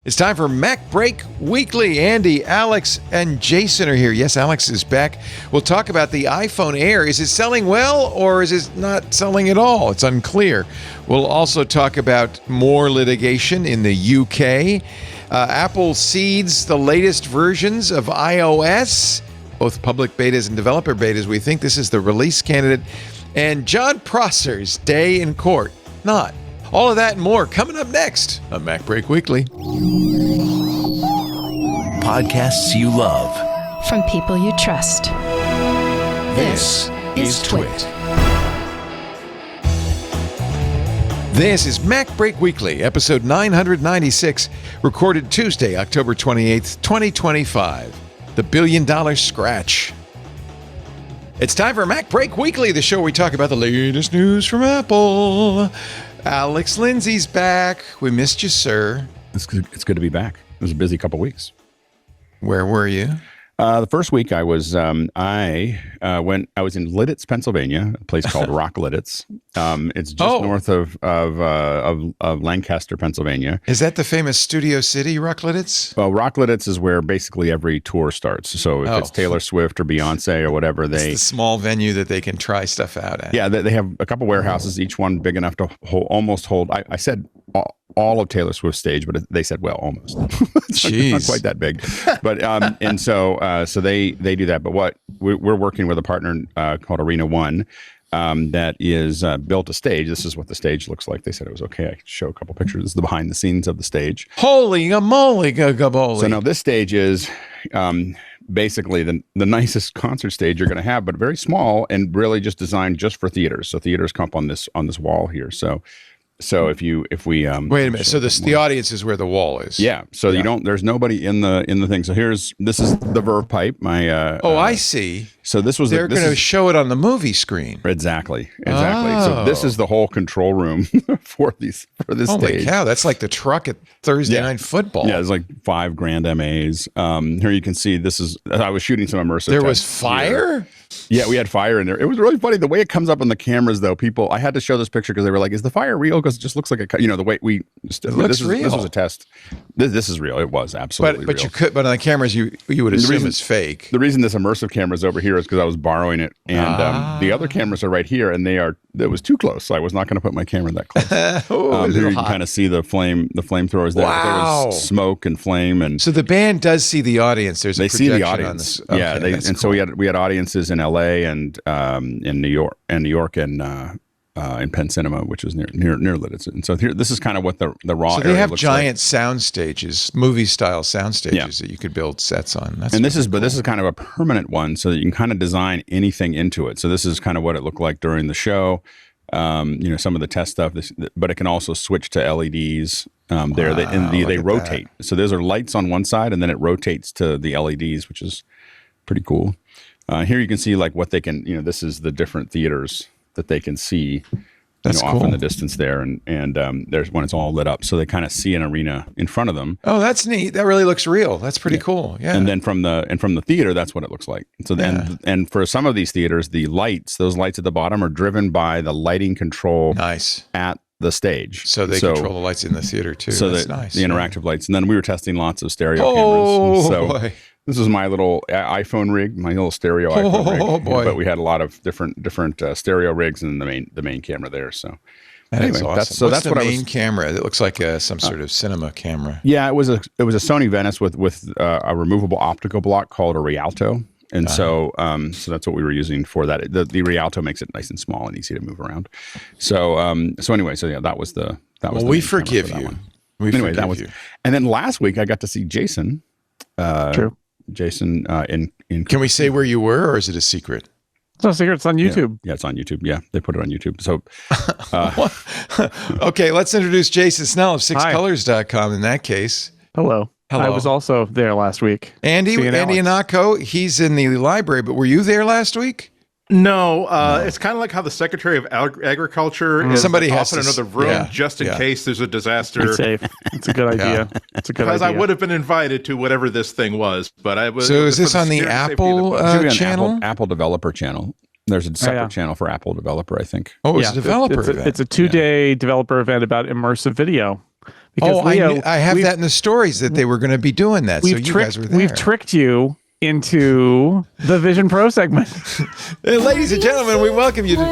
It's time for MacBreak Weekly. Andy, Alex, and Jason are here. Yes, Alex is back. We'll talk about the iPhone Air. Is it selling well or is it not selling at all? It's unclear. We'll also talk about more litigation in the UK. Apple seeds the latest versions of iOS, both public betas and developer betas. We think this is the release candidate. And Jon Prosser's day in court. Not. All of that and more coming up next on MacBreak Weekly. Podcasts you love. From people you trust. This is Twit. This is MacBreak Weekly, episode 996, recorded Tuesday, October 28th, 2025. The $1 billion scratch. It's time for MacBreak Weekly, the show where we talk about the latest news from Apple. Alex Lindsay's back. We missed you, sir. It's good to be back. It was a busy couple weeks. Where were you? The first week I was I was in Lidditz, Pennsylvania, a place called Rock Lidditz. It's just north of Lancaster, Pennsylvania. Is that the famous Studio City, Rock Lidditz? Well, Rock Lidditz is where basically every tour starts. So if it's Taylor Swift or Beyonce or whatever, it's the small venue that they can try stuff out at. Yeah, they have a couple warehouses, each one big enough to almost hold. I said all of Taylor Swift's stage, but they said, well, almost. It's not quite that big. But and so they do that. But what we're working with a partner called Arena One that is built a stage. This is what the stage looks like. They said it was okay. I could show a couple pictures. This is the behind the scenes of the stage. Holy moly, gaboli. So now this stage is basically the nicest concert stage you're going to have, but very small and really just designed just for theaters. So theaters come up on this wall here. So if we wait a minute, so the audience is where the wall is. Yeah. So you don't. There's nobody in the thing. So this is the Verve pipe. I see. So they're going to show it on the movie screen. Exactly. So this is the whole control room for this stage. Holy cow! That's like the truck at Thursday Night Football. Yeah, it's like $5,000 MAs. Here you can see I was shooting some immersive. There was fire. Yeah, we had fire in there. It was really funny the way it comes up on the cameras, though. I had to show this picture because they were like, "Is the fire real?" Because it just looks like the way we. It looks real. This was a test. This is real. It was absolutely real. Real. You could, but on the cameras, you would assume it's fake. The reason this immersive camera is over here is because I was borrowing it, and the other cameras are right here, and it was too close. So I was not going to put my camera that close. Here you can kind of see the flamethrowers there. Wow. There was smoke and flame, and so the band does see the audience. They see the audience. Okay, so we had audiences in LA and in New York and in Penn Cinema, which is near Lidditz. And so here, this is kind of what the raw. So they have giant sound stages, movie style sound stages that you could build sets on. This is kind of a permanent one, so that you can kind of design anything into it. So this is kind of what it looked like during the show. Some of the test stuff, but it can also switch to LEDs. They rotate. That. So those are lights on one side, and then it rotates to the LEDs, which is pretty cool. Here you can see like what they can. This is the different theaters that they can see. That's off cool. in the distance there, and there's when it's all lit up, so they kind of see an arena in front of them. Oh, that's neat. That really looks real. That's pretty cool. Yeah. And then from the theater, that's what it looks like. So then, and for some of these theaters, those lights at the bottom are driven by the lighting control. Nice. At the stage. So they control the lights in the theater too. So that's nice. The interactive lights, and then we were testing lots of stereo cameras. So boy. This is my little iPhone rig, my little stereo iPhone rig. Oh boy! But we had a lot of different stereo rigs and the main camera there. So that's awesome. What's the main camera? It looks like some sort of cinema camera. Yeah, it was a Sony Venice with a removable optical block called a Rialto, and so that's what we were using for that. The Rialto makes it nice and small and easy to move around. So anyway, that was the. We forgive you. Forgive you. And then last week I got to see Jason. True. Jason in. Can we say where you were, or is it a secret? It's not a secret. It's on YouTube. Yeah, it's on YouTube. Yeah, they put it on YouTube. So, okay, let's introduce Jason Snell of sixcolors.com in that case. Hello. I was also there last week. Andy Anako, he's in the library, but were you there last week? No, it's kind of like how the Secretary of Agriculture is off in another room just in case there's a disaster. It's safe. It's a good idea. It's a good idea. Because I would have been invited to whatever this thing was, but I was. So is this on the Apple channel? Apple Developer channel. There's a separate channel for Apple Developer, I think. Oh, it's a developer event. It's a 2-day developer event about immersive video. Because I have that in the stories that they were going to be doing that. So you guys were there. We've tricked you into the Vision Pro segment. Hey, ladies and gentlemen, we welcome you to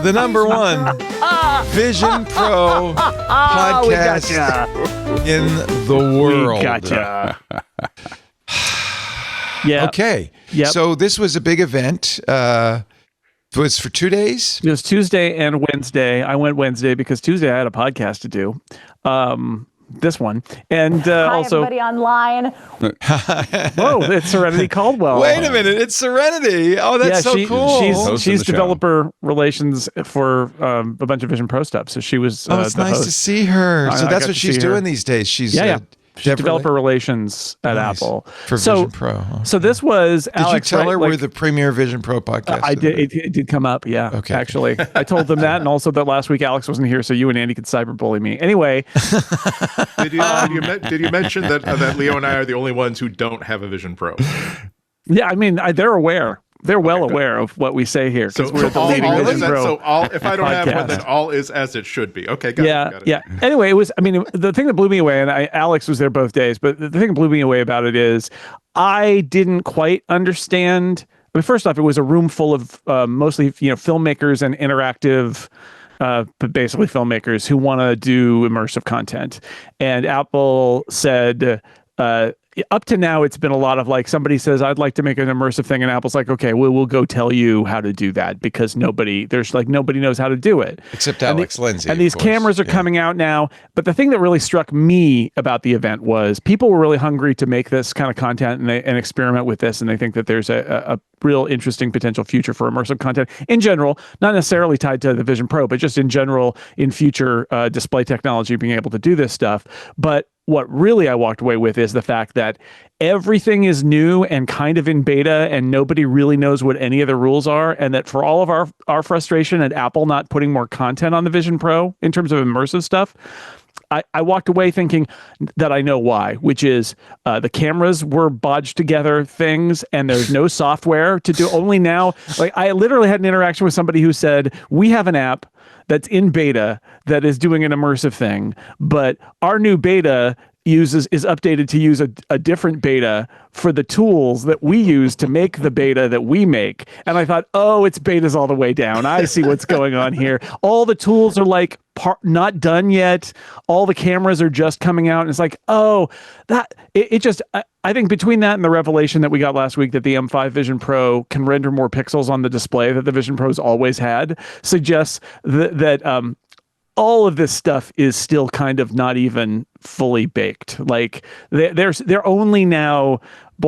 the number one Vision Pro podcast in the world. We gotcha. Yeah. Okay. Yep. So this was a big event. It was for 2 days? It was Tuesday and Wednesday. I went Wednesday because Tuesday I had a podcast to do. This one. And Hi, also everybody online. Whoa, it's Serenity Caldwell. Wait a minute, it's Serenity. Oh, that's cool. She's developer relations for a bunch of Vision Pro stuff. So she was it's nice host. to see her. So that's what she's doing these days. She's She's developer relations at Apple for Vision Pro. Okay. So this was Alex. Did you tell her we're the premier Vision Pro podcast? I did. It did come up. Yeah. Okay. Actually, I told them that, and also that last week Alex wasn't here, so you and Andy could cyberbully me. Anyway, did you mention that Leo and I are the only ones who don't have a Vision Pro? Yeah, I mean they're aware. They're well aware of what we say here because we're the leading Vision Pro. So if I don't have one, then all is as it should be. Okay, got it. Yeah. Anyway, it was. I mean, the thing that blew me away, and Alex was there both days, but the thing that blew me away about it is I didn't quite understand. I mean, first off, it was a room full of mostly filmmakers and interactive. But basically filmmakers who want to do immersive content, and Apple said. Up to now, it's been a lot of like somebody says, I'd like to make an immersive thing. And Apple's like, OK, we'll go tell you how to do that because nobody knows how to do it. Except Alex Lindsay. And these cameras are coming out now. But the thing that really struck me about the event was people were really hungry to make this kind of content and experiment with this. And they think that there's a real interesting potential future for immersive content in general, not necessarily tied to the Vision Pro, but just in general in future display technology being able to do this stuff. But what really I walked away with is the fact that everything is new and kind of in beta and nobody really knows what any of the rules are. And that for all of our frustration at Apple not putting more content on the Vision Pro in terms of immersive stuff, I walked away thinking that I know why, which is the cameras were bodged together things and there's no software to do. Only now, like I literally had an interaction with somebody who said, we have an app that's in beta that is doing an immersive thing, but our new beta is updated to use a different beta for the tools that we use to make the beta that we make. And I thought, oh, it's betas all the way down. I see what's going on here. All the tools are like not done yet. All the cameras are just coming out. And it's like, oh, I think between that and the revelation that we got last week that the M5 Vision Pro can render more pixels on the display that the Vision Pro's always had suggests that all of this stuff is still kind of not even fully baked. Like they're only now,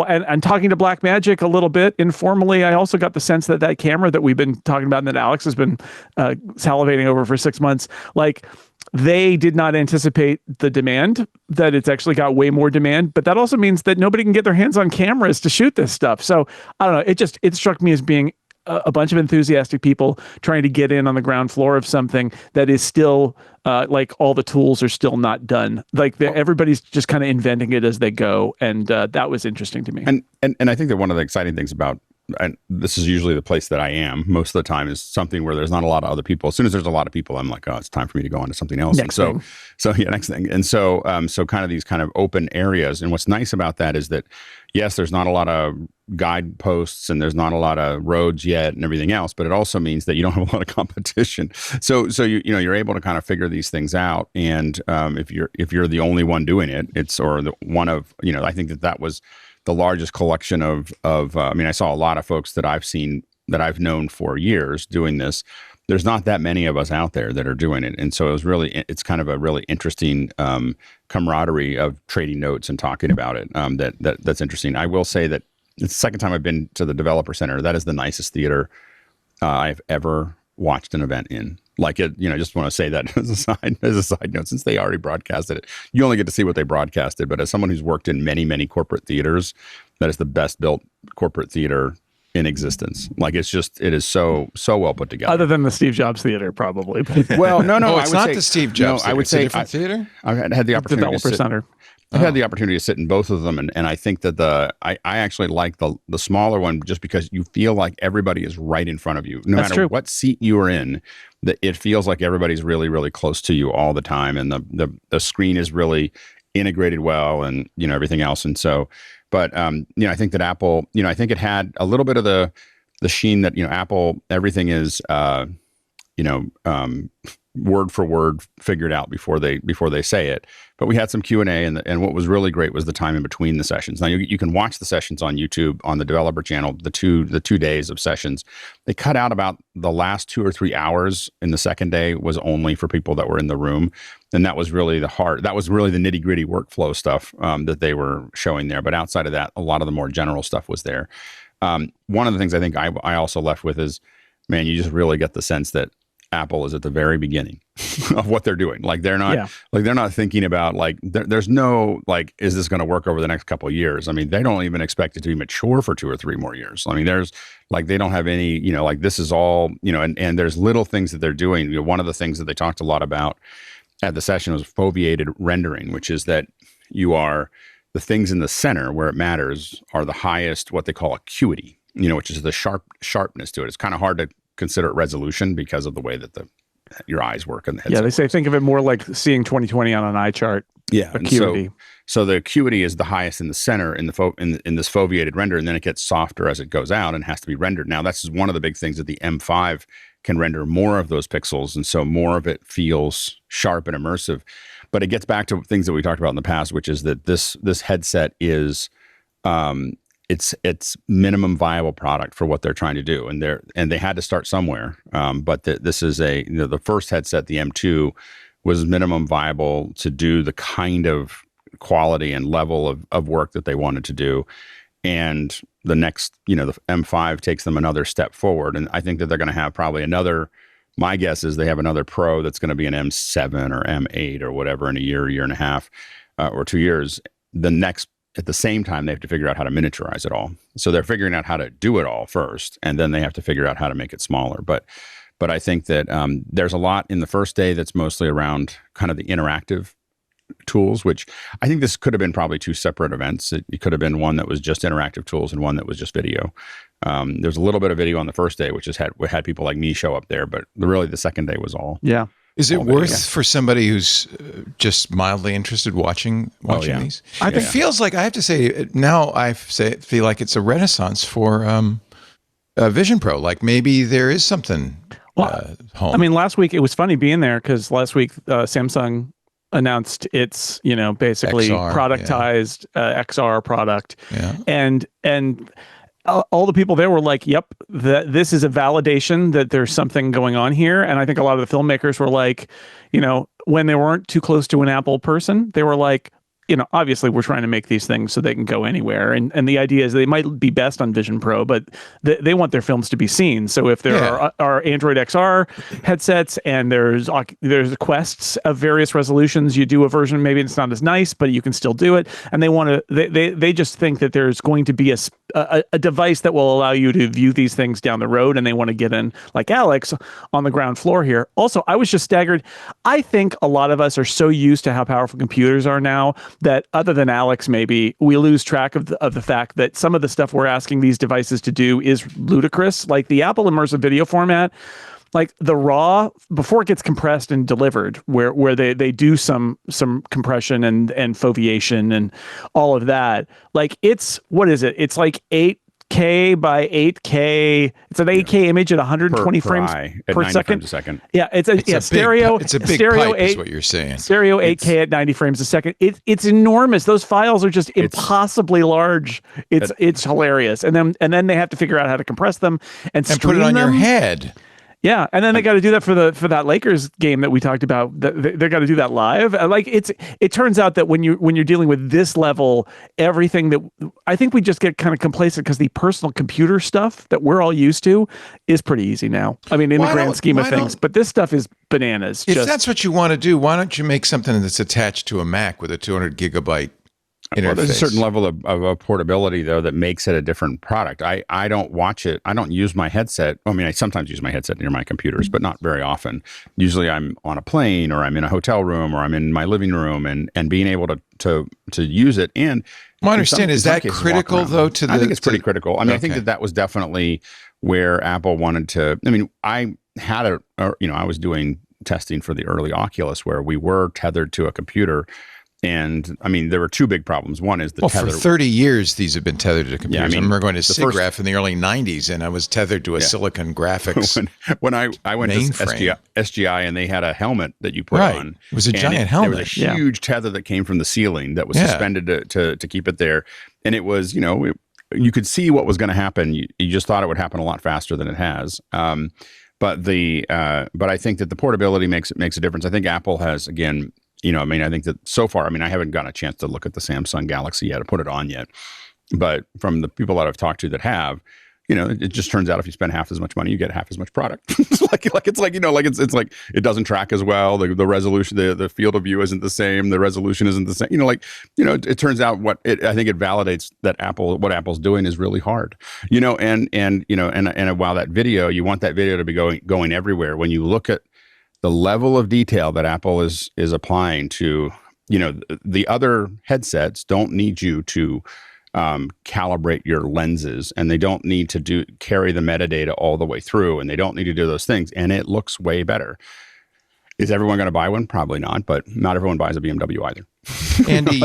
and talking to Blackmagic a little bit informally, I also got the sense that camera that we've been talking about and that Alex has been salivating over for 6 months, like they did not anticipate the demand, that it's actually got way more demand, but that also means that nobody can get their hands on cameras to shoot this stuff. So I don't know. It struck me as being a bunch of enthusiastic people trying to get in on the ground floor of something that is still like all the tools are still not done. Like everybody's just kind of inventing it as they go. And that was interesting to me. And I think that one of the exciting things about, and this is usually the place that I am most of the time, is something where there's not a lot of other people. As soon as there's a lot of people, I'm like, oh, it's time for me to go on to something else. Next thing. And so kind of these kind of open areas. And what's nice about that is that, yes, there's not a lot of guideposts and there's not a lot of roads yet and everything else, but it also means that you don't have a lot of competition. So you're able to kind of figure these things out. And if you're the only one doing it, I think that was the largest collection of I saw a lot of folks that I've known for years doing this. There's not that many of us out there that are doing it. And so it's kind of a really interesting camaraderie of trading notes and talking about it. That's interesting. I will say that it's the second time I've been to the Developer Center. That is the nicest theater I've ever watched an event in. Like it, just want to say that as a side note, since they already broadcasted it, you only get to see what they broadcasted. But as someone who's worked in many, many corporate theaters, that is the best built corporate theater in existence. Like it is so well put together. Other than the Steve Jobs Theater, probably. Well, no, Oh, it's not the Steve Jobs Theater. I would it's a say different theater? I've had the opportunity Developer to sit, Center. I've had the opportunity to sit in both of them, and I think that I actually like the smaller one just because you feel like everybody is right in front of you. No matter what seat you are in, that it feels like everybody's really, really close to you all the time, and the screen is really integrated well, and everything else. And so, but I think that Apple, I think it had a little bit of the sheen that Apple, everything is word for word figured out before they say it. But we had some Q&A, and what was really great was the time in between the sessions. Now you can watch the sessions on YouTube on the developer channel, the 2 days of sessions. They cut out about the last 2 or 3 hours in the second day was only for people that were in the room. And that was really the nitty gritty workflow stuff that they were showing there. But outside of that, a lot of the more general stuff was there. One of the things I think I also left with is, man, you just really get the sense that Apple is at the very beginning of what they're doing. Like they're not thinking about there's no is this going to work over the next couple of years? I mean, they don't even expect it to be mature for 2 or 3 more years. I mean, there's they don't have any, this is all, and there's little things that they're doing. One of the things that they talked a lot about at the session was foveated rendering, which is that the things in the center where it matters are the highest, what they call acuity, which is the sharpness to it. It's kind of hard to consider it resolution because of the way that your eyes work in the headset. Yeah, they say think of it more like seeing 20/20 on an eye chart. Yeah, acuity. So the acuity is the highest in the center in this foveated render, and then it gets softer as it goes out and has to be rendered. Now that's one of the big things that the M5 can render more of those pixels, and so more of it feels sharp and immersive. But it gets back to things that we talked about in the past, which is that this headset is it's minimum viable product for what they're trying to do, and they had to start somewhere. But this is the first headset, the M2, was minimum viable to do the kind of quality and level of work that they wanted to do. And the next, the M5 takes them another step forward, and I think that they're going to have probably another. My guess is they have another Pro that's going to be an M7 or M8 or whatever in a year and a half, or 2 years. At the same time, they have to figure out how to miniaturize it all. So they're figuring out how to do it all first, and then they have to figure out how to make it smaller. But I think that there's a lot in the first day that's mostly around kind of the interactive tools, which I think this could have been probably 2 separate events. It could have been one that was just interactive tools and one that was just video. There's a little bit of video on the first day, which had people like me show up there, but really the second day was all. Yeah. Is it worth for somebody who's just mildly interested watching these? It feels like, I have to say, now feel like it's a renaissance for Vision Pro. Like maybe there is something home. I mean, last week it was funny being there because last week Samsung announced its, basically XR, productized XR product, and all the people there were like, yep, this is a validation that there's something going on here. And I think a lot of the filmmakers were like, when they weren't too close to an Apple person, they were like, obviously we're trying to make these things so they can go anywhere. And the idea is they might be best on Vision Pro, but they want their films to be seen. So if there are Android XR headsets and there's Quests of various resolutions, you do a version, maybe it's not as nice, but you can still do it. And they just think that there's going to be a device that will allow you to view these things down the road, and they want to get in, like Alex, on the ground floor here. Also, I was just staggered. I think a lot of us are so used to how powerful computers are now that other than Alex, maybe we lose track of the fact that some of the stuff we're asking these devices to do is ludicrous. Like the Apple immersive video format, like the RAW, before it gets compressed and delivered, where they do some compression and foveation and all of that. Like what is it? It's like 8K by 8K. It's an 8K image at 120 frames per second. Frames a second. Yeah, it's a stereo. It's a big pipe, is what you're saying. Stereo 8K at 90 frames a second. It's enormous. Those files are just impossibly large. It's hilarious. And then they have to figure out how to compress them and put it on your head. Yeah, and then they got to do that for that Lakers game that we talked about. They got to do that live. Like it turns out that when you're dealing with this level, everything that I think we just get kind of complacent because the personal computer stuff that we're all used to is pretty easy now. I mean, in the grand scheme of things, but this stuff is bananas. If that's what you want to do, why don't you make something that's attached to a Mac with a 200 gigabyte interface. Well, there's a certain level of portability, though, that makes it a different product. I don't watch it. I don't use my headset. I mean, I sometimes use my headset near my computers, but not very often. Usually I'm on a plane, or I'm in a hotel room, or I'm in my living room, and being able to use it. And my understanding is that critical, though, to the... I think it's pretty critical. I mean, I think that was definitely where Apple wanted to... I mean, I had I was doing testing for the early Oculus where we were tethered to a computer. And I mean, there were two big problems. One is the tether. For 30 years, these have been tethered to computers. I remember going to SIGGRAPH in the early 90s, and I was tethered to a Silicon Graphics when I went to SGI, and they had a helmet that you put on. It was a giant helmet. There was a huge tether that came from the ceiling that was suspended to keep it there. And it was, you could see what was going to happen. You just thought it would happen a lot faster than it has. But I think that the portability makes a difference. I think Apple has, again, I think that so far, I haven't gotten a chance to look at the Samsung Galaxy yet, or put it on yet. But from the people that I've talked to that have, it just turns out if you spend half as much money, you get half as much product. it's like it doesn't track as well. The resolution, the field of view isn't the same. The resolution isn't the same. It turns out I think it validates that what Apple's doing is really hard. And while that video, you want that video to be going everywhere. When you look at the level of detail that Apple is applying to, the other headsets don't need you to calibrate your lenses, and they don't need to carry the metadata all the way through, and they don't need to do those things, and it looks way better. Is everyone going to buy one? Probably not, but not everyone buys a BMW either. Andy,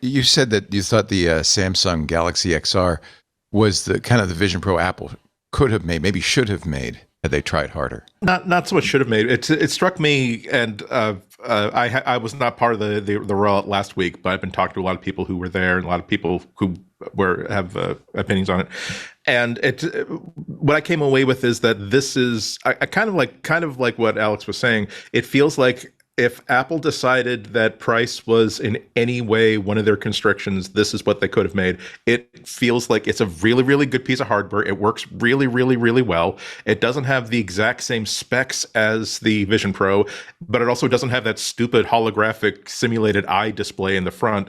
you said that you thought the Samsung Galaxy XR was the kind of the Vision Pro Apple could have made, maybe should have made, had they tried harder. Not so much should have made. It struck me, and I was not part of the rollout last week, but I've been talking to a lot of people who were there, and a lot of people who have opinions on it. And what I came away with is that this is I kind of like what Alex was saying. It feels like if Apple decided that price was in any way one of their constrictions, this is what they could have made. It feels like it's a really, really good piece of hardware. It works really, really, really well. It doesn't have the exact same specs as the Vision Pro, but it also doesn't have that stupid holographic simulated eye display in the front.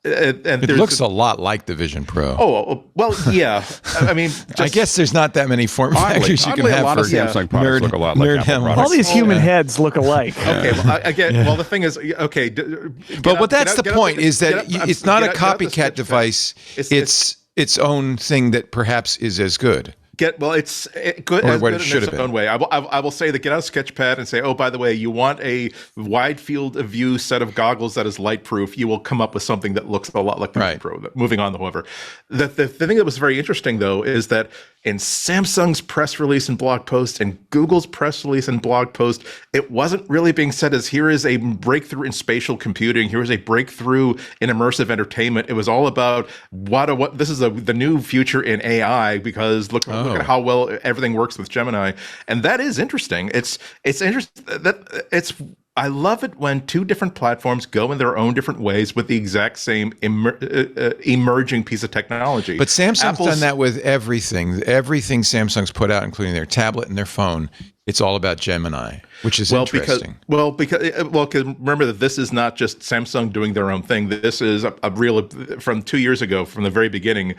It looks a lot like the Vision Pro. Oh, well, yeah. I guess there's not that many form factors you can have. A lot of Samsung products look a lot like Apple products. All these human heads look alike. Okay, well, the thing is, okay. But that's the point, is that it's not a copycat device. It's its own thing that perhaps is as good. It's good as good in its own way. I will say that get out a Sketchpad and say, oh, by the way, you want a wide field of view set of goggles that is light proof. You will come up with something that looks a lot like the Vision Pro. Moving on, however, the thing that was very interesting though is that in Samsung's press release and blog post and Google's press release and blog post, it wasn't really being said as here is a breakthrough in spatial computing. Here is a breakthrough in immersive entertainment. It was all about what this is the new future in AI, because look at how well everything works with Gemini, and that is interesting. It's interesting that I love it when two different platforms go in their own different ways with the exact same emerging piece of technology. But Samsung's done that with everything. Everything Samsung's put out, including their tablet and their phone, it's all about Gemini, which is interesting. Because remember that this is not just Samsung doing their own thing. This is a real, from 2 years ago, from the very beginning,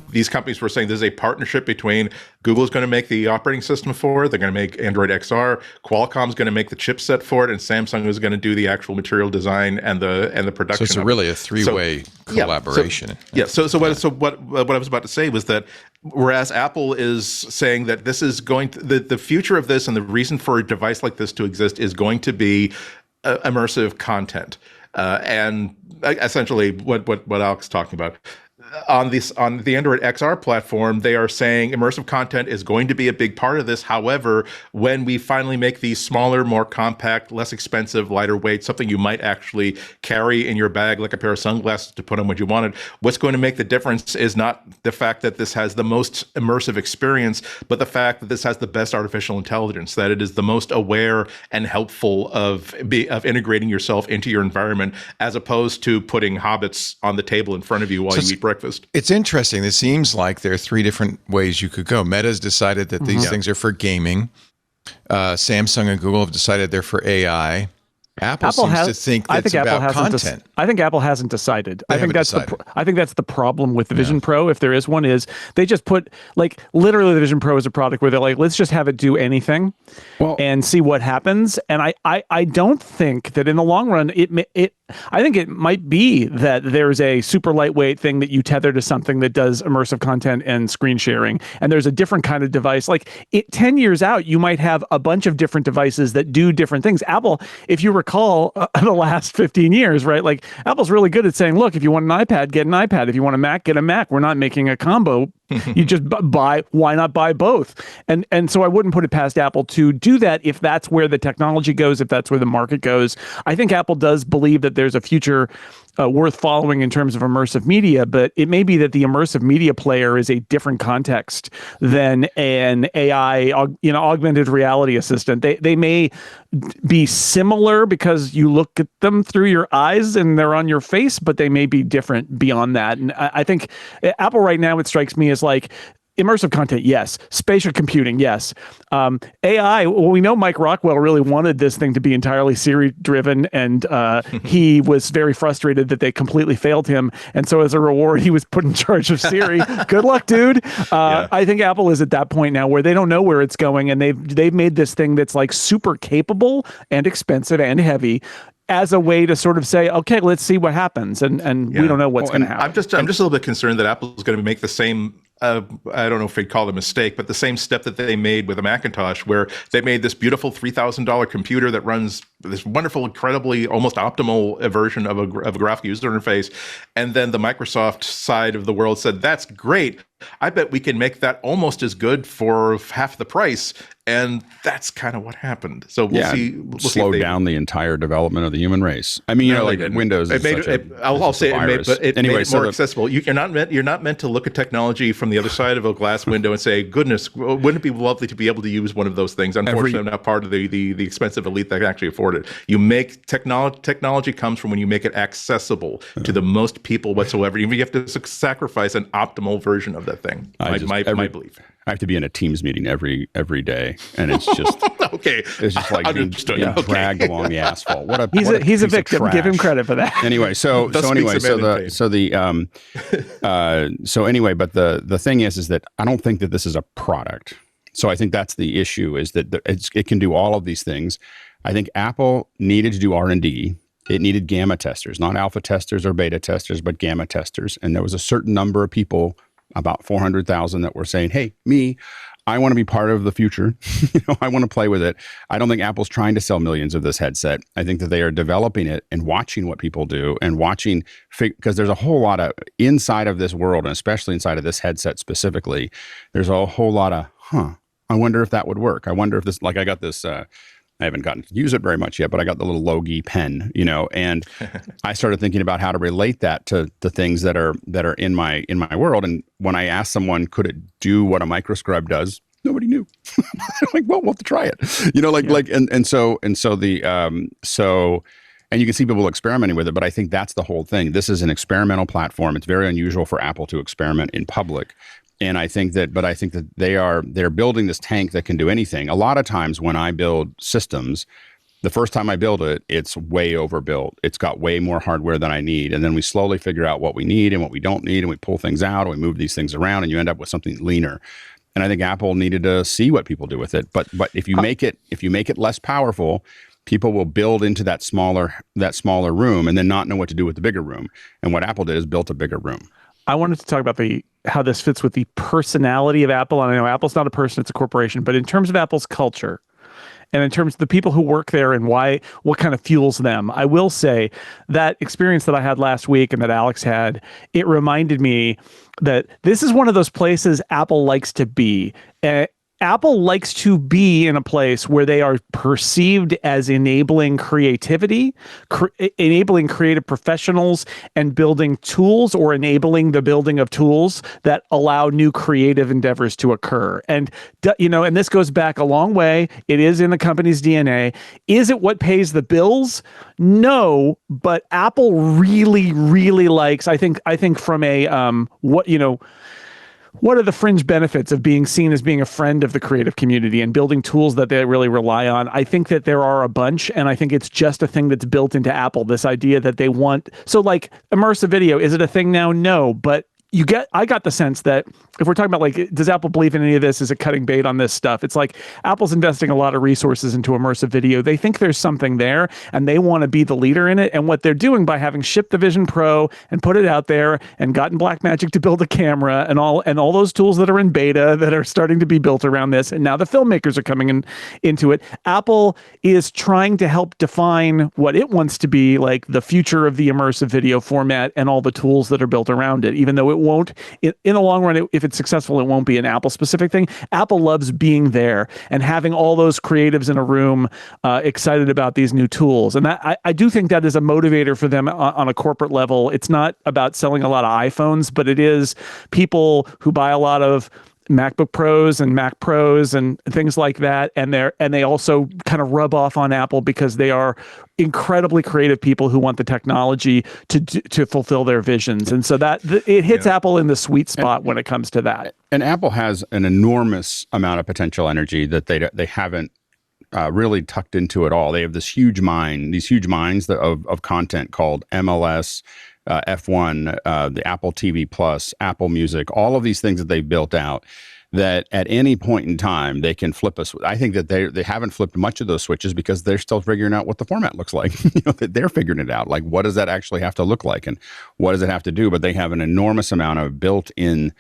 these companies were saying this is a partnership between Google's going to make the operating system for it. They're going to make Android XR. Qualcomm's going to make the chipset for it, and Samsung is going to do the actual material design and the production. So it's really a three-way collaboration. So what I was about to say was that whereas Apple is saying that this is going to, the future of this and the reason for a device like this to exist is going to be immersive content, and essentially what Alex is talking about. On the Android XR platform, they are saying immersive content is going to be a big part of this. However, when we finally make these smaller, more compact, less expensive, lighter weight, something you might actually carry in your bag like a pair of sunglasses to put on when you want it, what's going to make the difference is not the fact that this has the most immersive experience, but the fact that this has the best artificial intelligence, that it is the most aware and helpful of integrating yourself into your environment, as opposed to putting hobbits on the table in front of you while you eat breakfast. It's interesting. It seems like there are three different ways you could go. Meta's decided that these things are for gaming. Samsung and Google have decided they're for AI. Apple seems to think that's about content. I think Apple hasn't decided. I think that's the problem with the Vision Yeah. Pro, if there is one, is they just put, like, literally the Vision Pro is a product where they're like, let's just have it do anything and see what happens. And I don't think that in the long run I think it might be that there's a super lightweight thing that you tether to something that does immersive content and screen sharing, and there's a different kind of device. Like 10 years out, you might have a bunch of different devices that do different things. Apple, if you recall the last 15 years, right? Like Apple's really good at saying, look, if you want an iPad, get an iPad. If you want a Mac, get a Mac. We're not making a combo. You just buy, why not buy both? And so I wouldn't put it past Apple to do that if that's where the technology goes, if that's where the market goes. I think Apple does believe that there's a future worth following in terms of immersive media, but it may be that the immersive media player is a different context than an AI, augmented reality assistant. They may be similar because you look at them through your eyes and they're on your face, but they may be different beyond that. And I think Apple right now, it strikes me as like, immersive content, yes. Spatial computing, yes. AI, well, we know Mike Rockwell really wanted this thing to be entirely Siri-driven, and he was very frustrated that they completely failed him. And so as a reward, he was put in charge of Siri. Good luck, dude. I think Apple is at that point now where they don't know where it's going, and they've made this thing that's like super capable and expensive and heavy as a way to sort of say, okay, let's see what happens. And we don't know what's going to happen. I'm just a little bit concerned that Apple's going to make the same, I don't know if we'd call it a mistake, but the same step that they made with a Macintosh, where they made this beautiful $3,000 computer that runs this wonderful, incredibly, almost optimal version of a graphical user interface. And then the Microsoft side of the world said, that's great. I bet we can make that almost as good for half the price. And that's kind of what happened. So we'll see. Slowed down the entire development of the human race. I mean, Windows. It made it more accessible. You're not meant to look at technology from the other side of a glass window and say, "Goodness, wouldn't it be lovely to be able to use one of those things?" Unfortunately, I'm not part of the expensive elite that can actually afford it. You make technology comes from when you make it accessible to the most people whatsoever. You have to sacrifice an optimal version of that thing. My belief. I have to be in a Teams meeting every day, and it's just okay. It's just like being dragged along the asphalt. He's a victim. Give him credit for that. Anyway, but the thing is that I don't think that this is a product. So I think that's the issue, is that it can do all of these things. I think Apple needed to do R&D. It needed gamma testers, not alpha testers or beta testers, but gamma testers. And there was a certain number of people, about 400,000, that were saying, hey, I want to be part of the future. I want to play with it. I don't think Apple's trying to sell millions of this headset. I think that they are developing it and watching what people do and watching, because there's a whole lot of inside of this world, and especially inside of this headset specifically, there's a whole lot of, I wonder if that would work. I wonder if this, like I got this, I haven't gotten to use it very much yet, but I got the little Logi pen, and I started thinking about how to relate that to the things that are in my world. And when I asked someone, could it do what a microscribe does? Nobody knew. I'm like, well, we'll have to try it. And you can see people experimenting with it, but I think that's the whole thing. This is an experimental platform. It's very unusual for Apple to experiment in public. And I think that they're building this tank that can do anything. A lot of times when I build systems, the first time I build it, it's way overbuilt. It's got way more hardware than I need. And then we slowly figure out what we need and what we don't need. And we pull things out and we move these things around, and you end up with something leaner. And I think Apple needed to see what people do with it. But if you make it less powerful, people will build into that smaller room and then not know what to do with the bigger room. And what Apple did is built a bigger room. I wanted to talk about how this fits with the personality of Apple. And I know Apple's not a person, it's a corporation, but in terms of Apple's culture and in terms of the people who work there and what kind of fuels them, I will say that experience that I had last week and that Alex had, it reminded me that this is one of those places Apple likes to be. Apple likes to be in a place where they are perceived as enabling creativity, enabling creative professionals, and building tools, or enabling the building of tools that allow new creative endeavors to occur. And, and this goes back a long way. It is in the company's DNA. Is it what pays the bills? No, but Apple really, really likes, I think from a, What are the fringe benefits of being seen as being a friend of the creative community and building tools that they really rely on? I think that there are a bunch, and I think it's just a thing that's built into Apple, this idea that they want. So like immersive video, is it a thing now? No, but I got the sense that if we're talking about like, does Apple believe in any of this? Is it cutting bait on this stuff? It's like Apple's investing a lot of resources into immersive video. They think there's something there and they want to be the leader in it. And what they're doing by having shipped the Vision Pro and put it out there and gotten Blackmagic to build a camera and all those tools that are in beta that are starting to be built around this. And now the filmmakers are coming into it. Apple is trying to help define what it wants to be like the future of the immersive video format and all the tools that are built around it, even though it won't, in the long run, if it's successful, it won't be an Apple specific thing. Apple loves being there and having all those creatives in a room excited about these new tools. And I do think that is a motivator for them on a corporate level. It's not about selling a lot of iPhones, but it is people who buy a lot of MacBook Pros and Mac Pros and things like that, and they also kind of rub off on Apple because they are incredibly creative people who want the technology to fulfill their visions, and so that it hits Apple in the sweet spot when it comes to that. And Apple has an enormous amount of potential energy that they haven't really tucked into it all. They have these huge mines of content called MLS. F1, the Apple TV Plus, Apple Music, all of these things that they've built out that at any point in time they can flip us. I think that they haven't flipped much of those switches because they're still figuring out what the format looks like. They're figuring it out. Like, what does that actually have to look like and what does it have to do? But they have an enormous amount of built-in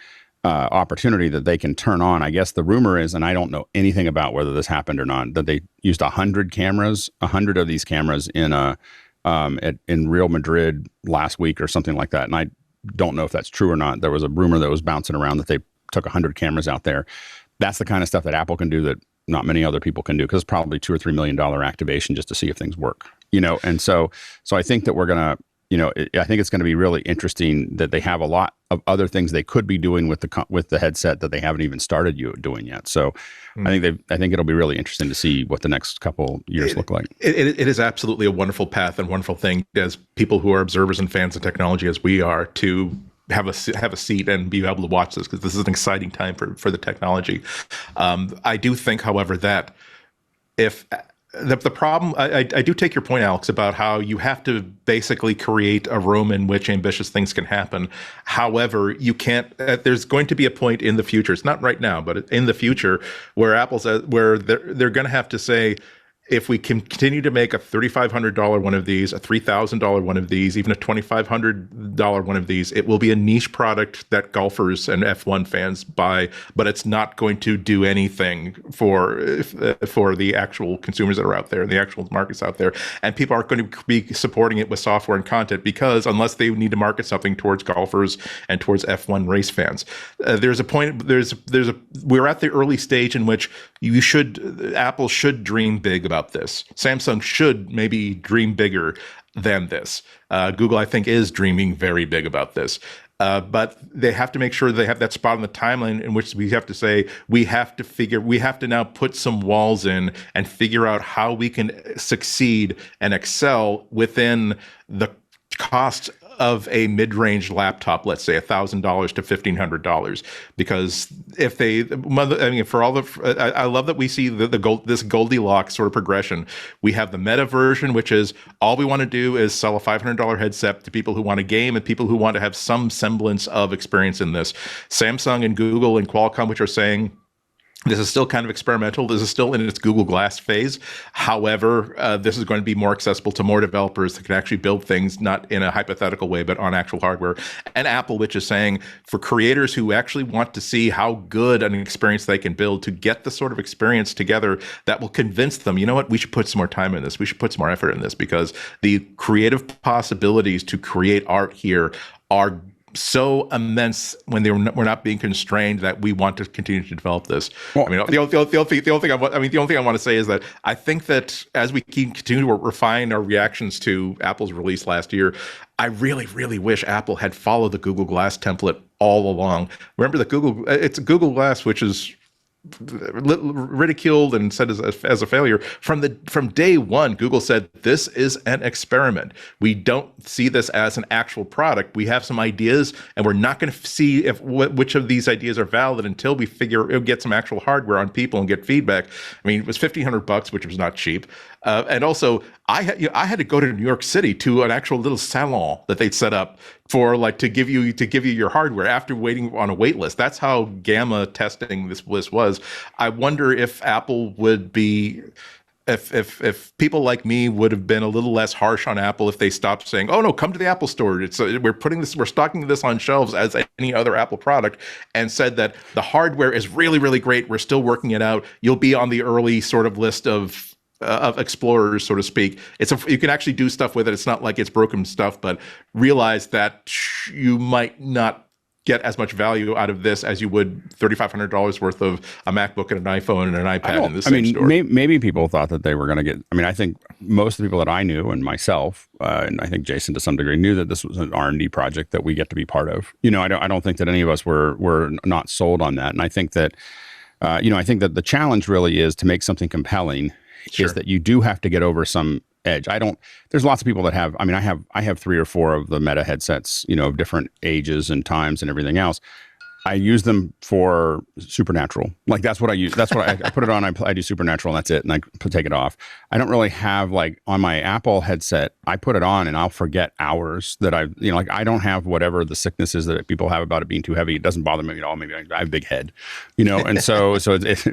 opportunity that they can turn on. I guess the rumor is, and I don't know anything about whether this happened or not, that they used 100 of these cameras in Real Madrid last week or something like that. And I don't know if that's true or not. There was a rumor that was bouncing around that they took 100 cameras out there. That's the kind of stuff that Apple can do that not many other people can do, because it's probably $2 or $3 million activation just to see if things work, And so I think that we're going to, I think it's going to be really interesting that they have a lot of other things they could be doing with the headset that they haven't even started doing yet. So I think it'll be really interesting to see what the next couple years look like. It is absolutely a wonderful path and wonderful thing as people who are observers and fans of technology as we are to have a seat and be able to watch this, because this is an exciting time for the technology. I do think, however, that if the problem, I do take your point, Alex, about how you have to basically create a room in which ambitious things can happen. However, you can't. There's going to be a point in the future. It's not right now, but in the future, where where they're going to have to say, if we can continue to make a $3,500 one of these, a $3,000 one of these, even a $2,500 one of these, it will be a niche product that golfers and F1 fans buy, but it's not going to do anything for the actual consumers that are out there, the actual markets out there. And people aren't going to be supporting it with software and content, because unless they need to market something towards golfers and towards F1 race fans, there's a point. We're at the early stage in which Apple should dream big about this. Samsung should maybe dream bigger than this. Google, I think, is dreaming very big about this. But they have to make sure they have that spot on the timeline in which we have to say, we have to now put some walls in and figure out how we can succeed and excel within the cost of a mid-range laptop, let's say $1,000 to $1,500, because I love that we see this Goldilocks sort of progression. We have the meta version, which is all we want to do is sell a $500 headset to people who want to game and people who want to have some semblance of experience in this. Samsung and Google and Qualcomm, which are saying, this is still kind of experimental. This is still in its Google Glass phase. However, this is going to be more accessible to more developers that can actually build things not in a hypothetical way, but on actual hardware. And Apple, which is saying for creators who actually want to see how good an experience they can build, to get the sort of experience together that will convince them, you know what, we should put some more time in this. We should put some more effort in this, because the creative possibilities to create art here are so immense when we're not being constrained, that we want to continue to develop this. Well, I mean, the only thing I want to say is that I think that as we continue to refine our reactions to Apple's release last year, I really, really wish Apple had followed the Google Glass template all along. Remember that it's Google Glass, which is ridiculed and said as a failure. From day one, Google said, this is an experiment. We don't see this as an actual product. We have some ideas, and we're not going to see which of these ideas are valid until we get some actual hardware on people and get feedback. I mean, it was $1,500, which was not cheap. And also, I had to go to New York City to an actual little salon that they'd set up for to give you your hardware after waiting on a wait list. That's how gamma testing this was. I wonder if Apple would be, if people like me would have been a little less harsh on Apple if they stopped saying, "Oh no, come to the Apple Store. We're stocking this on shelves as any other Apple product," and said that the hardware is really, really great. We're still working it out. You'll be on the early sort of list of explorers, so to speak. You can actually do stuff with it. It's not like it's broken stuff, but realize that you might not get as much value out of this as you would $3,500 worth of a MacBook and an iPhone and an iPad in the same store. Maybe people thought that they were going to get. I mean, I think most of the people that I knew and myself, and I think Jason to some degree, knew that this was an R&D project that we get to be part of. I don't think that any of us were not sold on that, and I think that I think that the challenge really is to make something compelling. Sure. Is that you do have to get over some edge. There's lots of people that have, I have 3 or 4 of the Meta headsets, of different ages and times and everything else. I use them for Supernatural. Like that's what I use. That's what I put it on. I do Supernatural and that's it. And I take it off. I don't really have on my Apple headset, I put it on and I'll forget hours that I don't have whatever the sickness is that people have about it being too heavy. It doesn't bother me at all. Maybe I have a big head, and so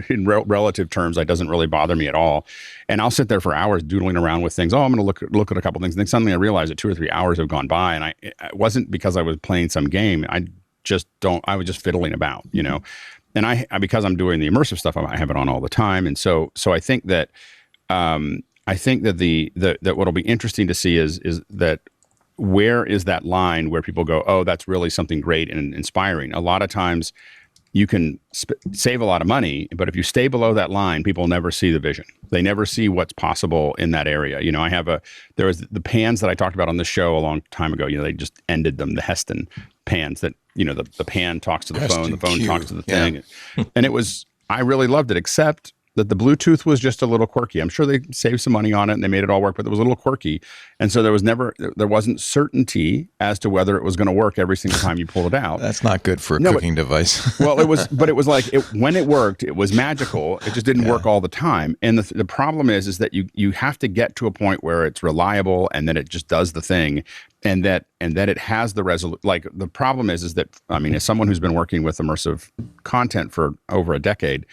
in relative terms, it doesn't really bother me at all. And I'll sit there for hours doodling around with things. Oh, I'm going to look at a couple things. And then suddenly I realize that 2 or 3 hours have gone by and it wasn't because I was playing some game. I was just fiddling about, and I because I'm doing the immersive stuff, I have it on all the time. And so I think that, that what'll be interesting to see is that where is that line where people go, oh, that's really something great and inspiring. A lot of times you can save a lot of money, but if you stay below that line, people never see the vision. They never see what's possible in that area. There was the pans that I talked about on the show a long time ago. They just ended them, the Heston pans that, the pan talks to the phone, the phone talks to the thing. Yeah. And I really loved it, except that the Bluetooth was just a little quirky. I'm sure they saved some money on it and they made it all work, but it was a little quirky. And so there wasn't certainty as to whether it was going to work every single time you pulled it out. That's not good for a cooking device. Well, it was like when it worked, it was magical. It just didn't work all the time. And the problem is that you have to get to a point where it's reliable and that it just does the thing. And that it has the resolution. Like the problem is that, as someone who's been working with immersive content for over a decade,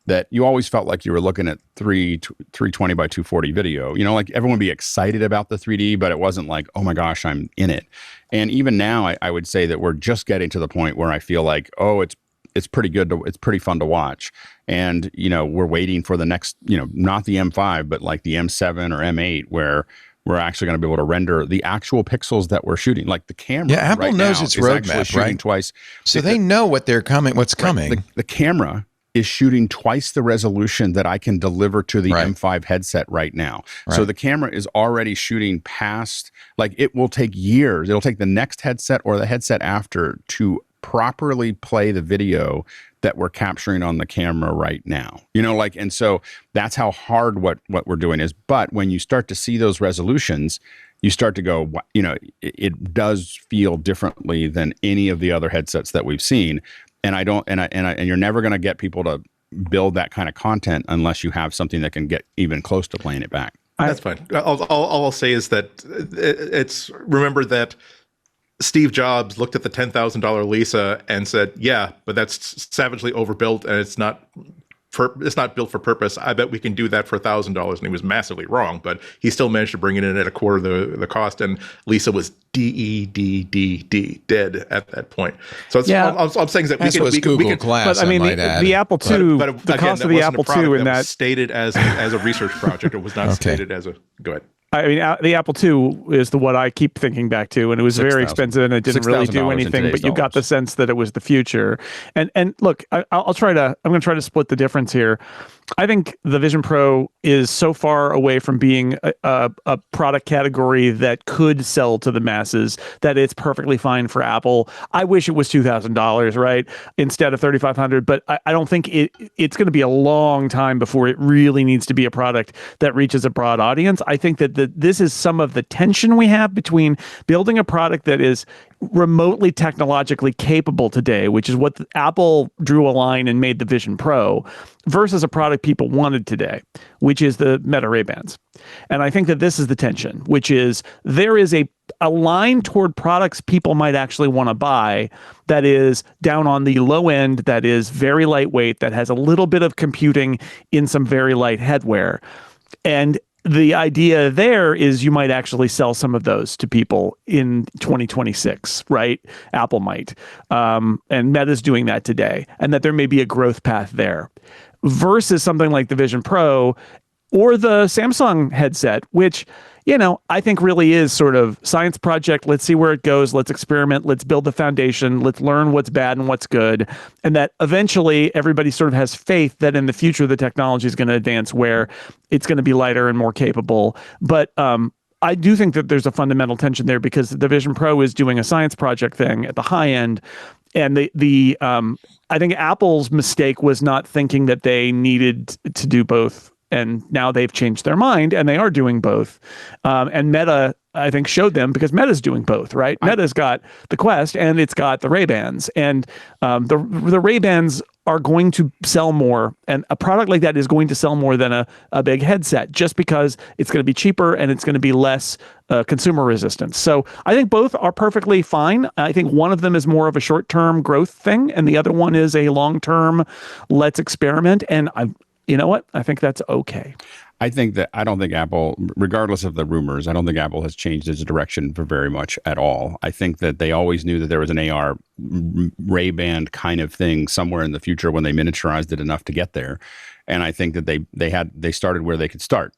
that you always felt like you were looking at 320 by 240 video. Like everyone would be excited about the 3D, but it wasn't like, oh my gosh, I'm in it. And even now, I would say that we're just getting to the point where I feel like, oh, it's pretty good. It's pretty fun to watch. And, we're waiting for the next, not the M5, but like the M7 or M8, where we're actually going to be able to render the actual pixels that we're shooting, like the camera. Yeah, Apple knows its roadmap, right? Twice. So they know what's coming. The camera is shooting twice the resolution that I can deliver to the M5 headset right now. Right. So the camera is already shooting past, it will take years. It'll take the next headset or the headset after to properly play the video that we're capturing on the camera right now. And so that's how hard what we're doing is. But when you start to see those resolutions, you start to go, it does feel differently than any of the other headsets that we've seen. And you're never going to get people to build that kind of content unless you have something that can get even close to playing it back. That's fine. All I'll say is that remember that Steve Jobs looked at the $10,000 Lisa and said, yeah, but that's savagely overbuilt and it's not built for purpose. I bet we can do that for $1,000. And he was massively wrong, but he still managed to bring it in at a quarter of the cost. And Lisa was dead at that point. So I'm saying that we can class. But the Apple II, but the cost of the Apple II in that stated as a research project. It was not stated as a. Go ahead. The Apple II is what I keep thinking back to, and it was very expensive, and it didn't really do anything. But you got the sense that it was the future. And look, I'm going to try to split the difference here. I think the Vision Pro is so far away from being a product category that could sell to the masses that it's perfectly fine for Apple. I wish it was $2,000, right, instead of $3,500. But I don't think it's going to be a long time before it really needs to be a product that reaches a broad audience. I think that this is some of the tension we have between building a product that is remotely technologically capable today, which is what Apple drew a line and made the Vision Pro, versus a product people wanted today, which is the Meta Ray-Bans. And I think that this is the tension, which is there is a line toward products people might actually want to buy that is down on the low end, that is very lightweight, that has a little bit of computing in some very light headwear. And the idea there is you might actually sell some of those to people in 2026, right? Apple might. And Meta's doing that today. And that there may be a growth path there versus something like the Vision Pro or the Samsung headset, which, I think really is sort of science project. Let's see where it goes. Let's experiment. Let's build the foundation. Let's learn what's bad and what's good. And that eventually everybody sort of has faith that in the future, the technology is going to advance where it's going to be lighter and more capable. But I do think that there's a fundamental tension there because the Vision Pro is doing a science project thing at the high end. And I think Apple's mistake was not thinking that they needed to do both. And now they've changed their mind and they are doing both. And Meta, I think, showed them because Meta's doing both, right? Meta's got the Quest and it's got the Ray-Bans. And the Ray-Bans are going to sell more. And a product like that is going to sell more than a big headset just because it's going to be cheaper and it's going to be less consumer resistance. So I think both are perfectly fine. I think one of them is more of a short-term growth thing and the other one is a long-term let's experiment. And you know what? I think that's okay. I don't think Apple, regardless of the rumors, I don't think Apple has changed its direction for very much at all. I think that they always knew that there was an AR Ray-Ban kind of thing somewhere in the future when they miniaturized it enough to get there. And I think that they started where they could start.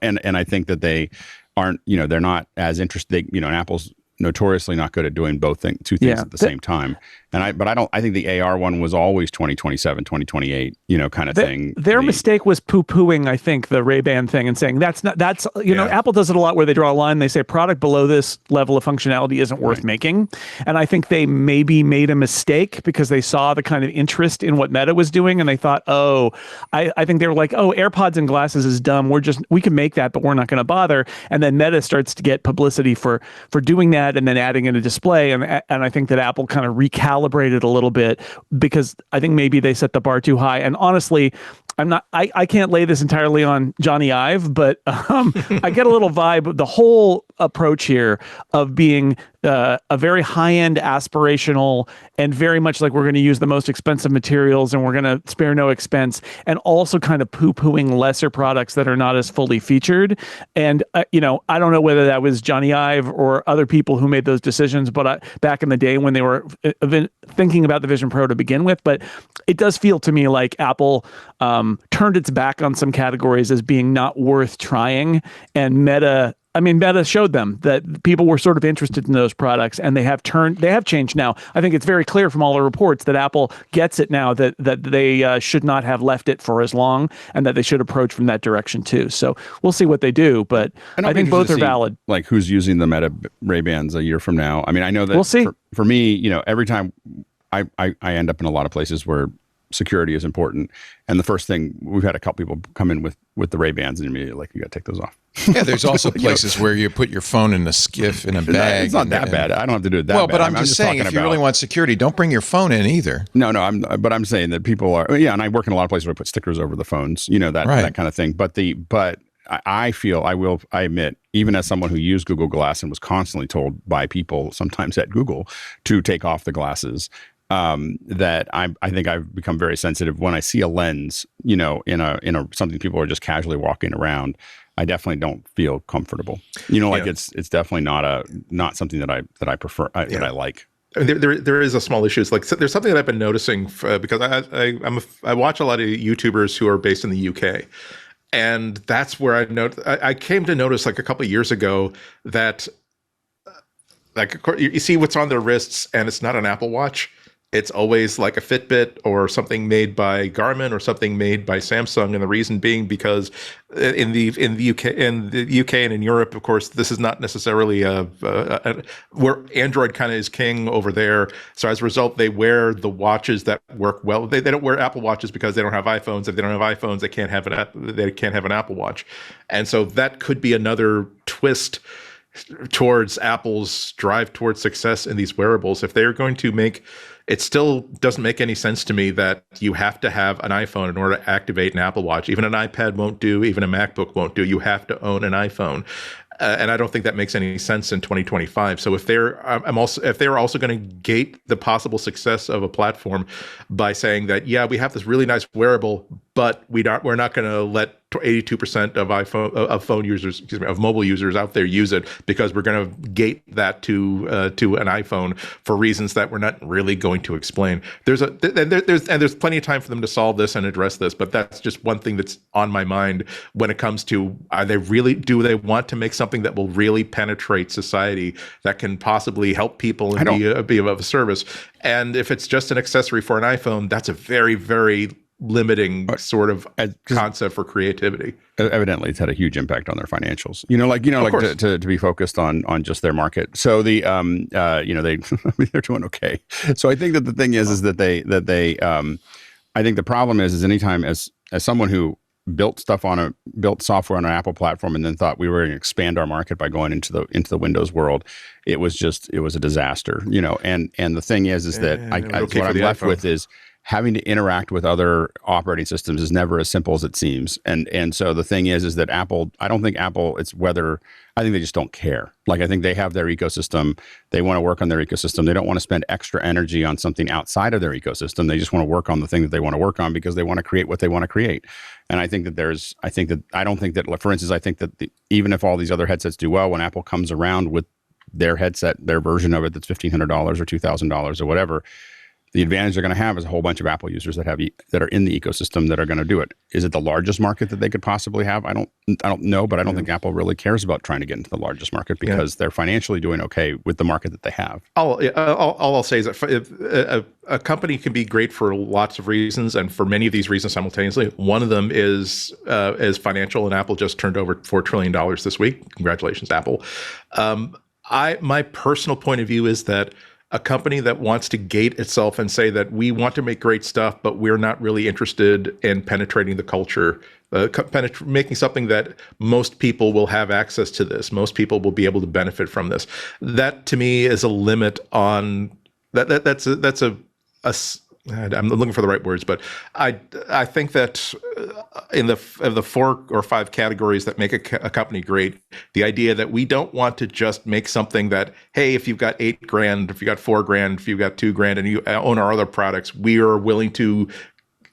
And I think that they aren't, they're not as interested. And Apple's notoriously not good at doing two things at the same time. And I think the AR one was always 2027, 2028, kind of thing. Their mistake was poo-pooing, I think, the Ray-Ban thing and saying Apple does it a lot where they draw a line. They say product below this level of functionality isn't worth making. And I think they maybe made a mistake because they saw the kind of interest in what Meta was doing. And they thought, I think they were like, AirPods and glasses is dumb. We can make that, but we're not going to bother. And then Meta starts to get publicity for doing that and then adding in a display. And I think that Apple kind of recalibrated a little bit because I think maybe they set the bar too high. And honestly, I can't lay this entirely on Johnny Ive, but I get a little vibe. The whole approach here of being a very high-end aspirational and very much like we're going to use the most expensive materials and we're going to spare no expense and also kind of poo-pooing lesser products that are not as fully featured. And, I don't know whether that was Johnny Ive or other people who made those decisions, but back in the day when they were thinking about the Vision Pro to begin with, but it does feel to me like Apple turned its back on some categories as being not worth trying. And Meta showed them that people were sort of interested in those products and they have changed now. I think it's very clear from all the reports that Apple gets it now that they should not have left it for as long and that they should approach from that direction too. So we'll see what they do, but I think both are valid. Like who's using the Meta Ray-Bans a year from now? I mean, I know that we'll see. For me, every time I end up in a lot of places where security is important. And the first thing, we've had a couple people come in with the Ray-Bans and immediately like, you got to take those off. Yeah, there's also places where you put your phone in a skiff in a bag. It's not that bad. I don't have to do it that bad. Well, but I'm just saying, if you really want security, don't bring your phone in either. No, I'm saying that people are, and I work in a lot of places where I put stickers over the phones, that kind of thing. But I admit, even as someone who used Google Glass and was constantly told by people, sometimes at Google, to take off the glasses, that I think I've become very sensitive when I see a lens, in a something people are just casually walking around. I definitely don't feel comfortable. It's definitely not something that I prefer, that I like. I mean, there is a small issue. It's like there's something that I've been noticing because I watch a lot of YouTubers who are based in the UK. And that's where I came to notice like a couple of years ago that like you see what's on their wrists and it's not an Apple Watch. it's always like a Fitbit or something made by Garmin or something made by Samsung, and the reason being because in the UK and in Europe, of course, this is not necessarily where Android kind of is king over there. So as a result, they wear the watches that work well. They don't wear Apple watches because they don't have iPhones. If they don't have iPhones, they can't have an Apple Watch, and so that could be another twist towards Apple's drive towards success in these wearables. If they're going to make it, still doesn't make any sense to me that you have to have an iPhone in order to activate an Apple Watch. Even an iPad won't do, even a MacBook won't do. You have to own an iPhone. And I don't think that makes any sense in 2025. So if they're also going to gate the possible success of a platform by saying that, yeah, we have this really nice wearable, but we're not going to let 82% of phone users, of mobile users out there use it because we're going to gate that to an iPhone for reasons that we're not really going to explain. There's plenty of time for them to solve this and address this, but that's just one thing that's on my mind when it comes to do they want to make something that will really penetrate society that can possibly help people and be of a service? And if it's just an accessory for an iPhone, that's a very, very limiting sort of concept for creativity. Evidently, it's had a huge impact on their financials. To be focused on just their market. So they're doing okay. So I think that the thing is that they I think the problem is anytime as someone who built software on an Apple platform and then thought we were going to expand our market by going into the Windows world, it was a disaster. And the thing is that what I'm left with is having to interact with other operating systems is never as simple as it seems. And so the thing is that Apple, I don't think Apple, I think they just don't care. Like, I think they have their ecosystem. They want to work on their ecosystem. They don't want to spend extra energy on something outside of their ecosystem. They just want to work on the thing that they want to work on because they want to create what they want to create. And I think that for instance, I think that even if all these other headsets do well, when Apple comes around with their headset, their version of it that's $1,500 or $2,000 or whatever, the advantage they're going to have is a whole bunch of Apple users that are in the ecosystem that are going to do it. Is it the largest market that they could possibly have? I don't know, but I don't think Apple really cares about trying to get into the largest market because they're financially doing okay with the market that they have. All I'll say is that a company can be great for lots of reasons, and for many of these reasons simultaneously. One of them is financial, and Apple just turned over $4 trillion this week. Congratulations, Apple. My personal point of view is that a company that wants to gate itself and say that we want to make great stuff, but we're not really interested in penetrating the culture, making something that most people will have access to this, most people will be able to benefit from this. That to me is a limit on that. I'm looking for the right words, but I think that in the 4 or 5 categories that make a company great, the idea that we don't want to just make something that, hey, if you've got $8,000, if you got $4,000, if you've got $2,000, and you own our other products, we are willing to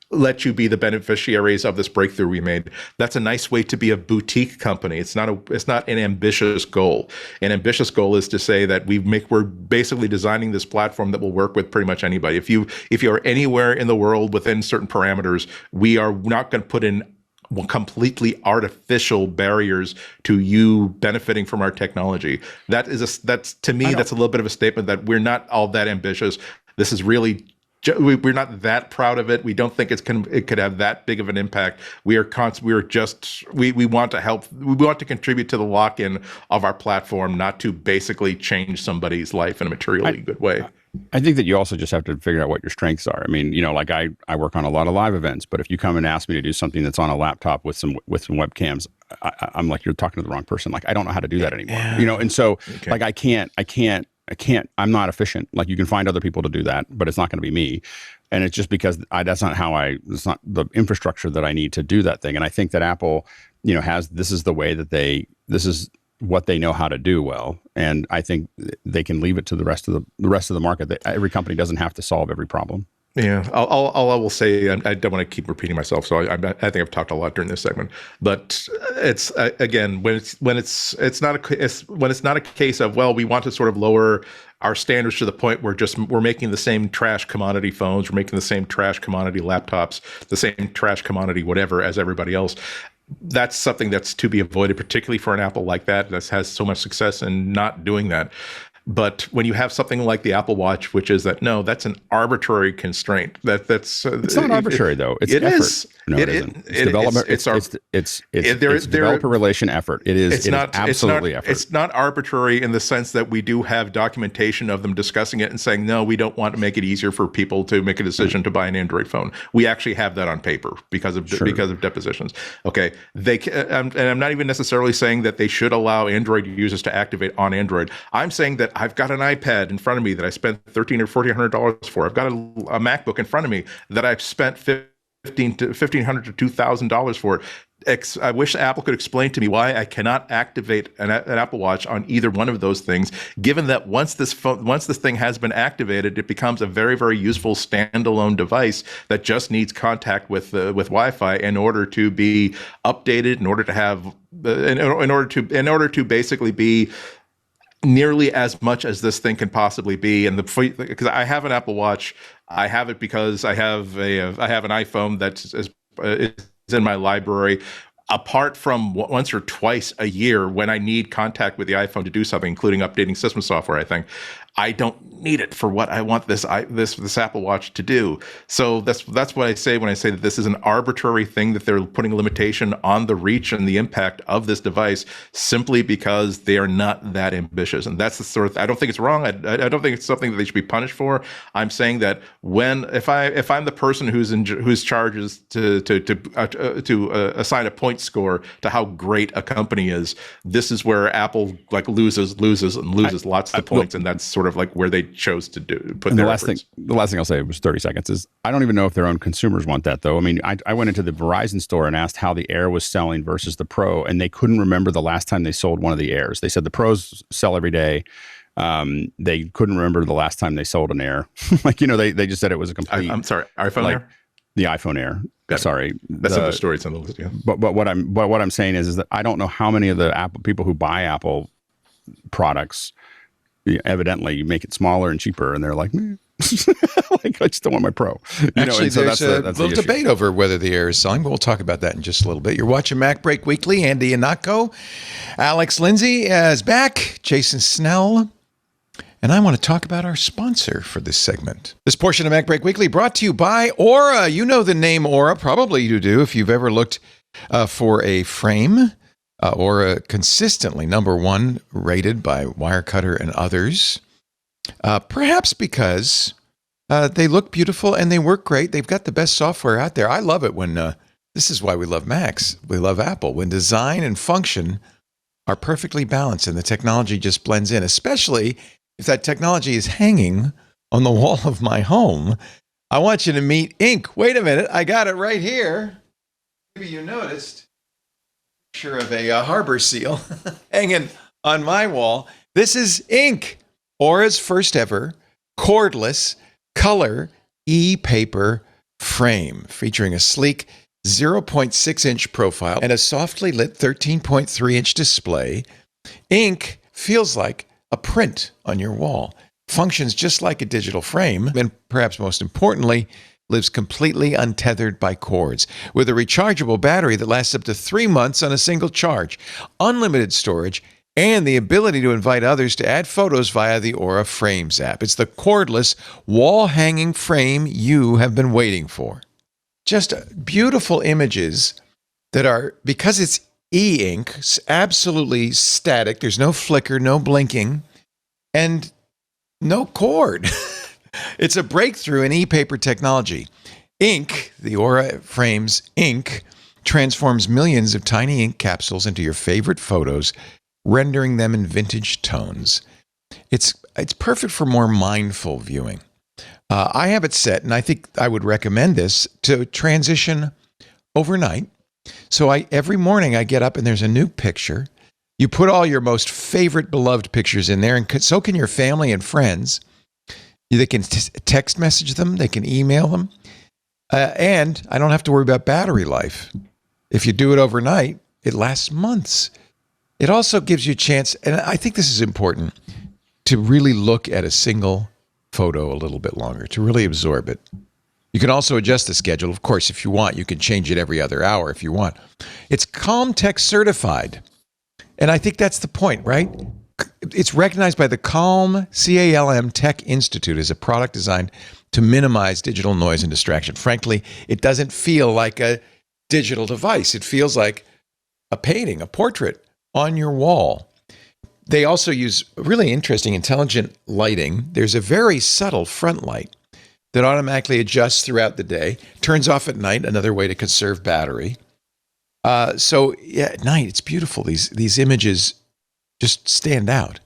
let you be the beneficiaries of this breakthrough we made. That's a nice way to be a boutique company. It's not an ambitious goal. An ambitious goal is to say that we're basically designing this platform that will work with pretty much anybody. If you are anywhere in the world within certain parameters, we are not going to put in completely artificial barriers to you benefiting from our technology. That's to me, that's a little bit of a statement that we're not all that ambitious. This is really, we're not that proud of it. We don't think it could have that big of an impact. We want to help. We want to contribute to the lock-in of our platform, not to basically change somebody's life in a materially good way. I think that you also just have to figure out what your strengths are. I mean, like I work on a lot of live events, but if you come and ask me to do something that's on a laptop with some webcams, I'm like, you're talking to the wrong person. Like, I don't know how to do that anymore. And so like I can't. I'm not efficient. Like, you can find other people to do that, but it's not going to be me. And it's just because it's not the infrastructure that I need to do that thing. And I think that Apple, this is the way that this is what they know how to do well. And I think they can leave it to the rest of the market. Every company doesn't have to solve every problem. Yeah, all I will say, I don't want to keep repeating myself, so I think I've talked a lot during this segment. But it's again, when it's not a case of, well, we want to sort of lower our standards to the point where we're making the same trash commodity phones, we're making the same trash commodity laptops, the same trash commodity whatever as everybody else. That's something that's to be avoided, particularly for an Apple like that has so much success in not doing that. But when you have something like the Apple Watch, which is that, no, that's an arbitrary constraint. It's not arbitrary though. It's it effort. Is. No, it isn't. It's development. It's developer relation effort. It is absolutely effort. It's not arbitrary in the sense that we do have documentation of them discussing it and saying, no, we don't want to make it easier for people to make a decision to buy an Android phone. We actually have that on paper because of depositions. Okay, and I'm not even necessarily saying that they should allow Android users to activate on Android. I'm saying that I've got an iPad in front of me that I spent $1,300 or $1,400 for. I've got a MacBook in front of me that I've spent $1,500 to $2,000 for. I wish Apple could explain to me why I cannot activate an Apple Watch on either one of those things, given that once this thing has been activated, it becomes a very, very useful standalone device that just needs contact with Wi-Fi in order to be updated, in order to have, in order to basically be nearly as much as this thing can possibly be. And because I have an Apple Watch, I have it because I have an iPhone that is in my library. Apart from once or twice a year when I need contact with the iPhone to do something, including updating system software, I don't need it for what I want this Apple Watch to do. So that's what I say when I say that this is an arbitrary thing, that they're putting a limitation on the reach and the impact of this device simply because they are not that ambitious. And that's the sort of, I don't think it's wrong. I don't think it's something that they should be punished for. I'm saying that if I'm the person whose charge is to assign a point score to how great a company is, this is where Apple loses lots of points, and that's sort of like where they chose to put their efforts. The last thing I'll say was 30 seconds is I don't even know if their own consumers want that though. I mean, I went into the Verizon store and asked how the Air was selling versus the Pro, and they couldn't remember the last time they sold one of the Airs. They said the Pros sell every day. They couldn't remember the last time they sold an Air. They just said it was a complete. I'm sorry, iPhone Air? The iPhone Air. Sorry, that's another story. It's on the list. Yeah. But what I'm saying is that I don't know how many of the Apple people who buy Apple products, evidently you make it smaller and cheaper, and they're like, I just don't want my Pro. Actually, there's a little debate over whether the Air is selling, but we'll talk about that in just a little bit. You're watching MacBreak Weekly. Andy Ihnatko, Alex Lindsay is back, Jason Snell, and I want to talk about our sponsor for this segment. This portion of MacBreak Weekly brought to you by Aura. You know the name Aura. Probably you do if you've ever looked for a frame. Aura consistently #1 rated by Wirecutter and others. Perhaps because they look beautiful and they work great. They've got the best software out there. I love it when, this is why we love Macs. We love Apple. When design and function are perfectly balanced and the technology just blends in, especially if that technology is hanging on the wall of my home. I want you to meet Ink. Wait a minute. I got it right here. Maybe you noticed. Picture of a harbor seal hanging on my wall. This is Ink, Aura's first ever cordless color e-paper frame, featuring a sleek 0.6-inch profile and a softly lit 13.3-inch display. Ink feels like a print on your wall, functions just like a digital frame, and perhaps most importantly, lives completely untethered by cords, with a rechargeable battery that lasts up to 3 months on a single charge, unlimited storage, and the ability to invite others to add photos via the Aura Frames app. It's the cordless, wall-hanging frame you have been waiting for. Just beautiful images that are, because it's e-ink, absolutely static. There's no flicker, no blinking, and no cord. It's a breakthrough in e-paper technology. Ink, the Aura Frames Ink, transforms millions of tiny ink capsules into your favorite photos, rendering them in vintage tones. It's perfect for more mindful viewing. I have it set, and I think I would recommend this, to transition overnight. So every morning I get up and there's a new picture. You put all your most favorite beloved pictures in there, and so can your family and friends. They can text message them. They can email them. And I don't have to worry about battery life. If you do it overnight, it lasts months. It also gives you a chance, and I think this is important, to really look at a single photo a little bit longer, to really absorb it. You can also adjust the schedule. Of course, if you want, you can change it every other hour if you want. It's Calm Tech certified. And I think that's the point, right? It's recognized by the CALM Tech Institute as a product designed to minimize digital noise and distraction. Frankly, it doesn't feel like a digital device. It feels like a painting, a portrait on your wall. They also use really interesting, intelligent lighting. There's a very subtle front light that automatically adjusts throughout the day, turns off at night, another way to conserve battery. So yeah, at night, it's beautiful. These images just stand out.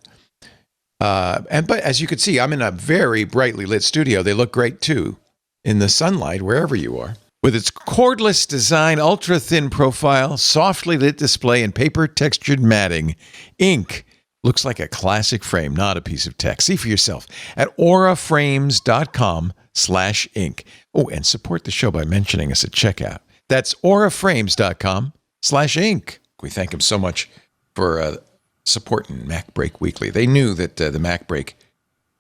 But as you can see, I'm in a very brightly lit studio. They look great too in the sunlight, wherever you are. With its cordless design, ultra-thin profile, softly lit display, and paper-textured matting, Ink looks like a classic frame, not a piece of tech. See for yourself at auraframes.com/ink. Oh, and support the show by mentioning us at checkout. That's auraframes.com/ink. We thank them so much for supporting MacBreak Weekly. They knew that the MacBreak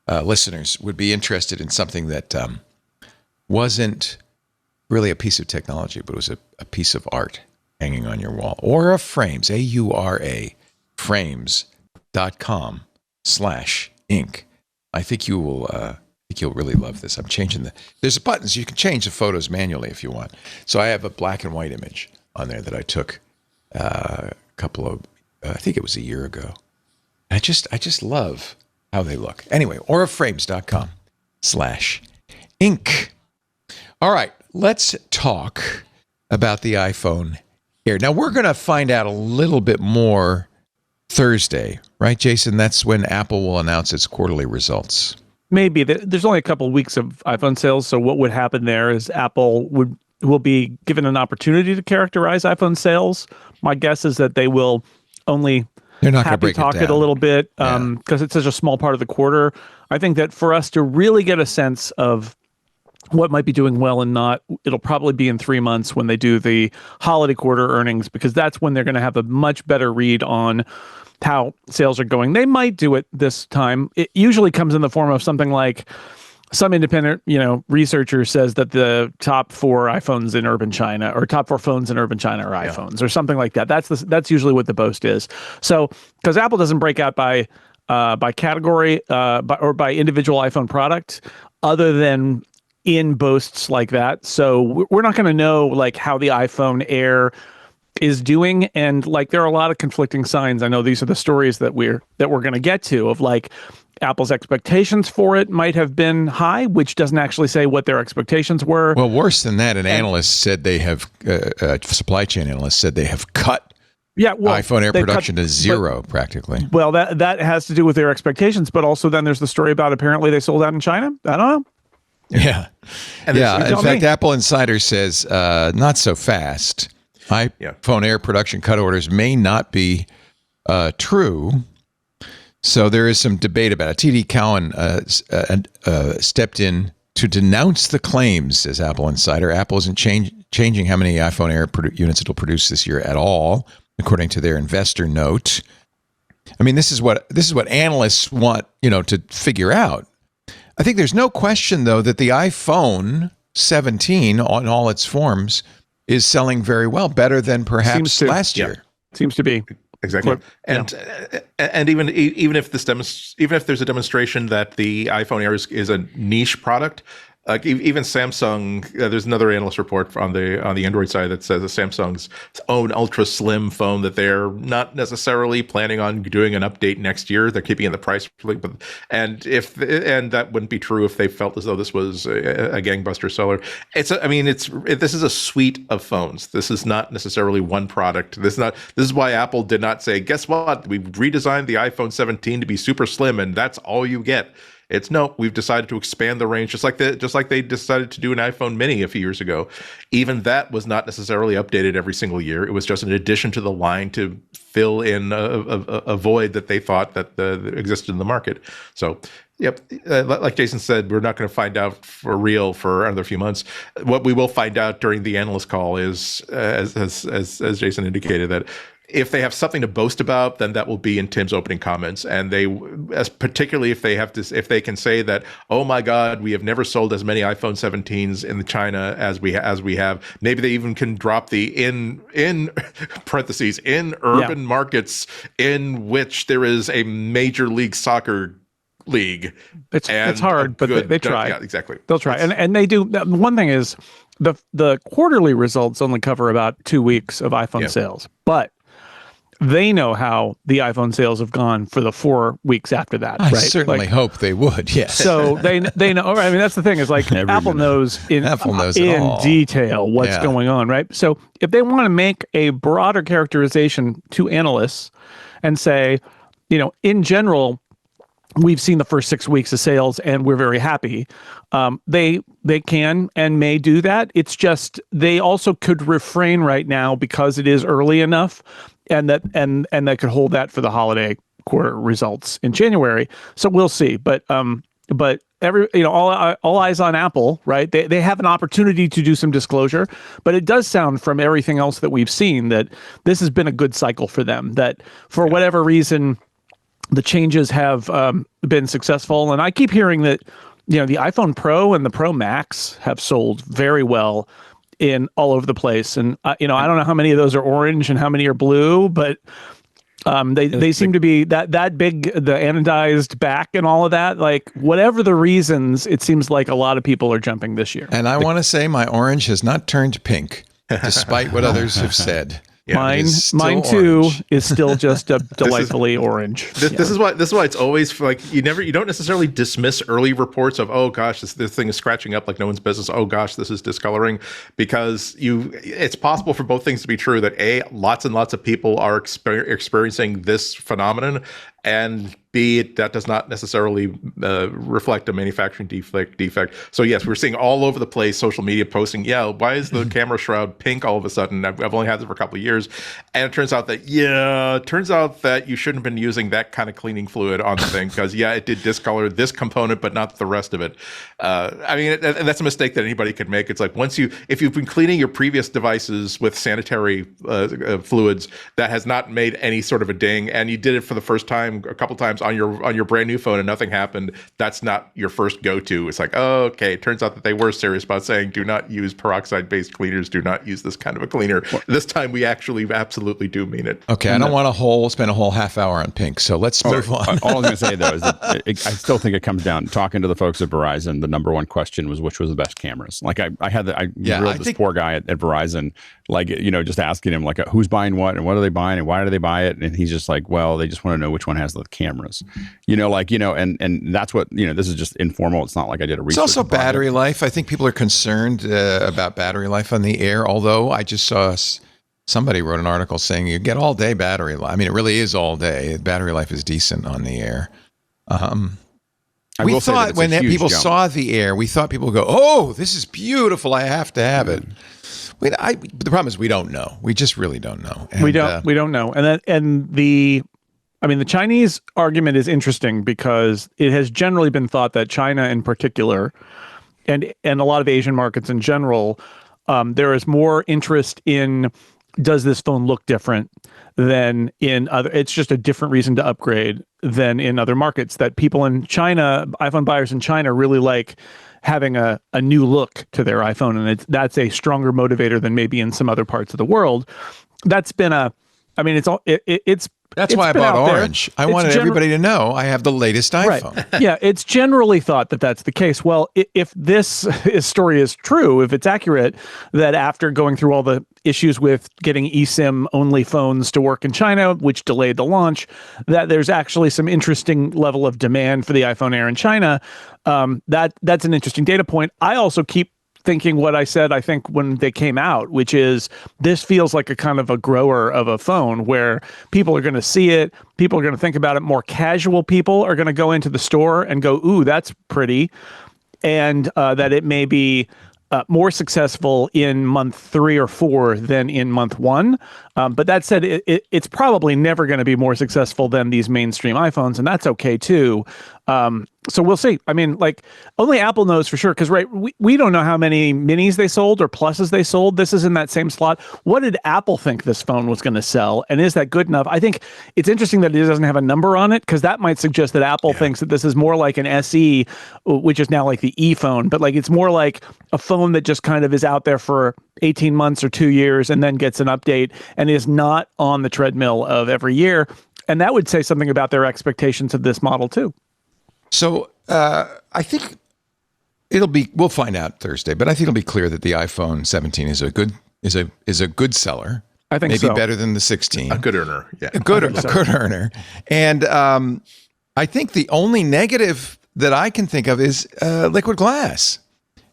listeners would be interested in something that wasn't really a piece of technology, but it was a piece of art hanging on your wall. Aura Frames, AURA, frames.com/ink. I think you'll really love this. I'm changing there's buttons. You can change the photos manually if you want. So I have a black and white image on there that I took a couple of, I think it was a year ago. I just love how they look. Anyway, auraframes.com/ink. All right, let's talk about the iPhone Air. Now, we're going to find out a little bit more Thursday, right, Jason? That's when Apple will announce its quarterly results. Maybe. There's only a couple of weeks of iPhone sales, so what would happen there is Apple will be given an opportunity to characterize iPhone sales. My guess is that they will only They're not going to break talk it a little bit because it's such a small part of the quarter. I think that for us to really get a sense of what might be doing well and not, it'll probably be in 3 months when they do the holiday quarter earnings, because that's when they're going to have a much better read on how sales are going. They might do it this time. It usually comes in the form of something like some independent, researcher says that the top 4 iPhones in urban China or top 4 phones in urban China are iPhones or something like that. That's usually what the boast is. So because Apple doesn't break out by category or by individual iPhone product, other than in boasts like that. So we're not going to know like how the iPhone Air is doing, and like there are a lot of conflicting signs. I know these are the stories that we're going to get to, of like Apple's expectations for it might have been high, which doesn't actually say what their expectations were. Well, worse than that, an analyst said they have supply chain analyst said they have cut iPhone Air production to zero practically. Well, that has to do with their expectations, but also then there's the story about apparently they sold out in China. I don't know. Yeah. In fact, Apple Insider says not so fast. iPhone Air production cut orders may not be true. So there is some debate about it. TD Cowen stepped in to denounce the claims, says Apple Insider. Apple isn't changing how many iPhone Air units it'll produce this year at all, according to their investor note. I mean, this is what analysts want, to figure out. I think there's no question, though, that the iPhone 17 on all its forms is selling very well, better than perhaps last year. Seems to be. Exactly. And even if there's a demonstration that the iPhone Air is a niche product, like even Samsung, there's another analyst report on the Android side that says that Samsung's own ultra slim phone that they're not necessarily planning on doing an update next year. They're keeping in the price, and that wouldn't be true if they felt as though this was a gangbuster seller. This is a suite of phones. This is not necessarily one product. This is why Apple did not say, guess what? We've redesigned the iPhone 17 to be super slim, and that's all you get. It's no, we've decided to expand the range, just like they decided to do an iPhone mini a few years ago. Even that was not necessarily updated every single year. It was just an addition to the line to fill in a void that they thought that existed in the market. So, yep, like Jason said, we're not going to find out for real for another few months. What we will find out during the analyst call is, as Jason indicated, that if they have something to boast about, then that will be in Tim's opening comments. And particularly if they can say that, oh my God, we have never sold as many iPhone 17s in China as we have. Maybe they even can drop the in parentheses in urban markets in which there is a Major League Soccer league. It's hard, but they try. Yeah, exactly. They'll try, and they do. One thing is the quarterly results only cover about 2 weeks of iPhone sales, but they know how the iPhone sales have gone for the 4 weeks after that. I certainly hope they would. Yes. So they know. I mean, that's the thing is like Apple knows in detail what's going on, right? So if they want to make a broader characterization to analysts and say, in general, we've seen the first 6 weeks of sales and we're very happy. They can and may do that. It's just they also could refrain right now because it is early enough, and that could hold that for the holiday quarter results in January. So we'll see. But all eyes on Apple, right? They have an opportunity to do some disclosure, but it does sound from everything else that we've seen that this has been a good cycle for them. That for whatever reason, the changes have been successful. And I keep hearing that, the iPhone Pro and the Pro Max have sold very well in all over the place. And, I don't know how many of those are orange and how many are blue, but they seem to be that big, the anodized back and all of that. Like, whatever the reasons, it seems like a lot of people are jumping this year. And I want to say my orange has not turned pink, despite what others have said. Yeah, mine too is still just a delightfully orange. This is why it's always like you don't necessarily dismiss early reports of, oh gosh, this thing is scratching up like no one's business. Oh gosh, this is discoloring, because it's possible for both things to be true, that lots and lots of people are experiencing this phenomenon, and B, that does not necessarily reflect a manufacturing defect. So yes, we're seeing all over the place social media posting, why is the camera shroud pink all of a sudden? I've only had it for a couple of years. And it turns out that you shouldn't have been using that kind of cleaning fluid on the thing, because it did discolor this component, but not the rest of it. And that's a mistake that anybody could make. It's like if you've been cleaning your previous devices with sanitary fluids, that has not made any sort of a ding, and you did it for the first time a couple times on your brand new phone and nothing happened, that's not your first go-to. It's like, oh, okay, it turns out that they were serious about saying, do not use peroxide-based cleaners, do not use this kind of a cleaner. This time we actually absolutely do mean it. Okay, I don't want to spend a whole half hour on pink, so let's move on. All I was going to say, though, is that I still think it comes down, talking to the folks at Verizon, the number one question was which was the best cameras. Like I grilled this poor guy at Verizon, like, just asking him, like, who's buying what and what are they buying and why do they buy it? And he's just like, well, they just want to know which one has the cameras. And that's what, this is just informal. It's not like I did a research. It's also battery life. I think people are concerned about battery life on the air, although I just saw somebody wrote an article saying you get all day battery life. I mean, it really is all day. Battery life is decent on the air. We thought when people saw the air, we thought people would go, oh, this is beautiful, I have to have it. The problem is we don't know. We just really don't know. And, we don't know. The Chinese argument is interesting because it has generally been thought that China in particular, and a lot of Asian markets in general, there is more interest in, does this phone look different than in other, it's just a different reason to upgrade than in other markets, that people in China, iPhone buyers in China, really like having a new look to their iPhone. And that's a stronger motivator than maybe in some other parts of the world. That's been that's why I bought orange. I wanted everybody to know I have the latest iPhone. Right. Yeah, it's generally thought that that's the case. Well, if this story is true, if it's accurate, that after going through all the issues with getting eSIM-only phones to work in China, which delayed the launch, that there's actually some interesting level of demand for the iPhone Air in China, that's an interesting data point. I also keep thinking what I said, I think, when they came out, which is this feels like a kind of a grower of a phone where people are going to see it, people are going to think about it, more casual people are going to go into the store and go, ooh, that's pretty, and that it may be more successful in month 3 or 4 than in month 1. But that said, it's probably never going to be more successful than these mainstream iPhones, and that's okay too. So we'll see. I mean, like, only Apple knows for sure, because we don't know how many minis they sold or pluses they sold. This is in that same slot. What did Apple think this phone was going to sell, and is that good enough? I think it's interesting that it doesn't have a number on it, because that might suggest that Apple thinks that this is more like an SE, which is now like the E phone, but like it's more like a phone that just kind of is out there for 18 months or 2 years and then gets an update and is not on the treadmill of every year. And that would say something about their expectations of this model too. So I think we'll find out Thursday, but I think it'll be clear that the iPhone 17 is a good seller. I think maybe so. better than the 16. A good earner. Yeah. A good earner. And I think the only negative that I can think of is liquid glass.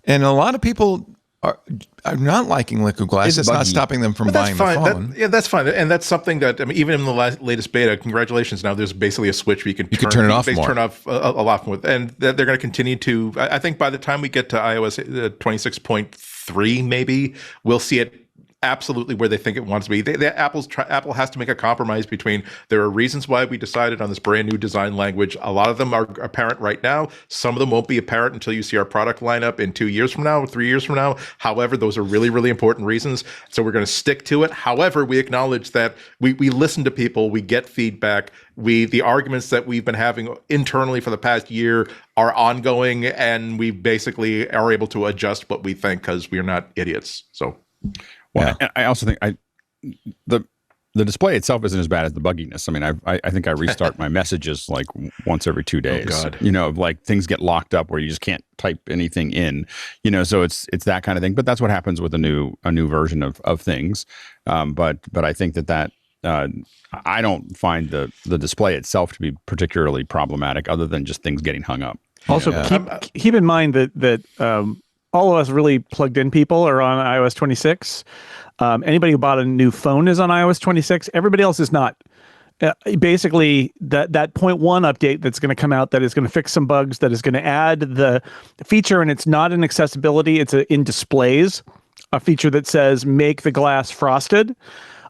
And a lot of people are not liking liquid glass. It's not stopping them from buying the phone. That's fine. And that's something that, I mean, even in the latest beta, congratulations, now there's basically a switch where you can turn it off more. Turn off a lot more. And they're going to continue to, I think by the time we get to iOS 26.3, maybe, we'll see it absolutely where they think it wants to be. Apple has to make a compromise between, there are reasons why we decided on this brand new design language. A lot of them are apparent right now. Some of them won't be apparent until you see our product lineup in 2 years from now, 3 years from now. However, those are really, really important reasons. So we're going to stick to it. However, we acknowledge that we listen to people, we get feedback. The arguments that we've been having internally for the past year are ongoing, and we basically are able to adjust what we think because we're not idiots. So. Well, yeah. I also think the display itself isn't as bad as the bugginess. I mean, I think I restart my messages like once every 2 days. Oh, God. You know, like things get locked up where you just can't type anything in. You know, so it's that kind of thing. But that's what happens with a new version of things. But I think that I don't find the display itself to be particularly problematic, other than just things getting hung up. Also, keep in mind that all of us really plugged in people are on iOS 26. Anybody who bought a new phone is on iOS 26. Everybody else is not. Basically, that 0.1 update that's going to come out, that is going to fix some bugs, that is going to add the feature, and it's not in accessibility, it's in displays, a feature that says make the glass frosted.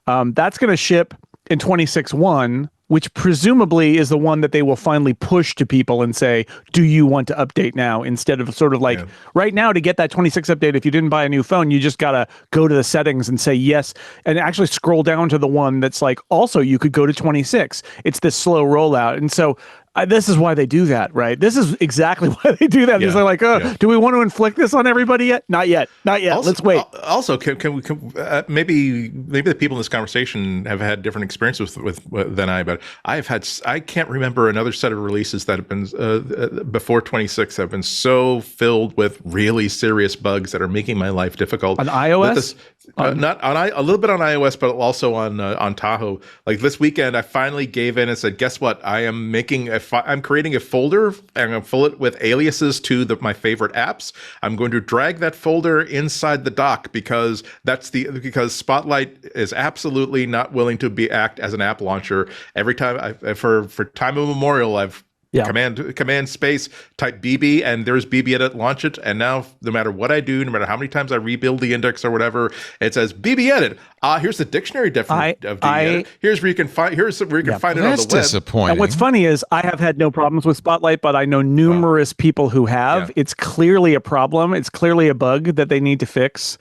That's going to ship in 26.1, which presumably is the one that they will finally push to people and say, do you want to update now? Instead of sort of like right now, to get that 26 update, if you didn't buy a new phone, you just got to go to the settings and say yes, and actually scroll down to the one that's like, also you could go to 26. It's this slow rollout. And so this is why they do that, right? This is exactly why they do that. It's like, do we want to inflict this on everybody yet? Not yet. Also, let's wait. Also, can we maybe the people in this conversation have had different experiences with than I, but I can't remember another set of releases that have been before 26 have been so filled with really serious bugs that are making my life difficult on iOS. Not on a little bit on iOS, but also on Tahoe. Like this weekend, I finally gave in and said, "Guess what? I'm creating a folder, and I'm going to fill it with aliases to my favorite apps. I'm going to drag that folder inside the dock because because Spotlight is absolutely not willing to act as an app launcher. Every time for time immemorial, I've command space, type BB, and there's BB edit, launch it, and now no matter what I do, no matter how many times I rebuild the index or whatever, it says BB edit. Here's the dictionary definition of BB edit. Here's where you can find. Here's where you can find it on the web. That's disappointing. And what's funny is I have had no problems with Spotlight, but I know numerous people who have. Yeah. It's clearly a problem. It's clearly a bug that they need to fix.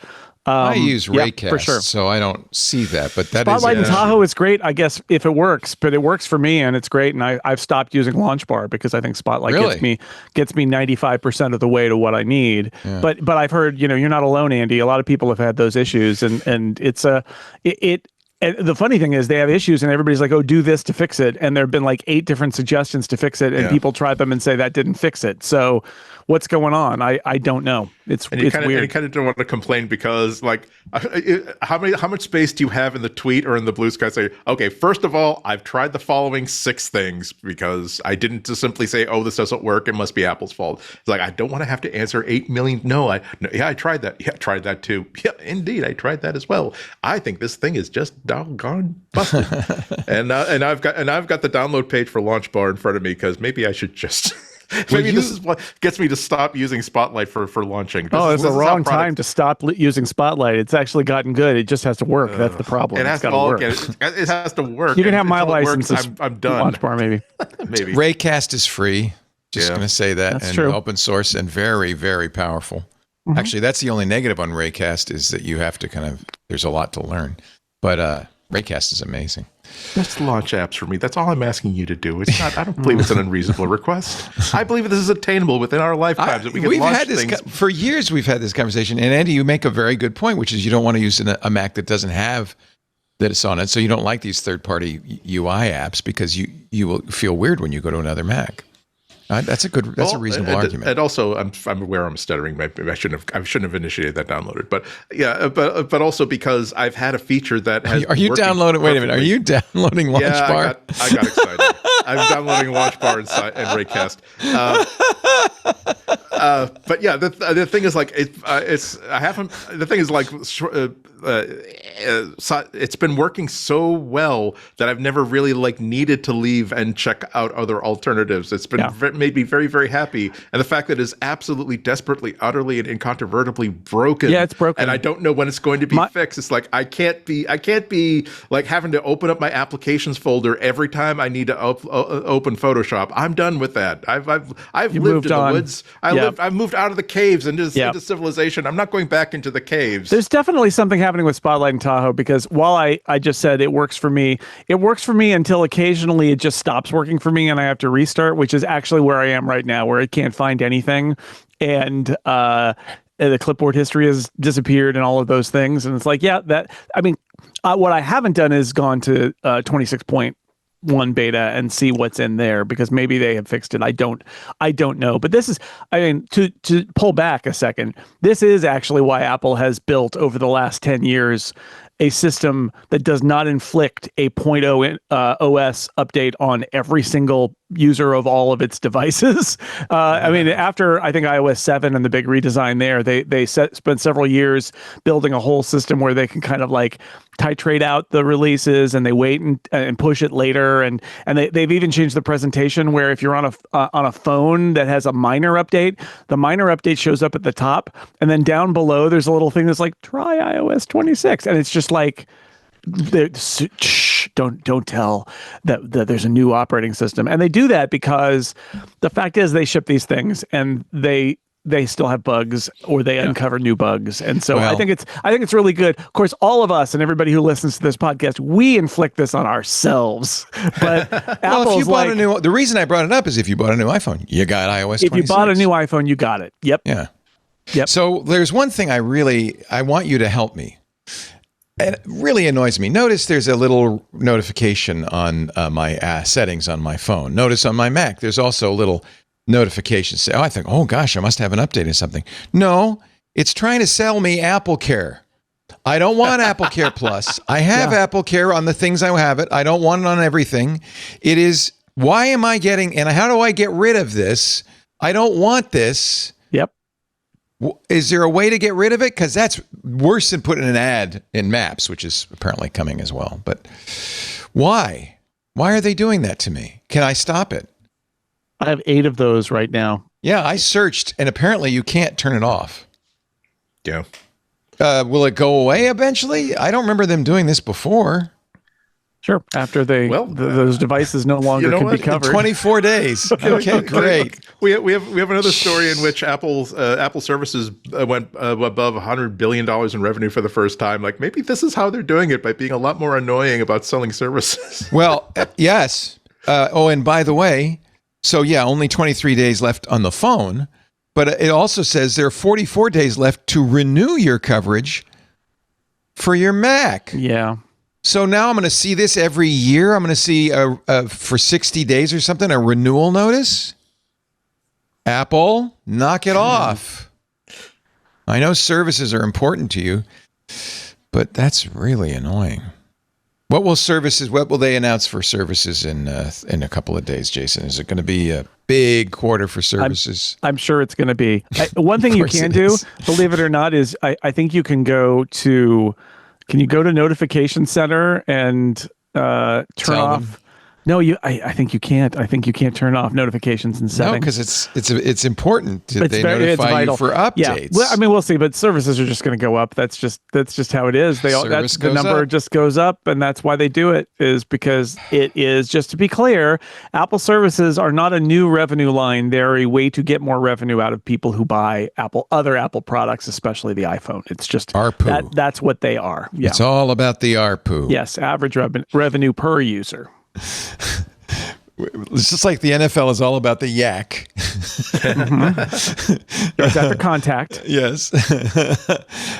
I use Raycast, for sure. so I don't see that. But that Spotlight in Tahoe is great, I guess, if it works. But it works for me, and it's great. And I've stopped using Launch Bar because I think Spotlight gets me 95% of the way to what I need. Yeah. But I've heard, you're not alone, Andy. A lot of people have had those issues, and it's And the funny thing is they have issues and everybody's like, oh, do this to fix it. And there have been like 8 different suggestions to fix it. And people try them and say that didn't fix it. So what's going on? I don't know. It's weird. And you kind of don't want to complain because like, how much space do you have in the tweet or in the blue sky? Say, okay, first of all, I've tried the following 6 things because I didn't just simply say, oh, this doesn't work. It must be Apple's fault. It's like, I don't want to have to answer 8 million. I tried that. Yeah, I tried that too. Yeah, indeed. I tried that as well. I think this thing is just doggone busted. and I've got the download page for Launch Bar in front of me because maybe I should just this is what gets me to stop using Spotlight for launching. It's the wrong time to stop using Spotlight. It's actually gotten good. It just has to work. That's the problem. It has to work. It has to work. You can have my license. I'm done. Launch Bar maybe. Raycast is free. Just Yeah. going to say that. That's and true. open source and very, very powerful. Actually, that's the only negative on Raycast is that you have to there's a lot to learn. But Raycast is amazing. Just launch apps for me. That's all I'm asking you to do. It's not. I don't believe it's an unreasonable request. I believe this is attainable within our lifetimes. That we can We've launch had this things. for years. We've had this conversation, and Andy, you make a very good point, which is you don't want to use a Mac that doesn't have that it's on it. So you don't like these third-party UI apps because you will feel weird when you go to another Mac. That's a reasonable argument. And also, I'm aware I'm stuttering. Maybe I shouldn't have initiated that downloaded. But yeah, but also because I've had a feature that has. Are you downloading? Wait a minute. Are you downloading LaunchBar? Yeah, I got excited. I'm downloading LaunchBar and Raycast. But yeah, the thing is like I haven't. The thing is like. It's been working so well that I've never really needed to leave and check out other alternatives. It's been made me very, very happy. And the fact that it's absolutely, desperately, utterly, and incontrovertibly broken. Yeah, it's broken. And I don't know when it's going to be fixed. It's like I can't be like having to open up my applications folder every time I need to open Photoshop. I'm done with that. I've lived in the woods. I've moved out of the caves into civilization. I'm not going back into the caves. There's definitely something happening with Spotlight and Tahoe because while I just said it works for me until occasionally it just stops working for me and I have to restart, which is actually where I am right now, where I can't find anything. And the clipboard history has disappeared and all of those things. And it's like, what I haven't done is gone to 26.1 beta and see what's in there because maybe they have fixed it. I don't know. But this is, to pull back a second, this is actually why Apple has built over the last 10 years a system that does not inflict a 0.0 OS update on every single user of all of its devices. After I think iOS 7 and the big redesign there, they spent several years building a whole system where they can kind of titrate out the releases and they wait and push it later. And they've even changed the presentation where if you're on a phone that has a minor update, the minor update shows up at the top, and then down below there's a little thing that's like try iOS 26, and it's just like don't tell that there's a new operating system. And they do that because the fact is they ship these things and they still have bugs or they uncover new bugs. And so I think it's really good. Of course, all of us and everybody who listens to this podcast, we inflict this on ourselves. But if you bought the reason I brought it up is if you bought a new iPhone, you got iOS 26. If you bought a new iPhone, you got it. Yep. Yeah. Yep. So there's one thing I want you to help me. It really annoys me. Notice there's a little notification on my settings on my phone. Notice on my Mac, there's also a little notification. Say, I think, oh gosh, I must have an update or something. No, it's trying to sell me Apple Care. I don't want Apple Care Plus. I have Apple Care on the things I have it. I don't want it on everything. It is, why am I getting, and how do I get rid of this? I don't want this. Yep. Is there a way to get rid of it? Because that's worse than putting an ad in Maps, which is apparently coming as well. But why? Why are they doing that to me? Can I stop it? I have 8 of those right now. Yeah, I searched, and apparently you can't turn it off. Yeah. Will it go away eventually? I don't remember them doing this before. Sure. After those devices no longer can be covered. 24 days. Okay, great. We have another story in which Apple services went above $100 billion in revenue for the first time. Like maybe this is how they're doing it, by being a lot more annoying about selling services. Well, yes. And by the way, so only 23 days left on the phone, but it also says there are 44 days left to renew your coverage for your Mac. Yeah. So now I'm going to see this every year. I'm going to see for 60 days or something, a renewal notice. Apple, knock it off. I know services are important to you, but that's really annoying. What will they announce for services in a couple of days, Jason? Is it going to be a big quarter for services? I'm sure it's going to be. One thing you can do, believe it or not, is I think you can go to... Can you go to Notification Center and turn off No, I think you can't. I think you can't turn off notifications in settings. No, because it's important that It's they very- it's notify you vital. for updates. Yeah. Well, I mean, we'll see, but services are just going to go up. That's just how it is. Service The goes number up. just goes up, and that's why they do it. Is because it is, just to be clear, Apple services are not a new revenue line. They're a way to get more revenue out of people who buy other Apple products, especially the iPhone. It's just ARPU. that's what they are. Yeah. It's all about the ARPU. Yes, average revenue per user. It's just like the NFL is all about the yak. Goes after contact. Yes.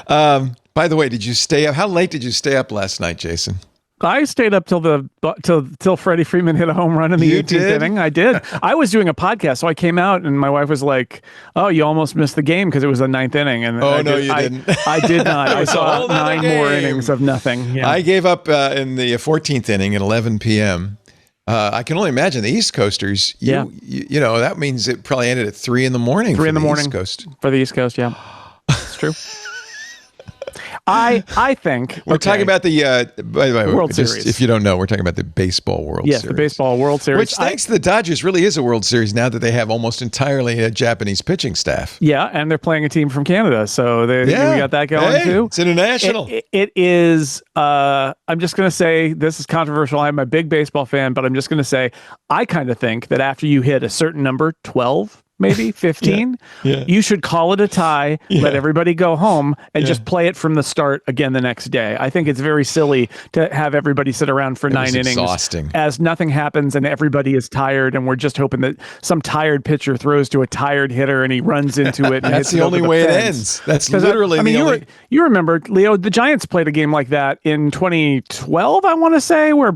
By the way, did you stay up? How late did you stay up last night, Jason? I stayed up till Freddie Freeman hit a home run in the You 18th did? inning. I did. I was doing a podcast, so I came out, and my wife was like, "Oh, you almost missed the game because it was the 9th inning." And Oh, no, you didn't. I did not. I was a saw whole nother 9 more game. innings of nothing. Yeah. I gave up in the 14th inning at 11 p.m. I can only imagine the East Coasters. You know, that means it probably ended at 3 in the morning. 3 in the morning East Coast. for the East Coast. Yeah, it's true. I think We're talking about the by the way, World just Series. if you don't know, we're talking about the baseball World yes, Series. the baseball World Series. Which, thanks to the Dodgers, really is a World Series now that they have almost entirely a Japanese pitching staff. Yeah, and they're playing a team from Canada, so we got that going Hey, too. It's international. It is. I'm just going to say this is controversial. I'm a big baseball fan, but I'm just going to say I kind of think that after you hit a certain number, 12, maybe 15, you should call it a tie, let everybody go home, and just play it from the start again the next day. I think it's very silly to have everybody sit around for 9 innings exhausting. as nothing happens and everybody is tired, and we're just hoping that some tired pitcher throws to a tired hitter and he runs into it. And That's hits the only way it fence. ends. That's 'Cause literally I mean, the you only. you remember, Leo, the Giants played a game like that in 2012, I want to say, where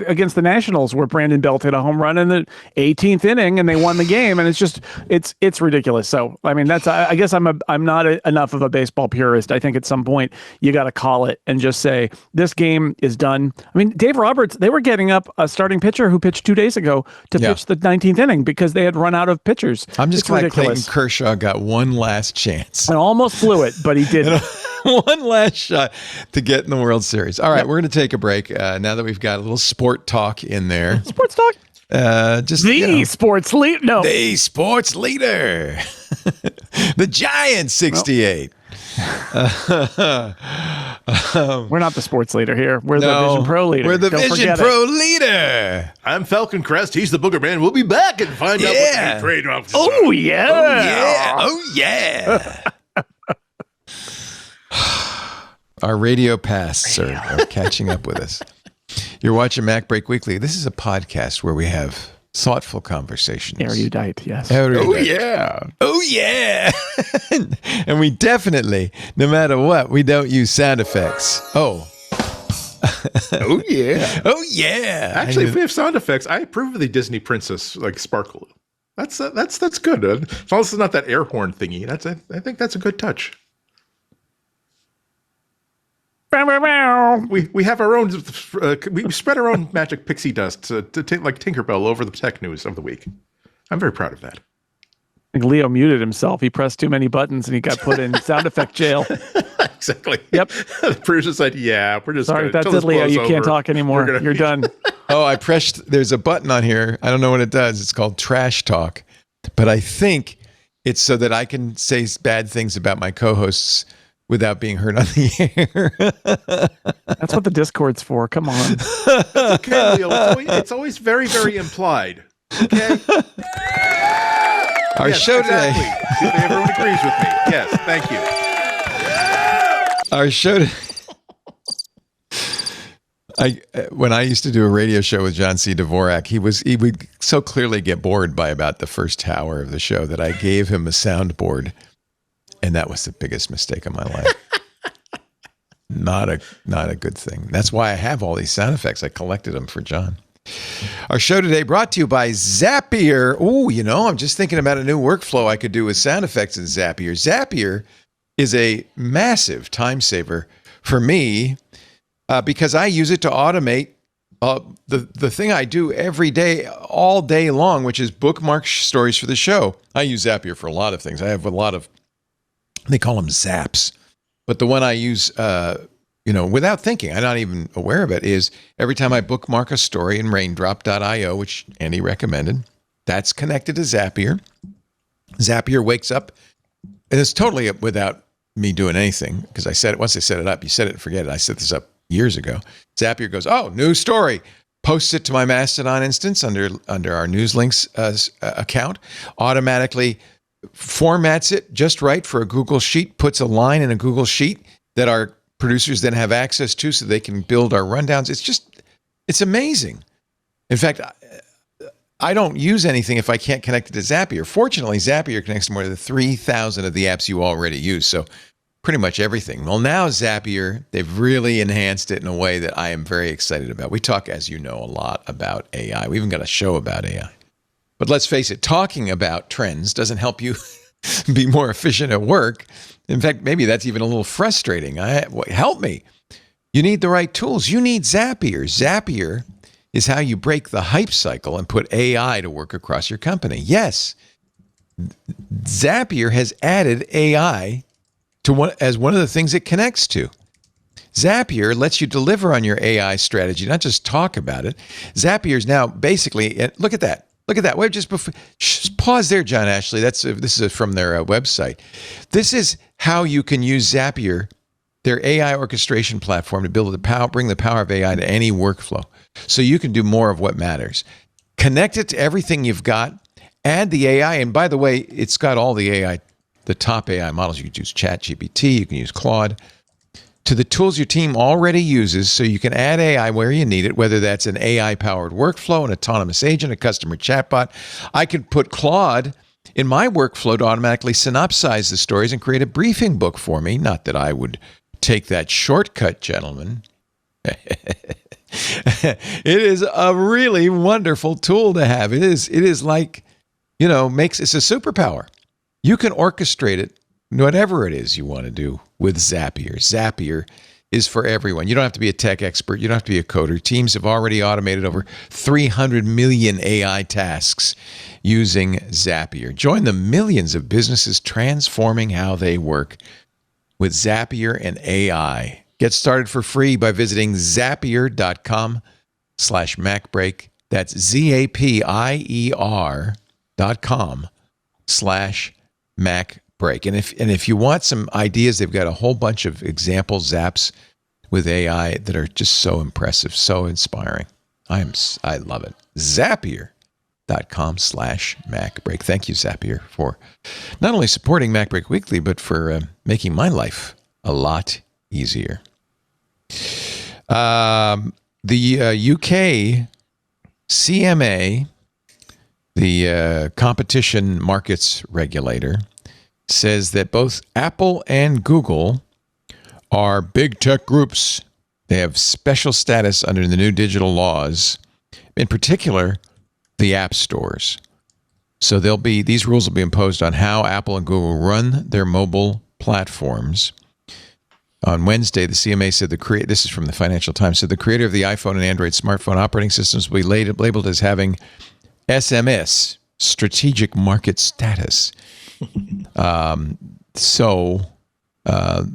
against the Nationals, where Brandon Belt hit a home run in the 18th inning and they won the game. And it's ridiculous. So, I mean, I guess I'm not enough of a baseball purist. I think at some point you got to call it and just say, this game is done. I mean, Dave Roberts, they were getting up a starting pitcher who pitched 2 days ago to pitch the 19th inning because they had run out of pitchers. I'm just It's glad ridiculous. Clayton Kershaw got one last chance. And almost blew it, but he didn't. One last shot to get in the World Series. All right, we're going to take a break now that we've got a little sport talk in there. Sports talk. Just The sports lead. No. the sports leader, the Giants, 68. We're not the sports leader here. We're the Vision Pro leader. We're the Don't Vision forget Pro leader. I'm Falcon Crest. He's the Booger Man. We'll be back and find out what Yeah. the trade options Oh are. yeah. Oh yeah. Our radio pasts are catching up with us. You're watching MacBreak Weekly. This is a podcast where we have thoughtful conversations. Erudite, yes. Erudite. yeah. Oh yeah. And we definitely, no matter what, we don't use sound effects. Oh. Oh yeah. Oh yeah. Actually, if we have sound effects, I approve of the Disney princess like sparkle. That's good. As long as it's not that air horn thingy. I think that's a good touch. Bow, bow, bow. We have our own. We spread our own magic pixie dust to take like Tinkerbell over the tech news of the week. I'm very proud of that. I think Leo muted himself. He pressed too many buttons and he got put in sound effect jail. Exactly. Yep. The producer said, "Yeah, we're just Sorry, gonna, that's till it, this Leo. blows You can't over, talk anymore. we're gonna- You're done. Oh, I pressed. There's a button on here. I don't know what it does. It's called Trash Talk, but I think it's so that I can say bad things about my co-hosts without being heard on the air. That's what the Discord's for. Come on. Okay, Leo, it's always very, very implied. Okay. Our Yes, show today. exactly. Everyone agrees with me. Yes, thank you. Our show. When I used to do a radio show with John C. Dvorak, he would so clearly get bored by about the first hour of the show that I gave him a soundboard, and that was the biggest mistake of my life. Not a good thing. That's why I have all these sound effects. I collected them for John. Our show today brought to you by Zapier. Oh, I'm just thinking about a new workflow I could do with sound effects in Zapier. Zapier is a massive time saver for me because I use it to automate the thing I do every day, all day long, which is bookmark stories for the show. I use Zapier for a lot of things. I have a lot of, they call them zaps, but the one I use without thinking, I'm not even aware of it, is every time I bookmark a story in raindrop.io, which Andy recommended, that's connected to Zapier. Zapier wakes up, and it's totally without me doing anything, because once I set it up, you set it and forget it. I set this up years ago. Zapier goes, oh, new story. Posts it to my Mastodon instance under our news links account, automatically formats it just right for a Google Sheet, puts a line in a Google Sheet that our producers then have access to so they can build our rundowns. It's amazing. In fact, I don't use anything if I can't connect it to Zapier. Fortunately, Zapier connects to more than 3,000 of the apps you already use. So pretty much everything. Well, now Zapier, they've really enhanced it in a way that I am very excited about. We talk, as you know, a lot about AI. We even got a show about AI. But let's face it, talking about trends doesn't help you be more efficient at work. In fact, maybe that's even a little frustrating. Help me. You need the right tools. You need Zapier. Zapier is how you break the hype cycle and put AI to work across your company. Yes, Zapier has added AI as one of the things it connects to. Zapier lets you deliver on your AI strategy, not just talk about it. Zapier is now basically, look at that. Wait, just pause there, John Ashley. This is from their website. This is how you can use Zapier, their AI orchestration platform, to bring the power of AI to any workflow, so you can do more of what matters. Connect it to everything you've got. Add the AI, and by the way, it's got all the AI. The top AI models. You can use ChatGPT, you can use Claude, to the tools your team already uses, so you can add AI where you need it, whether that's an AI-powered workflow, an autonomous agent, a customer chatbot. I could put Claude in my workflow to automatically synopsize the stories and create a briefing book for me. Not that I would take that shortcut, gentlemen. It is a really wonderful tool to have. It is like, it's a superpower. You can orchestrate it, whatever it is you want to do, with Zapier. Zapier is for everyone. You don't have to be a tech expert. You don't have to be a coder. Teams have already automated over 300 million AI tasks using Zapier. Join the millions of businesses transforming how they work with Zapier and AI. Get started for free by visiting zapier.com/MacBreak. That's zapier.com/MacBreak. And if you want some ideas, they've got a whole bunch of example zaps with AI that are just so impressive, so inspiring. I love it. Zapier.com/MacBreak. Thank you, Zapier, for not only supporting MacBreak Weekly, but for making my life a lot easier. The UK CMA, the competition markets regulator, says that both Apple and Google are big tech groups. They have special status under the new digital laws, in particular, the app stores. So these rules will be imposed on how Apple and Google run their mobile platforms. On Wednesday, the CMA said this is from the Financial Times, said the creator of the iPhone and Android smartphone operating systems will be labeled as having SMS, strategic market status. So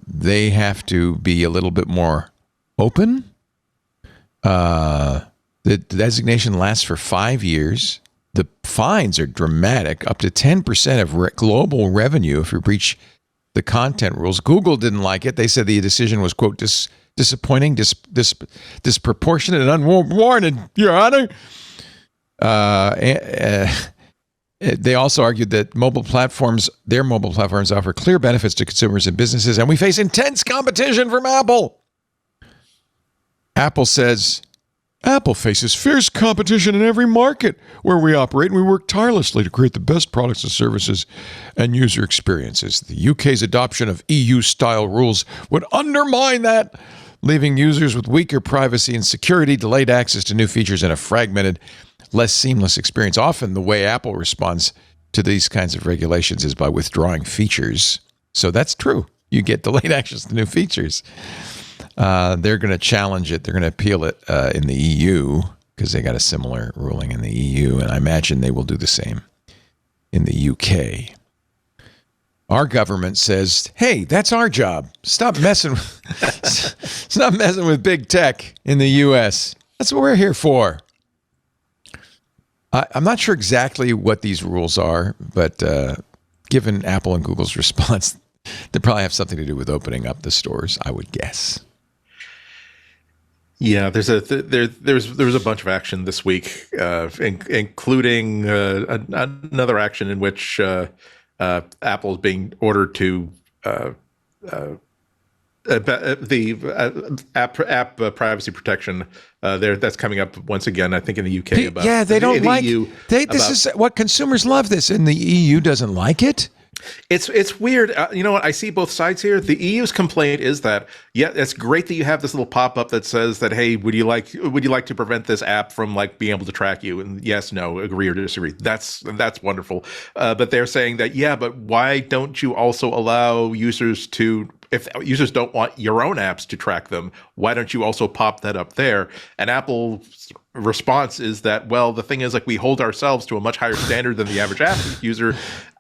they have to be a little bit more open. The designation lasts for 5 years. The fines are dramatic, up to 10% of global revenue if you breach the content rules. Google didn't like it. They said the decision was, quote, disappointing, disproportionate, and unwarranted, Your Honor. They also argued that their mobile platforms offer clear benefits to consumers and businesses, and we face intense competition from Apple. Apple says, Apple faces fierce competition in every market where we operate, and we work tirelessly to create the best products and services and user experiences. The UK's adoption of EU-style rules would undermine that, leaving users with weaker privacy and security, delayed access to new features, and a fragmented, less seamless experience. Often the way Apple responds to these kinds of regulations is by withdrawing features. So that's true. You get delayed access to new features. They're going to challenge it. They're going to appeal it in the EU because they got a similar ruling in the EU, and I imagine they will do the same in the UK. our government says, "Hey, that's our job. Stop messing with big tech in the U.S. That's what we're here for." I'm not sure exactly what these rules are, but given Apple and Google's response, they probably have something to do with opening up the stores, I would guess. Yeah, there was a bunch of action this week, including another action in which Apple is being ordered to the app privacy protection that's coming up once again. I think in the UK about they don't like EU, this is what consumers love this, and the EU doesn't like it. It's weird. You know what? I see both sides here. The EU's complaint is that, yeah, it's great that you have this little pop-up that says that, hey, would you like to prevent this app from like being able to track you? And yes, no, agree or disagree. That's wonderful. But they're saying that, yeah, but why don't you also allow users to, if users don't want your own apps to track them, why don't you also pop that up there? And Apple's response is that, well, the thing is, like, we hold ourselves to a much higher standard than the average app user.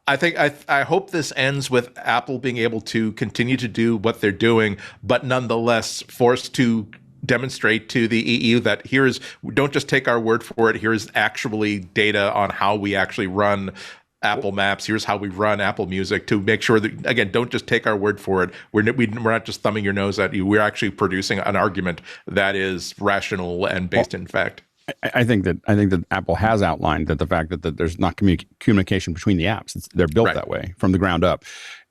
I hope this ends with Apple being able to continue to do what they're doing, but nonetheless forced to demonstrate to the EU that don't just take our word for it. Here's actually data on how we actually run Apple Maps. Here's how we run Apple Music, to make sure that, again, don't just take our word for it. We're not just thumbing your nose at you. We're actually producing an argument that is rational and based in fact. I think that Apple has outlined that the fact that there's not communication between the apps. They're built that way from the ground up.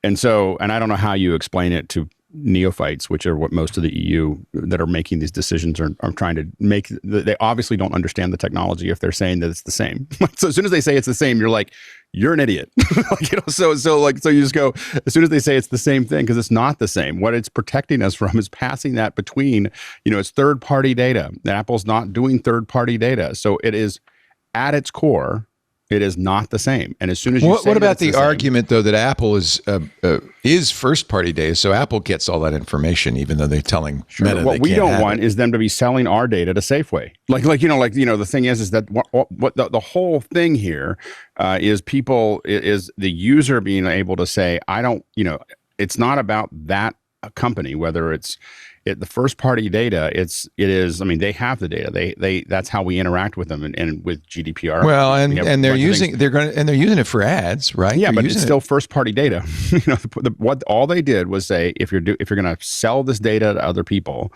And I don't know how you explain it to neophytes, which are what most of the EU that are making these decisions are trying to make. They obviously don't understand the technology if they're saying that it's the same. So as soon as they say it's the same, you're like, you're an idiot. So you just go, as soon as they say it's the same thing, because it's not the same. What it's protecting us from is passing that between, it's third-party data. Apple's not doing third-party data. So it is, at its core, it is not the same. And as soon as you say what about the argument, though, that Apple is first-party data, so Apple gets all that information, even though they're telling Meta what we don't want is them to be selling our data to Safeway. The thing is that what the whole thing here is the user being able to say, I don't, it's not about that company, whether it's the first party data, they have the data. That's how we interact with them, and with GDPR. Well, and they're using it for ads, right? Yeah, but it's still first party data. What all they did was say, if you're going to sell this data to other people,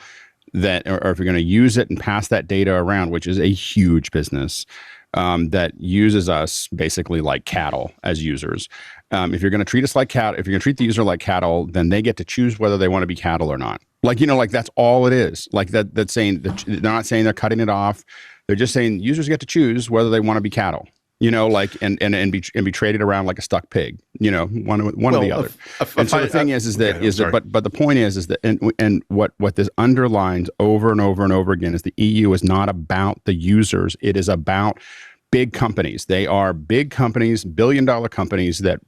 or if you're going to use it and pass that data around, which is a huge business that uses us basically like cattle as users. If you're going to treat us like cattle, if you're going to treat the user like cattle, then they get to choose whether they want to be cattle or not. That's all it is. That's saying that they're not saying they're cutting it off. They're just saying users get to choose whether they want to be cattle. And be traded around like a stuck pig. One or the other. And so the thing is but the point is that and what this underlines over and over and over again is the EU is not about the users. It is about big companies. They are big companies, billion-dollar companies that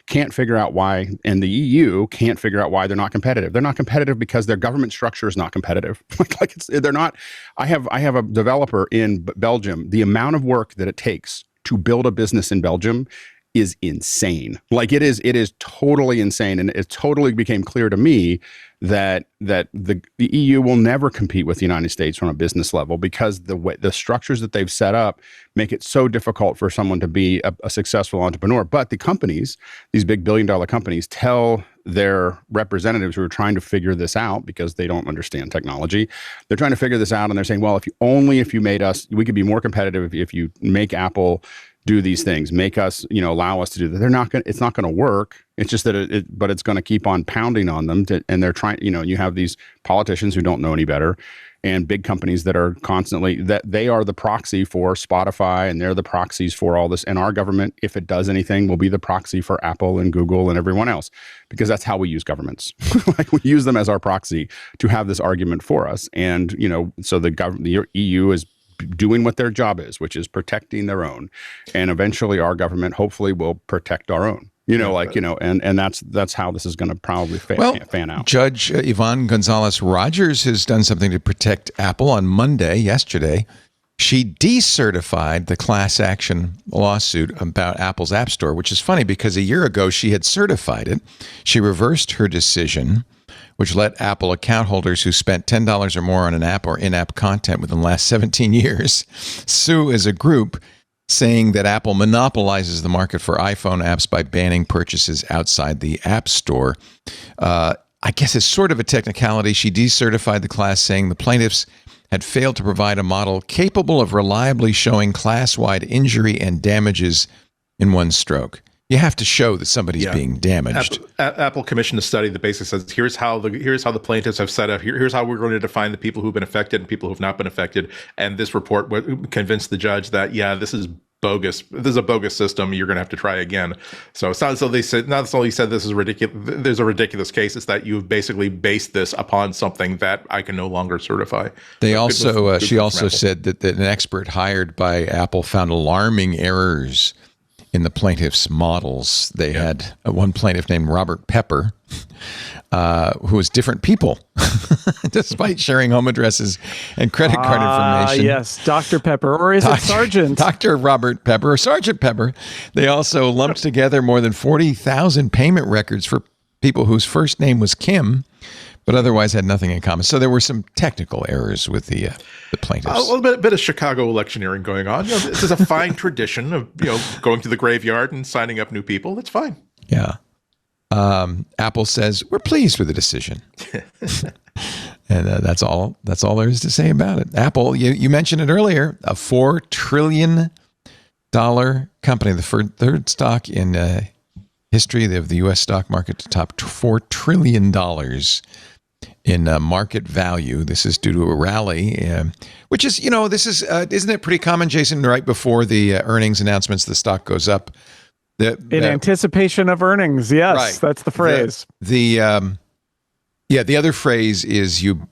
can't figure out why, and the EU can't figure out why they're not competitive. They're not competitive because their government structure is not competitive. They're not. I have a developer in Belgium. The amount of work that it takes to build a business in Belgium is insane. It is totally insane. And it totally became clear to me that the EU will never compete with the United States on a business level, because the structures that they've set up make it so difficult for someone to be a successful entrepreneur. But the companies, these big billion-dollar companies, tell their representatives who are trying to figure this out, because they don't understand technology, they're trying to figure this out, and they're saying, well, if you made us, we could be more competitive if you make Apple do these things, make us, allow us to do that. It's not going to work. It's just that but it's going to keep on pounding on them. And they're trying, you have these politicians who don't know any better, and big companies that are constantly, that they are the proxy for Spotify, and they're the proxies for all this. And our government, if it does anything, will be the proxy for Apple and Google and everyone else, because that's how we use governments. We use them as our proxy to have this argument for us. And, so the EU is doing what their job is, which is protecting their own, and eventually our government hopefully will protect our own. And that's how this is going to probably fan out. Judge Yvonne Gonzalez Rogers has done something to protect Apple on Monday, yesterday. she decertified the class action lawsuit about Apple's App Store, which is funny because a year ago she had certified it. She reversed her decision, which let Apple account holders who spent $10 or more on an app or in-app content within the last 17 years sue as a group, saying that Apple monopolizes the market for iPhone apps by banning purchases outside the App Store. I guess it's sort of a technicality. She decertified the class, saying the plaintiffs had failed to provide a model capable of reliably showing class-wide injury and damages in one stroke. You have to show that somebody's being damaged. Apple commissioned a study that basically says, here's how the plaintiffs have set up. Here's how we're going to define the people who've been affected and people who've not been affected. And this report convinced the judge that, this is bogus. This is a bogus system. You're going to have to try again. So it's not as though they said, not as though he said this is ridiculous. There's a ridiculous case. It's that you've basically based this upon something that I can no longer certify. She also said that an expert hired by Apple found alarming errors in the plaintiffs' models. They had one plaintiff named Robert Pepper, who was different people, despite sharing home addresses and credit card information. Yes, Dr. Pepper, or is it Sergeant? Dr. Robert Pepper, or Sergeant Pepper. They also lumped together more than 40,000 payment records for people whose first name was Kim, but otherwise had nothing in common. So there were some technical errors with the plaintiffs. A little bit of Chicago electioneering going on. This is a fine tradition of going to the graveyard and signing up new people. That's fine. Yeah. Apple says we're pleased with the decision, and that's all there is to say about it. Apple, you mentioned it earlier, a $4 trillion company, the third stock in history of the U.S. stock market to top $4 trillion in market value. This is due to a rally, which is, isn't it pretty common, Jason? Right before the earnings announcements, the stock goes up. In anticipation of earnings, yes, right. That's the phrase. The other phrase is you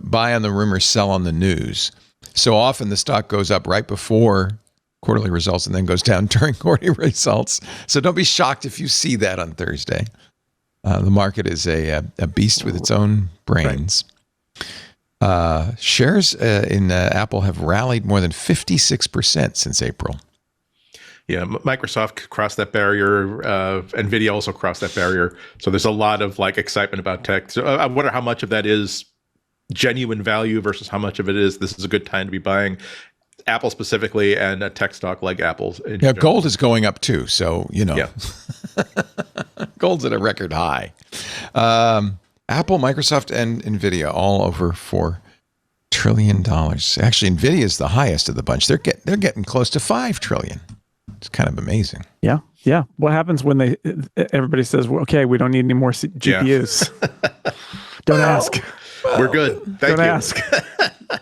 buy on the rumor, sell on the news. So often the stock goes up right before quarterly results and then goes down during quarterly results. So don't be shocked if you see that on Thursday. The market is a beast with its own brains. Right. Shares in Apple have rallied more than 56% since April. Yeah, Microsoft crossed that barrier. NVIDIA also crossed that barrier. So there's a lot of excitement about tech. So I wonder how much of that is genuine value versus how much of it is this is a good time to be buying Apple specifically and a tech stock like Apple's. Yeah, gold is going up too. So, gold's at a record high. Apple, Microsoft, and NVIDIA all over $4 trillion. Actually, NVIDIA is the highest of the bunch. They're getting close to $5 trillion. It's kind of amazing. Yeah. Yeah. What happens when everybody says, well, okay, we don't need any more GPUs? Don't ask. We're good. Thank don't you. Ask.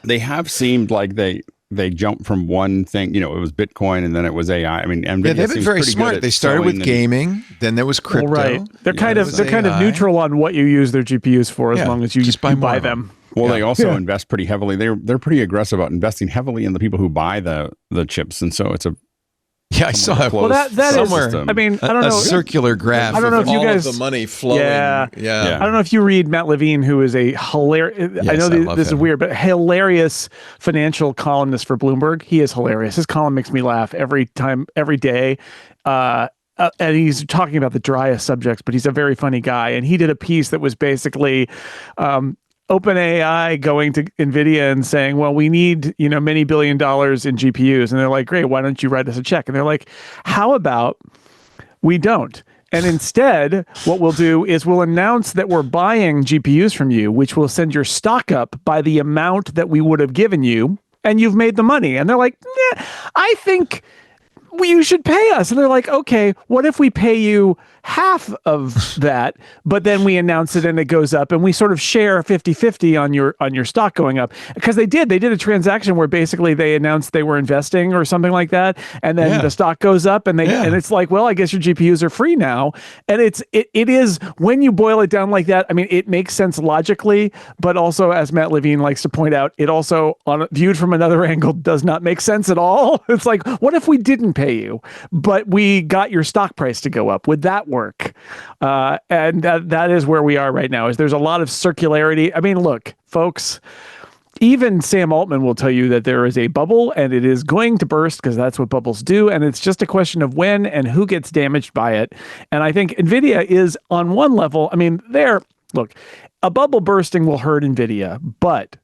They have seemed like they jumped from one thing, it was Bitcoin and then it was AI. I mean, NVIDIA they've been very smart. They started with gaming, then there was crypto. Right. They're kind of neutral on what you use their GPUs for as long as you just buy them. Well, they also invest pretty heavily. They're pretty aggressive about investing heavily in the people who buy the chips, and so it's a I saw it. Well, that somewhere. I mean, I don't know. A circular graph. I don't know if you guys of the money flowing. Yeah. I don't know if you read Matt Levine, who is a hilarious. Yes, I know this is him. weird, but hilarious financial columnist for Bloomberg. He is hilarious. His column makes me laugh every day. And he's talking about the driest subjects, but he's a very funny guy. And he did a piece that was basically OpenAI going to NVIDIA and saying, well, we need, many $1 billion in GPUs. And they're like, great, why don't you write us a check? And they're like, how about we don't? And instead, what we'll do is we'll announce that we're buying GPUs from you, which will send your stock up by the amount that we would have given you, and you've made the money. And they're like, I think you should pay us. And they're like, okay, what if we pay you half of that, but then we announce it and it goes up and we sort of share 50-50 on your stock going up? Because they did a transaction where basically they announced they were investing or something like that, and then the stock goes up and and it's like, well, I guess your GPUs are free now. And it is, when you boil it down like that, I mean, it makes sense logically, but also, as Matt Levine likes to point out, it also, viewed from another angle, does not make sense at all. It's like, what if we didn't pay you, but we got your stock price to go up? Would that work? And that is where we are right now. Is there's a lot of circularity. I mean, look, folks, even Sam Altman will tell you that there is a bubble and it is going to burst because that's what bubbles do. And it's just a question of when and who gets damaged by it. And I think NVIDIA is on one level. I mean, look, a bubble bursting will hurt NVIDIA, but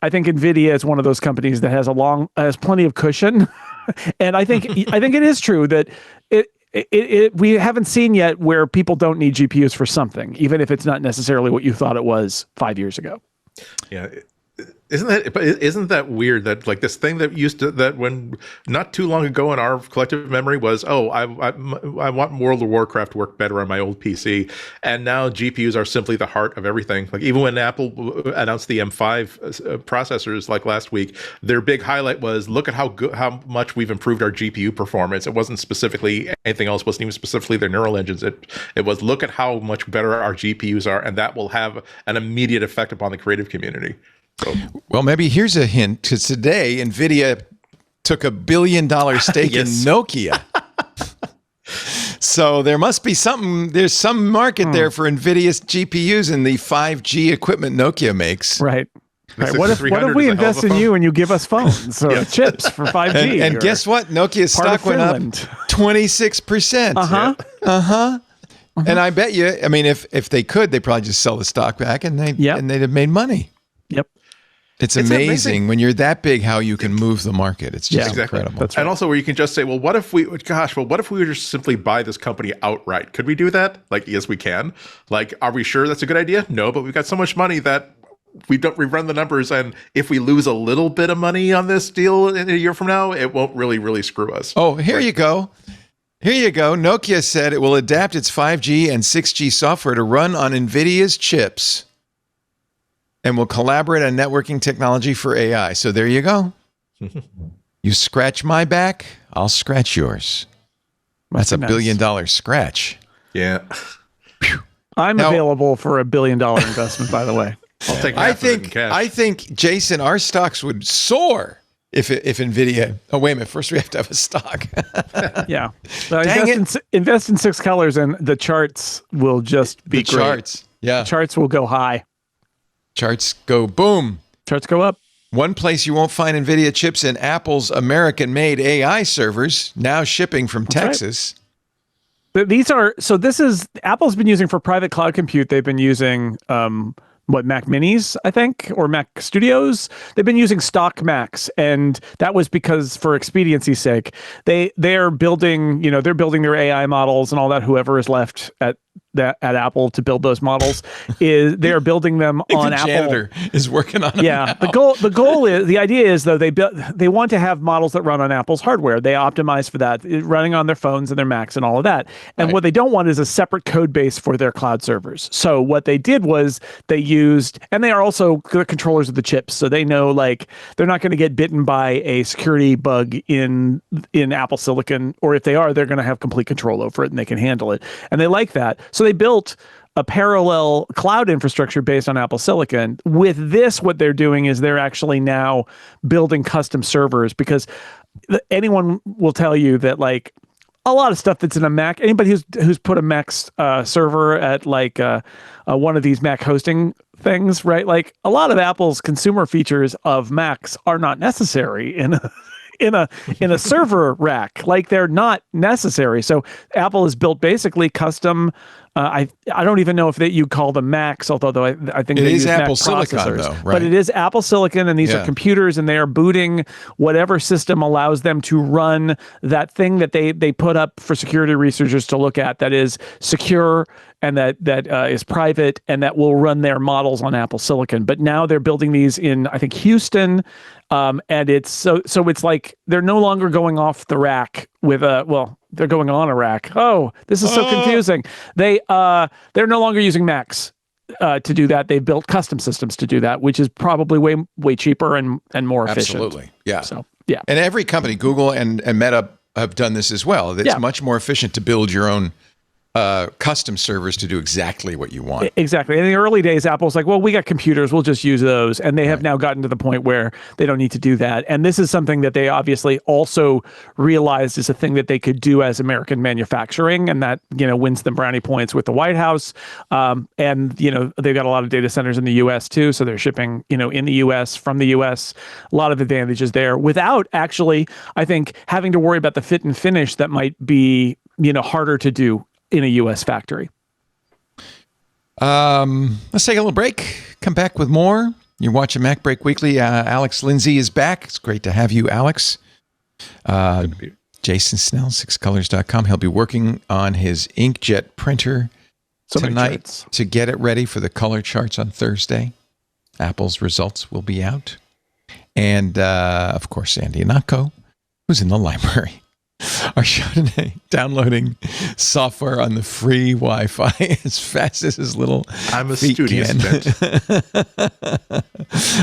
I think NVIDIA is one of those companies that has plenty of cushion. And I think it is true that we haven't seen yet where people don't need GPUs for something, even if it's not necessarily what you thought it was 5 years ago. Yeah. Isn't that weird that like this thing that when not too long ago in our collective memory was, I want World of Warcraft to work better on my old PC, and now GPUs are simply the heart of everything. Like even when Apple announced the M5 processors like last week, their big highlight was look at how much we've improved our GPU performance. It wasn't specifically anything else. It wasn't even specifically their neural engines. It was look at how much better our GPUs are, and that will have an immediate effect upon the creative community. Well, maybe here's a hint, because today NVIDIA took $1 billion stake in Nokia. So there must be there's some market there for NVIDIA's GPUs and the 5G equipment Nokia makes. Right. What if we invest in you and you give us phones or chips for 5G? And guess what? Nokia's stock went up 26%. And I bet you, I mean, if they could, they'd probably just sell the stock back and they'd have made money. Yep. It's amazing when you're that big how you can move the market. It's just incredible. That's right. And also where you can just say, well, what if we would just simply buy this company outright? Could we do that? Like, yes, we can. Like, are we sure that's a good idea? No, but we've got so much money that we run the numbers, and if we lose a little bit of money on this deal in a year from now, it won't really screw us. Oh, here you go. Nokia said it will adapt its 5G and 6G software to run on NVIDIA's chips and will collaborate on networking technology for AI. So there you go. You scratch my back, I'll scratch yours. That's $1 billion scratch. Yeah. I'm available for $1 billion investment, by the way. I'll take half of it in cash. I think, Jason, our stocks would soar if NVIDIA. Oh, wait a minute. First, we have to have a stock. Yeah. Invest in 6 colors, and the charts will just be great. Charts. Yeah. The charts will go high. Charts go boom. Charts go up. One place you won't find NVIDIA chips in Apple's American-made AI servers, now shipping from Texas. Right. Apple's been using for private cloud compute. They've been using Mac Minis, I think, or Mac Studios. They've been using stock Macs, and that was because, for expediency's sake, they're building their AI models and all that. Whoever is left at Apple to build those models they're building them on Apple. Janitor is working on them. Yeah, now. the idea is though they want to have models that run on Apple's hardware. They optimize for that, running on their phones and their Macs and all of that. And what they don't want is a separate code base for their cloud servers. So what they did was they used, and they are also the controllers of the chips, so they know like they're not going to get bitten by a security bug in Apple Silicon, or if they are, they're going to have complete control over it and they can handle it. And they like that. So they built a parallel cloud infrastructure based on Apple Silicon. With this, what they're doing is they're actually now building custom servers, because anyone will tell you that like a lot of stuff that's in a Mac, anybody who's put a Mac server at like one of these Mac hosting things, right? Like a lot of Apple's consumer features of Macs are not necessary in a server rack. Like they're not necessary. So Apple has built basically custom. I don't even know if you call them Macs, although I think it they is use Apple Mac Silicon, processors. though, right? But it is Apple Silicon, and these are computers, and they are booting whatever system allows them to run that thing that they put up for security researchers to look at, that is secure and that is private, and that will run their models on Apple Silicon. But now they're building these in, I think, Houston, and it's so it's like they're no longer going off the rack with they're going on a rack. Oh, this is so confusing. They're no longer using Macs to do that. They've built custom systems to do that, which is probably way cheaper and more efficient. Absolutely, yeah. So yeah, and every company, Google and Meta, have done this as well. It's much more efficient to build your own custom servers to do exactly what you want. Exactly. In the early days, Apple's like, well, we got computers, we'll just use those. And they have now gotten to the point where they don't need to do that. And this is something that they obviously also realized is a thing that they could do as American manufacturing. And that, wins them brownie points with the White House. And, they've got a lot of data centers in the US too. So they're shipping, in the US, from the US, a lot of advantages there without actually, I think, having to worry about the fit and finish that might be, harder to do in a U.S. factory. Let's take a little break. Come back with more. You're watching MacBreak Weekly. Alex Lindsay is back. It's great to have you, Alex. Jason Snell, sixcolors.com. He'll be working on his inkjet printer tonight to get it ready for the color charts on Thursday. Apple's results will be out. And, of course, Andy Anako, who's in the library. Our show today, downloading software on the free Wi-Fi as fast as his little I'm a feet studious can.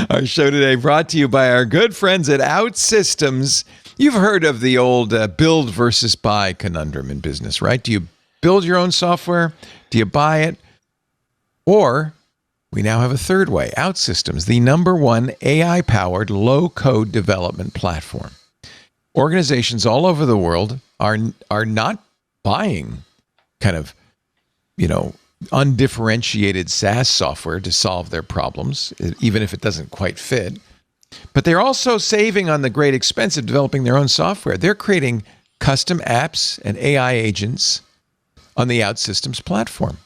Our show today brought to you by our good friends at OutSystems. You've heard of the old build versus buy conundrum in business, right? Do you build your own software? Do you buy it? Or we now have a third way, OutSystems, the #1 AI-powered low-code development platform. Organizations all over the world are not buying kind of, undifferentiated SaaS software to solve their problems, even if it doesn't quite fit. But they're also saving on the great expense of developing their own software. They're creating custom apps and AI agents on the OutSystems platform.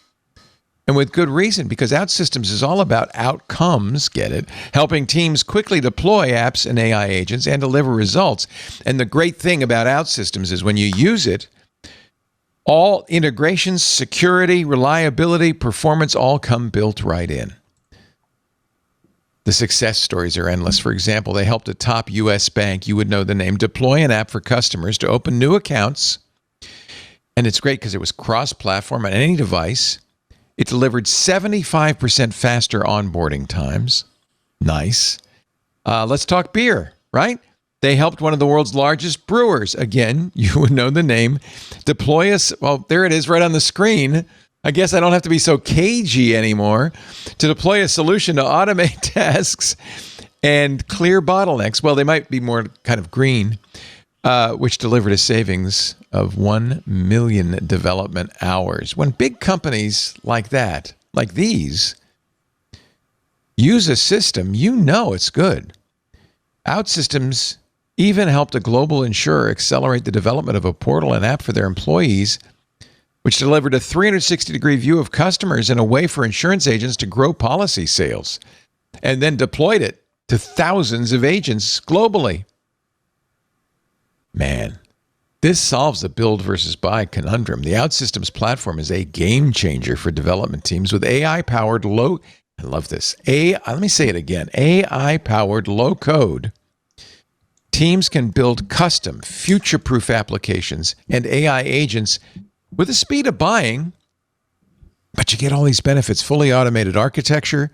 And with good reason, because OutSystems is all about outcomes, get it? Helping teams quickly deploy apps and AI agents and deliver results. And the great thing about OutSystems is when you use it, all integrations, security, reliability, performance all come built right in. The success stories are endless. For example, they helped a top U.S. bank, you would know the name, deploy an app for customers to open new accounts. And it's great because it was cross-platform on any device. It delivered 75% faster onboarding times. Nice. Let's talk beer, right? They helped one of the world's largest brewers. Again, you would know the name. Deploy us. Well, there it is right on the screen. I guess I don't have to be so cagey anymore to deploy a solution to automate tasks and clear bottlenecks. Well, they might be more kind of green, which delivered a savings of 1 million development hours. When big companies like that, like these, use a system, it's good. OutSystems even helped a global insurer accelerate the development of a portal and app for their employees, which delivered a 360-degree view of customers and a way for insurance agents to grow policy sales, and then deployed it to thousands of agents globally. Man, this solves the build versus buy conundrum. The OutSystems platform is a game changer for development teams with AI-powered I love this. Let me say it again. AI-powered low code. Teams can build custom, future-proof applications and AI agents with the speed of buying, but you get all these benefits: fully automated architecture,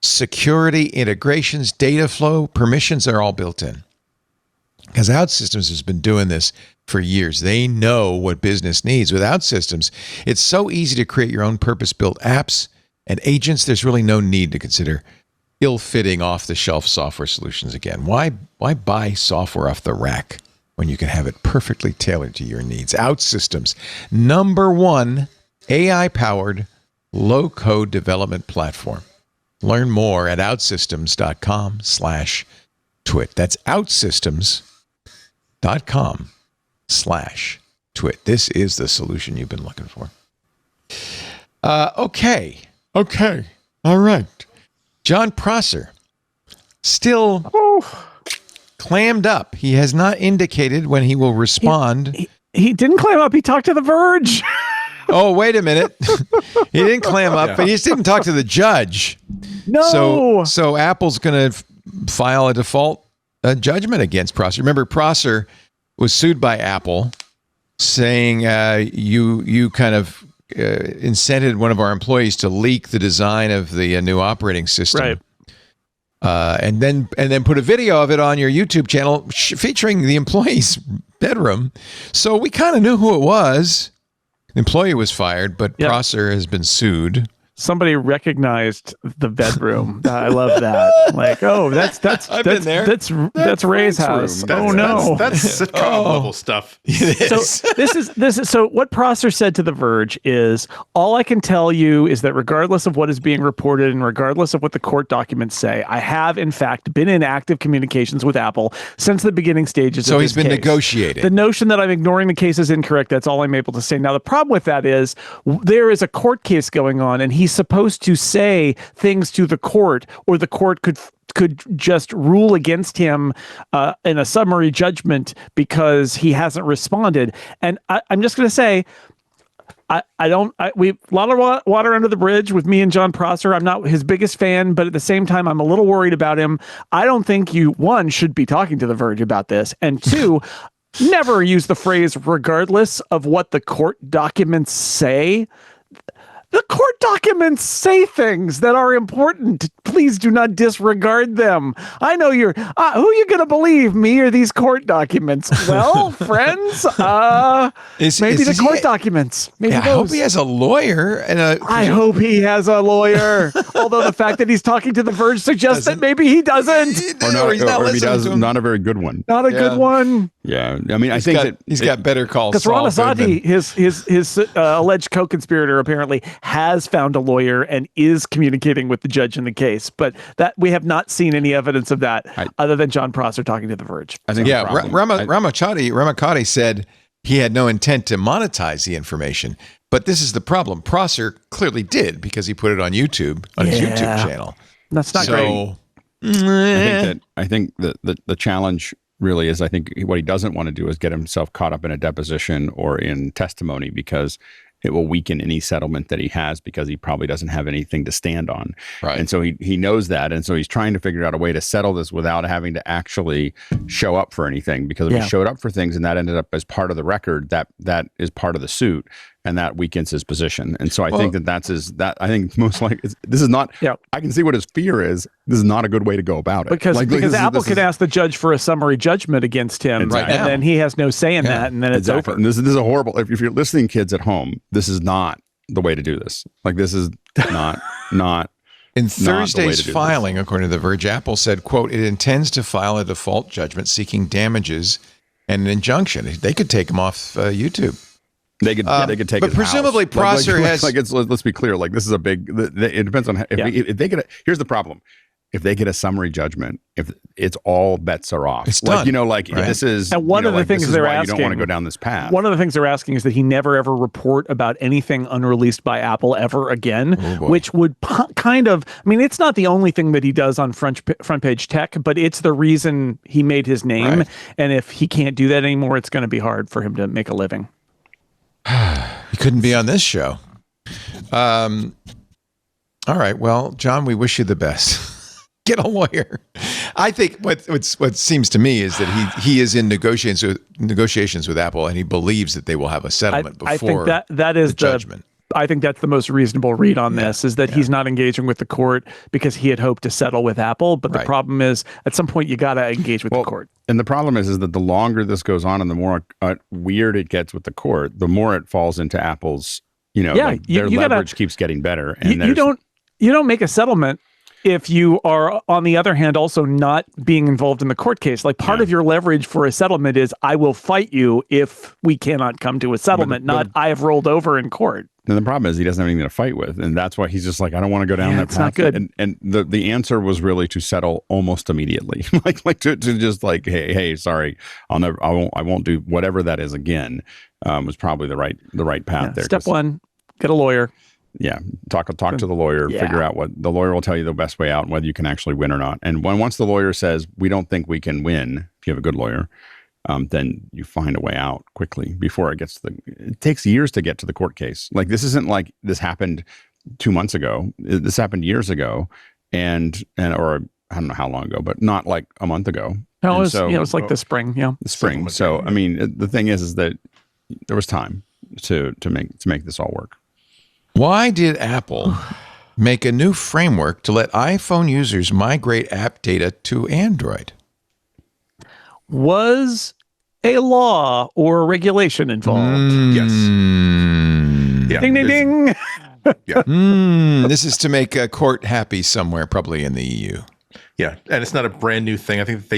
security, integrations, data flow, permissions are all built in. Because OutSystems has been doing this for years. They know what business needs. With OutSystems, it's so easy to create your own purpose-built apps and agents. There's really no need to consider ill-fitting off-the-shelf software solutions again. Why buy software off the rack when you can have it perfectly tailored to your needs? OutSystems, #1 AI-powered low-code development platform. Learn more at outsystems.com/twit. That's outsystems.com/twit. This is the solution you've been looking for. Okay. All right. Jon Prosser, still clammed up. He has not indicated when he will respond. He didn't clam up. He talked to The Verge. Oh, wait a minute. He didn't clam up, but he just didn't talk to the judge. No. So Apple's going to file a default judgment against Prosser. Remember, Prosser was sued by Apple, saying you kind of incented one of our employees to leak the design of the new operating system, right? And then put a video of it on your YouTube channel featuring the employee's bedroom. So we kind of knew who it was. Employee was fired, but Yep. Prosser has been sued. Somebody recognized the bedroom. I love that. Like, oh, that's I've been there. That's Ray's house. That's, Oh no. that's sitcom level stuff. So this is so what Prosser said to The Verge is, all I can tell you is that regardless of what is being reported and regardless of what the court documents say, I have in fact been in active communications with Apple since the beginning stages So of he's this been case. negotiating. The notion that I'm ignoring the case is incorrect. That's all I'm able to say. Now the problem with that is there is a court case going on, and he's supposed to say things to the court, or the court could just rule against him in a summary judgment because he hasn't responded. And I'm just going to say, we a lot of water under the bridge with me and Jon Prosser. I'm not his biggest fan, but at the same time, I'm a little worried about him. I don't think you, one, should be talking to The Verge about this, and two, never use the phrase regardless of what the court documents say. The court documents say things that are important. Please do not disregard them. I know you're. Who are you going to believe, me or these court documents? Well, friends, maybe the court documents. Maybe I those. hope he has a lawyer. And I hope he has a lawyer. Although the fact that he's talking to The Verge suggests that maybe he doesn't. or Or if he does, not a very good one. Not a good one. Yeah, I mean, I think that he's got better calls. Because Ramazzotti, his alleged co-conspirator, apparently has found a lawyer and is communicating with the judge in the case. But that we have not seen any evidence of that other than Jon Prosser talking to The Verge. I think Ramaciotti said he had no intent to monetize the information. But this is the problem. Prosser clearly did, because he put it on YouTube, on his YouTube channel. That's not great. I think that the challenge really is, I think what he doesn't want to do is get himself caught up in a deposition or in testimony, because it will weaken any settlement that he has, because he probably doesn't have anything to stand on. Right. And so he knows that. And so he's trying to figure out a way to settle this without having to actually show up for anything, because if he showed up for things and that ended up as part of the record, that is part of the suit, and that weakens his position. And so I think I think most likely this is not, I can see what his fear is. This is not a good way to go about it. Because Apple could ask the judge for a summary judgment against him, right now. and then he has no say in that, and then it's over. And this is a horrible, if you're listening, kids at home, this is not the way to do this. Like, this is not In Thursday's filing, according to The Verge, Apple said, quote, it intends to file a default judgment seeking damages and an injunction. They could take him off YouTube. They could take. But his presumably house. Prosser has. Let's be clear. Like, this is a big. It depends on if they get. Here's the problem. If they get a summary judgment, if it's all bets are off. It's done. This is. And one of the things they're asking, you don't want to go down this path. One of the things they're asking is that he never ever report about anything unreleased by Apple ever again, which would kind of. I mean, it's not the only thing that he does on front page tech, but it's the reason he made his name. Right. And if he can't do that anymore, it's going to be hard for him to make a living. He couldn't be on this show. All right. Well, John, we wish you the best. Get a lawyer. I think what seems to me is that he is in negotiations with Apple, and he believes that they will have a settlement before I think that is the judgment. I think that's the most reasonable read on this, is that he's not engaging with the court because he had hoped to settle with Apple. But the problem is, at some point, you got to engage with the court. And the problem is that the longer this goes on and the more weird it gets with the court, the more it falls into Apple's, their leverage keeps getting better. And you don't make a settlement if you are, on the other hand, also not being involved in the court case. Like, part of your leverage for a settlement is, I will fight you if we cannot come to a settlement, not I have rolled over in court. And the problem is he doesn't have anything to fight with. And that's why he's just like, I don't want to go down that path. It's not good. And the answer was really to settle almost immediately. like to just like, hey, sorry, I won't do whatever that is again, was probably the right path there. Step one, get a lawyer. Yeah. Talk to the lawyer, figure out what the lawyer will tell you the best way out and whether you can actually win or not. And once the lawyer says, we don't think we can win, if you have a good lawyer, then you find a way out quickly before it gets it takes years to get to the court case. Like, this isn't like this happened 2 months ago. This happened years ago or I don't know how long ago, but not like a month ago. No, it was like the spring. Yeah. The spring. So, I mean, the thing is that there was time to make this all work. Why did Apple make a new framework to let iPhone users migrate app data to Android? Was a law or a regulation involved? Yes. Yeah, Ding, ding, ding. This is to make a court happy somewhere, probably in the EU. Yeah, and it's not a brand new thing. I think that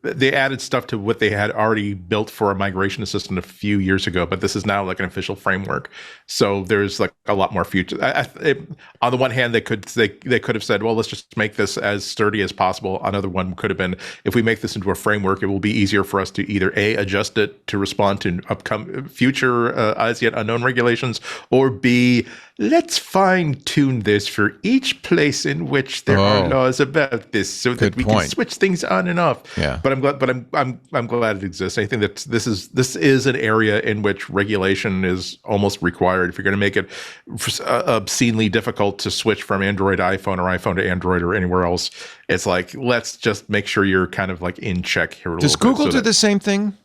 they added stuff to what they had already built for a migration assistant a few years ago, but this is now like an official framework. So there's like a lot more future. On the one hand, they could have said, well, let's just make this as sturdy as possible. Another one could have been, if we make this into a framework, it will be easier for us to either A, adjust it to respond to upcoming future as yet unknown regulations, or B, let's fine tune this for each place in which there are laws about this, so that we can switch things on and off. Yeah. But I'm glad it exists. I think that this is an area in which regulation is almost required. If you're going to make it obscenely difficult to switch from Android to iPhone or iPhone to Android or anywhere else, it's like, let's just make sure you're kind of like in check here. Does Google do the same thing?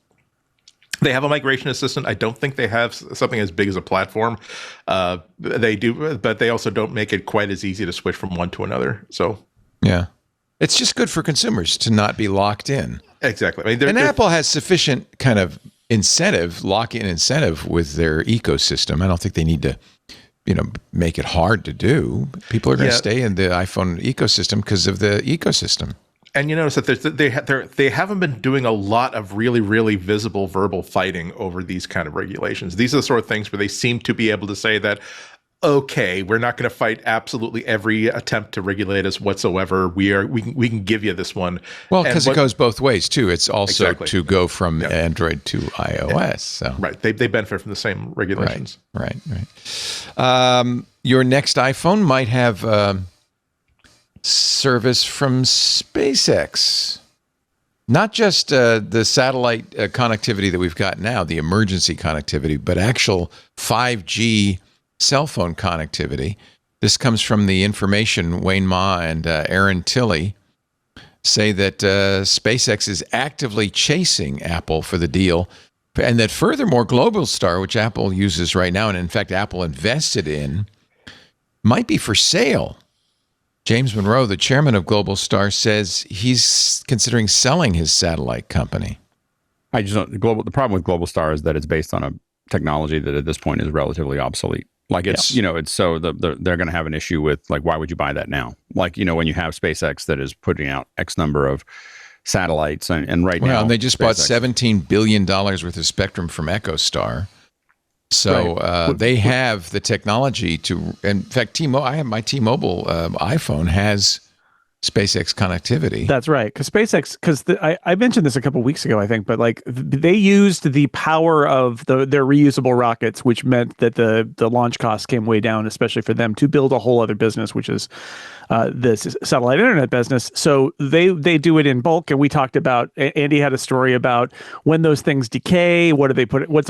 They have a migration assistant. I don't think they have something as big as a platform. They do, but they also don't make it quite as easy to switch from one to another. So yeah, it's just good for consumers to not be locked in. Exactly. I mean, and Apple has sufficient kind of incentive, lock-in incentive with their ecosystem. I don't think they need to, make it hard to do. People are going to stay in the iPhone ecosystem because of the ecosystem. And you notice that they haven't been doing a lot of really, really visible verbal fighting over these kind of regulations. These are the sort of things where they seem to be able to say that, okay, we're not going to fight absolutely every attempt to regulate us whatsoever. We can give you this one. Well, because it goes both ways too. It's also Exactly. to go from Android to iOS. So right, they benefit from the same regulations. Right. Your next iPhone might have service from SpaceX. Not just the satellite connectivity that we've got now, the emergency connectivity, but actual 5G cell phone connectivity. This comes from the information. Wayne Ma and Aaron Tilley say that SpaceX is actively chasing Apple for the deal, and that furthermore, Globalstar, which Apple uses right now, and in fact Apple invested in, might be for sale. James Monroe, the chairman of Globalstar, says he's considering selling his satellite company. I just don't, the problem with Globalstar is that it's based on a technology that at this point is relatively obsolete. Like it's, it's so they're going to have an issue with, like, why would you buy that now? Like, when you have SpaceX that is putting out X number of satellites and right now. And they just bought $17 billion worth of spectrum from EchoStar. So they have the technology to, in fact, I have my T-Mobile iPhone has SpaceX connectivity. That's right. Because SpaceX, I mentioned this a couple of weeks ago, I think, but like they used the power of their reusable rockets, which meant that the launch costs came way down, especially for them to build a whole other business, which is this satellite internet business. So they do it in bulk. And we talked about, Andy had a story about when those things decay, what's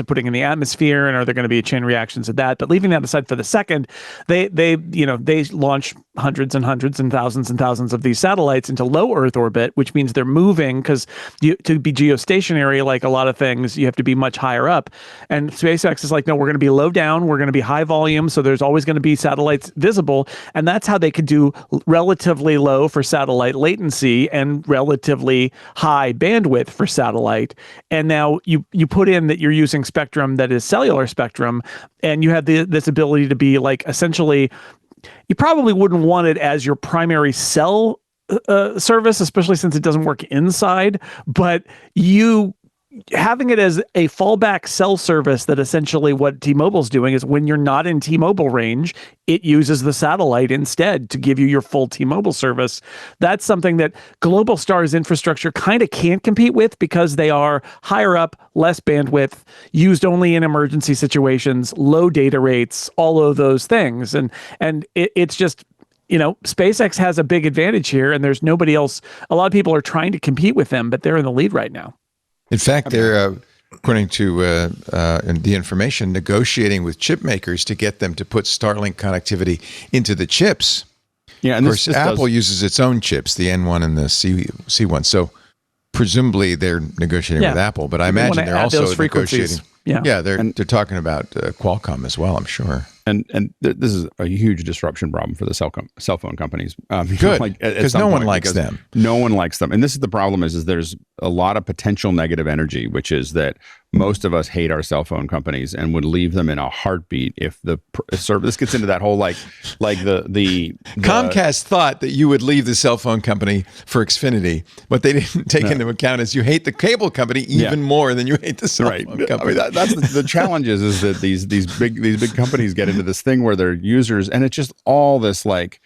it putting in the atmosphere, and are there going to be chain reactions of that? But leaving that aside for the second, they launch hundreds and hundreds and thousands of these satellites into low Earth orbit, which means they're moving, because to be geostationary, like a lot of things, you have to be much higher up. And SpaceX is like, no, we're going to be low down, we're going to be high volume, so there's always going to be satellites visible. And that's how they could do relatively low for satellite latency and relatively high bandwidth for satellite. And now you put in that you're using spectrum that is cellular spectrum, and you have this ability to be like, essentially, you probably wouldn't want it as your primary cell service, especially since it doesn't work inside, but having it as a fallback cell service, that essentially what T-Mobile's doing is when you're not in T-Mobile range, it uses the satellite instead to give you your full T-Mobile service. That's something that Globalstar's infrastructure kind of can't compete with, because they are higher up, less bandwidth, used only in emergency situations, low data rates, all of those things. And it's just, SpaceX has a big advantage here, and there's nobody else. A lot of people are trying to compete with them, but they're in the lead right now. In fact, they're, according to the information, negotiating with chip makers to get them to put Starlink connectivity into the chips. Yeah, and of course, Apple uses its own chips, the N1 and the C1. So presumably they're negotiating with Apple, but I imagine they're also negotiating. Yeah, they're talking about Qualcomm as well, I'm sure. this is a huge disruption problem for the cell phone companies. Good, because no one likes them. No one likes them, and this is the problem: is there's a lot of potential negative energy, which is that most of us hate our cell phone companies and would leave them in a heartbeat if the service. This gets into that whole like the Comcast thought that you would leave the cell phone company for Xfinity, but they didn't take into account is you hate the cable company even more than you hate the cell phone company. I mean, that's the challenge is that these big companies get into this thing where their users, and it's just all this like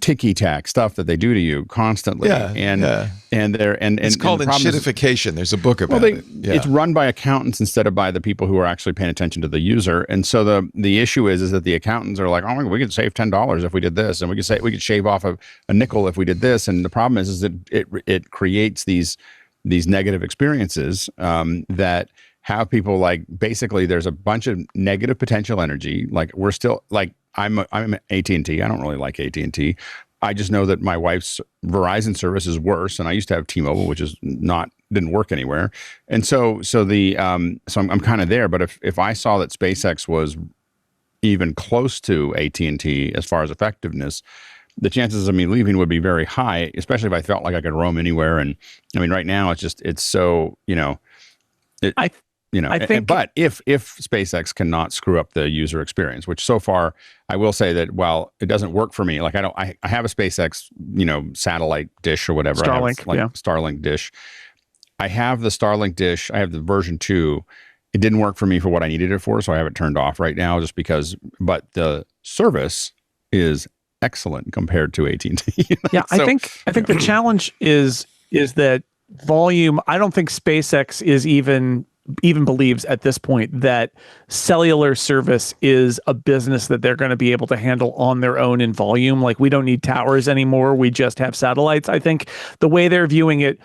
ticky-tack stuff that they do to you constantly. It's called enshittification. There's a book about it. It's run by accountants instead of by the people who are actually paying attention to the user. And so the issue is that the accountants are like, oh my God, we could save $10 if we did this, and we could shave off a nickel if we did this. And the problem is that it creates these negative experiences that have people like, basically there's a bunch of negative potential energy. Like we're still like, I'm AT&T. I don't really like AT&T. I just know that my wife's Verizon service is worse, and I used to have T-Mobile, which is didn't work anywhere. And so I'm kind of there. But if I saw that SpaceX was even close to AT&T as far as effectiveness, the chances of me leaving would be very high, especially if I felt like I could roam anywhere. And I mean, right now it's so I think, but if SpaceX cannot screw up the user experience, which so far I will say that while it doesn't work for me, like I have a SpaceX, satellite dish or whatever, Starlink dish. I have the Starlink dish. I have the version 2. It didn't work for me for what I needed it for, so I have it turned off right now just because. But the service is excellent compared to AT&T. Yeah, I think the challenge is that volume. I don't think SpaceX is even believes at this point that cellular service is a business that they're going to be able to handle on their own in volume. Like we don't need towers anymore. We just have satellites. I think the way they're viewing it,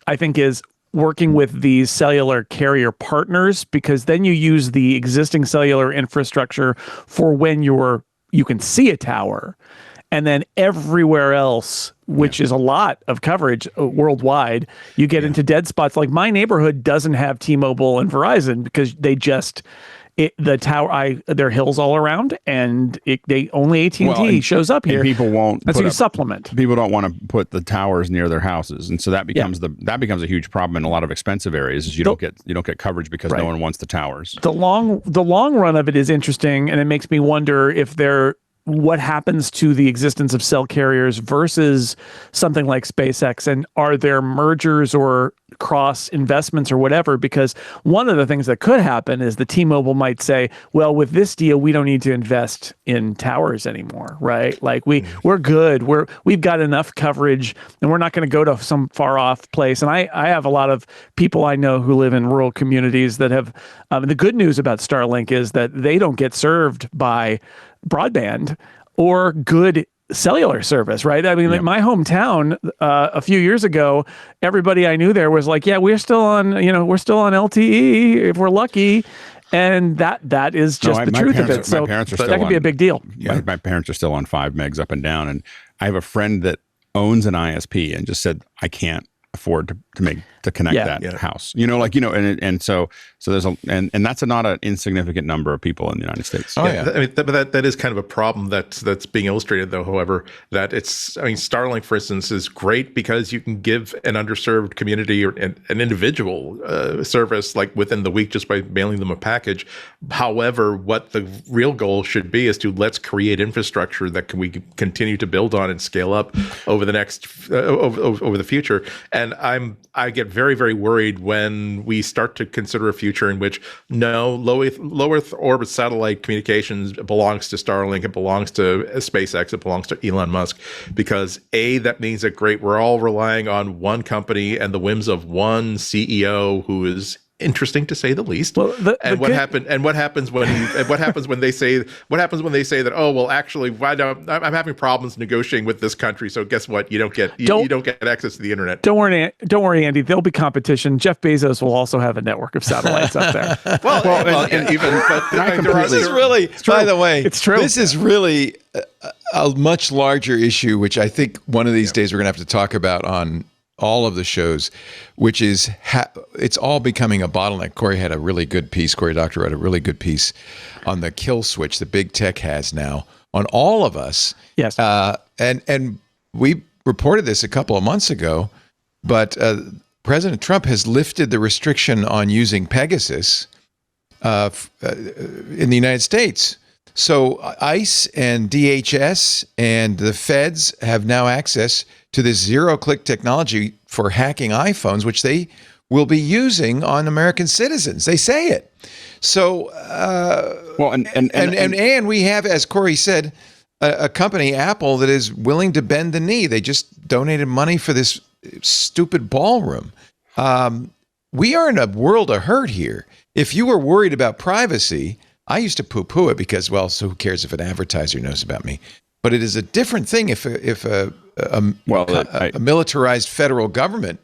is working with these cellular carrier partners, because then you use the existing cellular infrastructure for when you can see a tower. And then everywhere else, which is a lot of coverage worldwide, you get into dead spots. Like my neighborhood doesn't have T-Mobile and Verizon because they just there are hills all around, and they only AT&T shows up here. And people won't. That's how you supplement. People don't want to put the towers near their houses, and so that becomes a huge problem in a lot of expensive areas. Is you don't get coverage because no one wants the towers. The long run of it is interesting, and it makes me wonder if what happens to the existence of cell carriers versus something like SpaceX, and are there mergers or cross investments or whatever? Because one of the things that could happen is the T-Mobile might say, well, with this deal, we don't need to invest in towers anymore, right? Like we're good. We've got enough coverage, and we're not going to go to some far off place. And I have a lot of people I know who live in rural communities that have, the good news about Starlink is that they don't get served by broadband or good cellular service, right? I mean, like my hometown a few years ago, everybody I knew there was like, yeah, we're still on LTE if we're lucky. And that is just the truth of it. So that could be a big deal. My parents are still on 5 megs up and down. And I have a friend that owns an ISP and just said, I can't afford to connect that house, and so there's and that's not an insignificant number of people in the United States. But that is kind of a problem that's being illustrated, though. However, that Starlink, for instance, is great because you can give an underserved community or an individual service like within the week just by mailing them a package. However, what the real goal should be is to let's create infrastructure that we can continue to build on and scale up over the next over the future. And I get very, very worried when we start to consider a future in which low Earth orbit satellite communications belongs to Starlink, it belongs to SpaceX, it belongs to Elon Musk, because that means that we're all relying on one company and the whims of one CEO who is interesting to say the least. Well, what happens when they say that, oh well, actually I'm having problems negotiating with this country, so guess what, you don't get access to the internet. Don't worry, Andy, there'll be competition. Jeff Bezos will also have a network of satellites up there. This is really, by the way, it's true. This is really a much larger issue, which I think one of these days we're going to have to talk about on all of the shows, which is it's all becoming a bottleneck. Corey had a really good piece. Corey Doctor wrote a really good piece on the kill switch that big tech has now on all of us. Yes. And we reported this a couple of months ago, but President Trump has lifted the restriction on using Pegasus in the United States. So ICE and DHS and the feds have now access to this zero-click technology for hacking iPhones, which they will be using on American citizens. They say it. So, and we have, as Corey said, a company, Apple, that is willing to bend the knee. They just donated money for this stupid ballroom. We are in a world of hurt here. If you were worried about privacy, I used to poo-poo it because, well, so who cares if an advertiser knows about me? But it is a different thing if a militarized federal government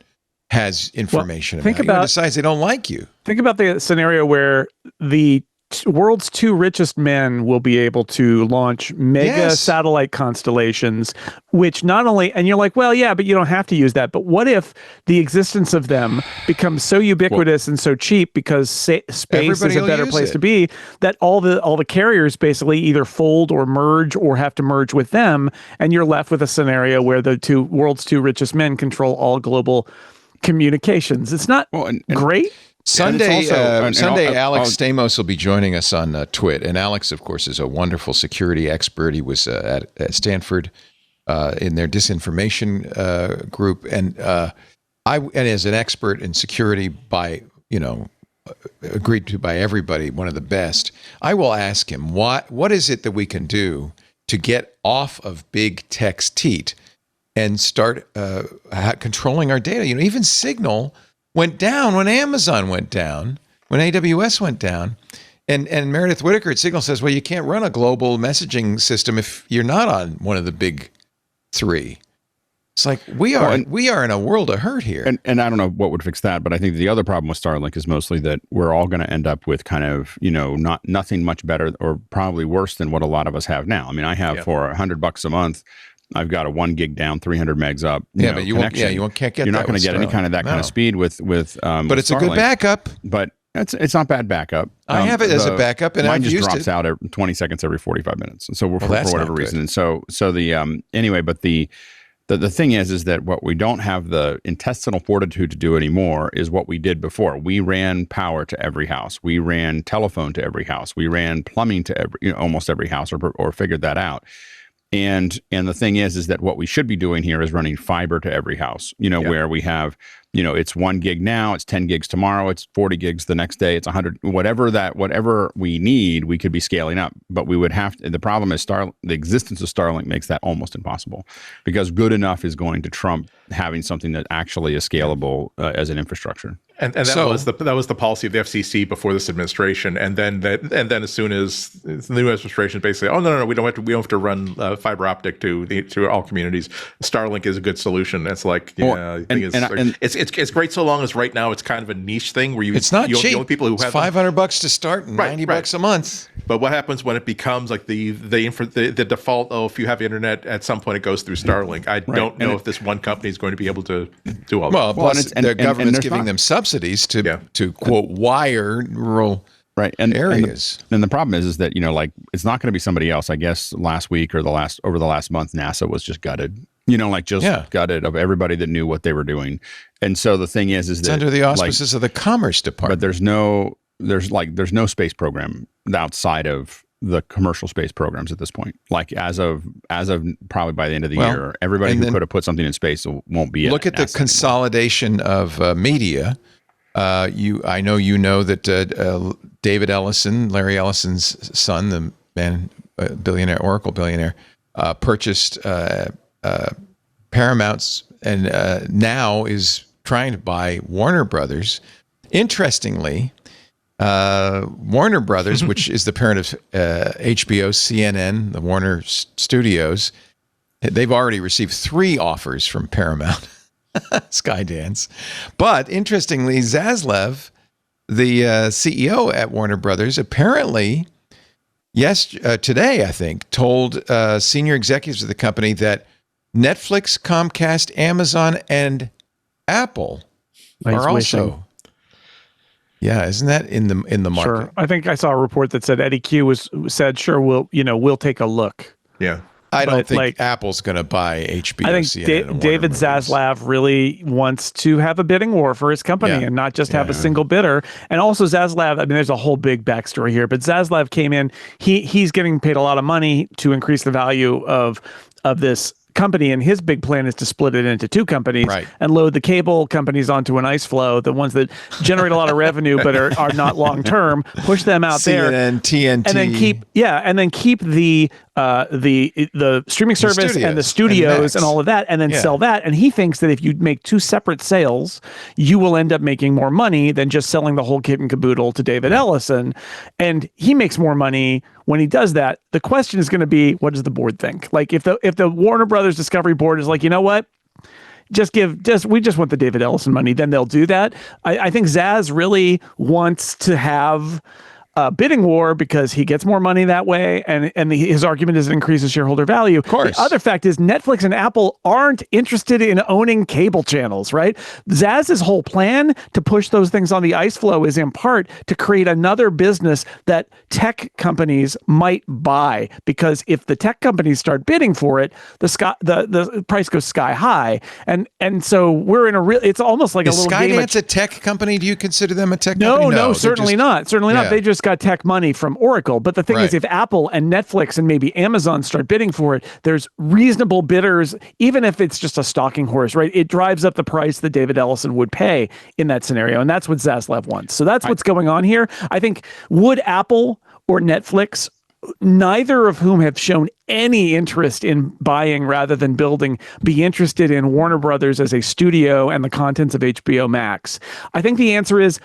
has information about you and decides they don't like you. Think about the scenario where the world's two richest men will be able to launch mega satellite constellations, which not only, and you're like, well, yeah, but you don't have to use that. But what if the existence of them becomes so ubiquitous and so cheap because space is a better place to be, that all the carriers basically either fold or merge or have to merge with them, and you're left with a scenario where the world's two richest men control all global communications. It's not great. Sunday, Alex Stamos will be joining us on Twit. And Alex, of course, is a wonderful security expert. He was at Stanford in their disinformation group. And as an expert in security agreed to by everybody, one of the best, I will ask him, what is it that we can do to get off of big tech's teat and start controlling our data? Even Signal went down when Amazon went down, when AWS went down. And Meredith Whitaker at Signal says, well, you can't run a global messaging system if you're not on one of the big three. It's like we are in a world of hurt here. And I don't know what would fix that, but I think the other problem with Starlink is mostly that we're all going to end up with kind of, nothing much better or probably worse than what a lot of us have now. I mean, I have for $100 a month, I've got a 1 gig down, 300 megs up. But you can't get. You're not going to get any kind of that kind of speed with. But it's Starlink. A good backup. But it's not bad backup. I have it as a backup, and mine I've just used drops out at 20 seconds every 45 minutes. So for whatever reason, and so the anyway, but the thing is that what we don't have the intestinal fortitude to do anymore is what we did before. We ran power to every house. We ran telephone to every house. We ran plumbing to almost every house, or figured that out. And the thing is that what we should be doing here is running fiber to every house, where we have, it's 1 gig now, it's 10 gigs tomorrow, it's 40 gigs the next day, it's 100, whatever we need, we could be scaling up. But we would have to, the problem is the existence of Starlink makes that almost impossible, because good enough is going to trump having something that actually is scalable as an infrastructure. And that was the policy of the FCC before this administration, and then as soon as the new administration basically, no, we don't have to run fiber optic to all communities. Starlink is a good solution. It's like, it's great so long as right now it's kind of a niche thing where it's not cheap. The only people who have $500 to start and $90 a month. But what happens when it becomes like the default? Oh, if you have internet, at some point it goes through Starlink. I don't know if this one company is going to be able to do all that. Well, plus their government's giving them subsidies to quote wire rural areas. And the problem is that it's not going to be somebody else. I guess last week or over the last month, NASA was just gutted. Gutted of everybody that knew what they were doing. And so the thing is it's that under the auspices of the Commerce Department. But there's no space program outside of the commercial space programs at this point. Like as of probably by the end of the year, everybody who could have put something in space won't be. Look at the consolidation of media. I know that David Ellison, Larry Ellison's son, the man, Oracle billionaire, purchased Paramount's and now is trying to buy Warner Brothers. Interestingly, Warner Brothers, which is the parent of HBO, CNN, the Warner Studios, they've already received 3 offers from Paramount, Skydance. But interestingly, Zaslev, the CEO at Warner Brothers, apparently today, I think, told senior executives of the company that Netflix, Comcast, Amazon, and Apple He's are wishing. also. Yeah, isn't that in the market? Sure. I think I saw a report that said Eddie Q said, sure, we'll take a look. Yeah. I don't But, think like, Apple's going to buy HBO, I think CNN, and Warner David Movies. Zaslav really wants to have a bidding war for his company Yeah. and not just have a single bidder. And also Zaslav, I mean, there's a whole big backstory here, but Zaslav came in, he's getting paid a lot of money to increase the value of this company, and his big plan is to split it into two companies and load the cable companies onto an ice flow, the ones that generate a lot of revenue but are not long term, push them out there, CNN, TNT, and then keep the streaming service and the studios and all of that, and then sell that. And he thinks that if you make two separate sales, you will end up making more money than just selling the whole kit and caboodle to David Ellison. And he makes more money when he does that. The question is going to be, what does the board think? Like if the Warner Brothers Discovery Board is like, you know what? We just want the David Ellison money, then they'll do that. I think Zaz really wants to have a bidding war because he gets more money that way, and his argument is it increases shareholder value. Of course. The other fact is Netflix and Apple aren't interested in owning cable channels, right? Zaz's whole plan to push those things on the ice flow is in part to create another business that tech companies might buy, because if the tech companies start bidding for it, the price goes sky high, and so we're in a real. It's almost like is a little game. Skydance a tech company? Do you consider them a tech company? No, certainly not. Certainly not. They just got tech money from Oracle. But the thing is, if Apple and Netflix and maybe Amazon start bidding for it, there's reasonable bidders, even if it's just a stalking horse, right? It drives up the price that David Ellison would pay in that scenario. And that's what Zaslav wants. So that's what's going on here. I think, would Apple or Netflix, neither of whom have shown any interest in buying rather than building, be interested in Warner Brothers as a studio and the contents of HBO Max? I think the answer is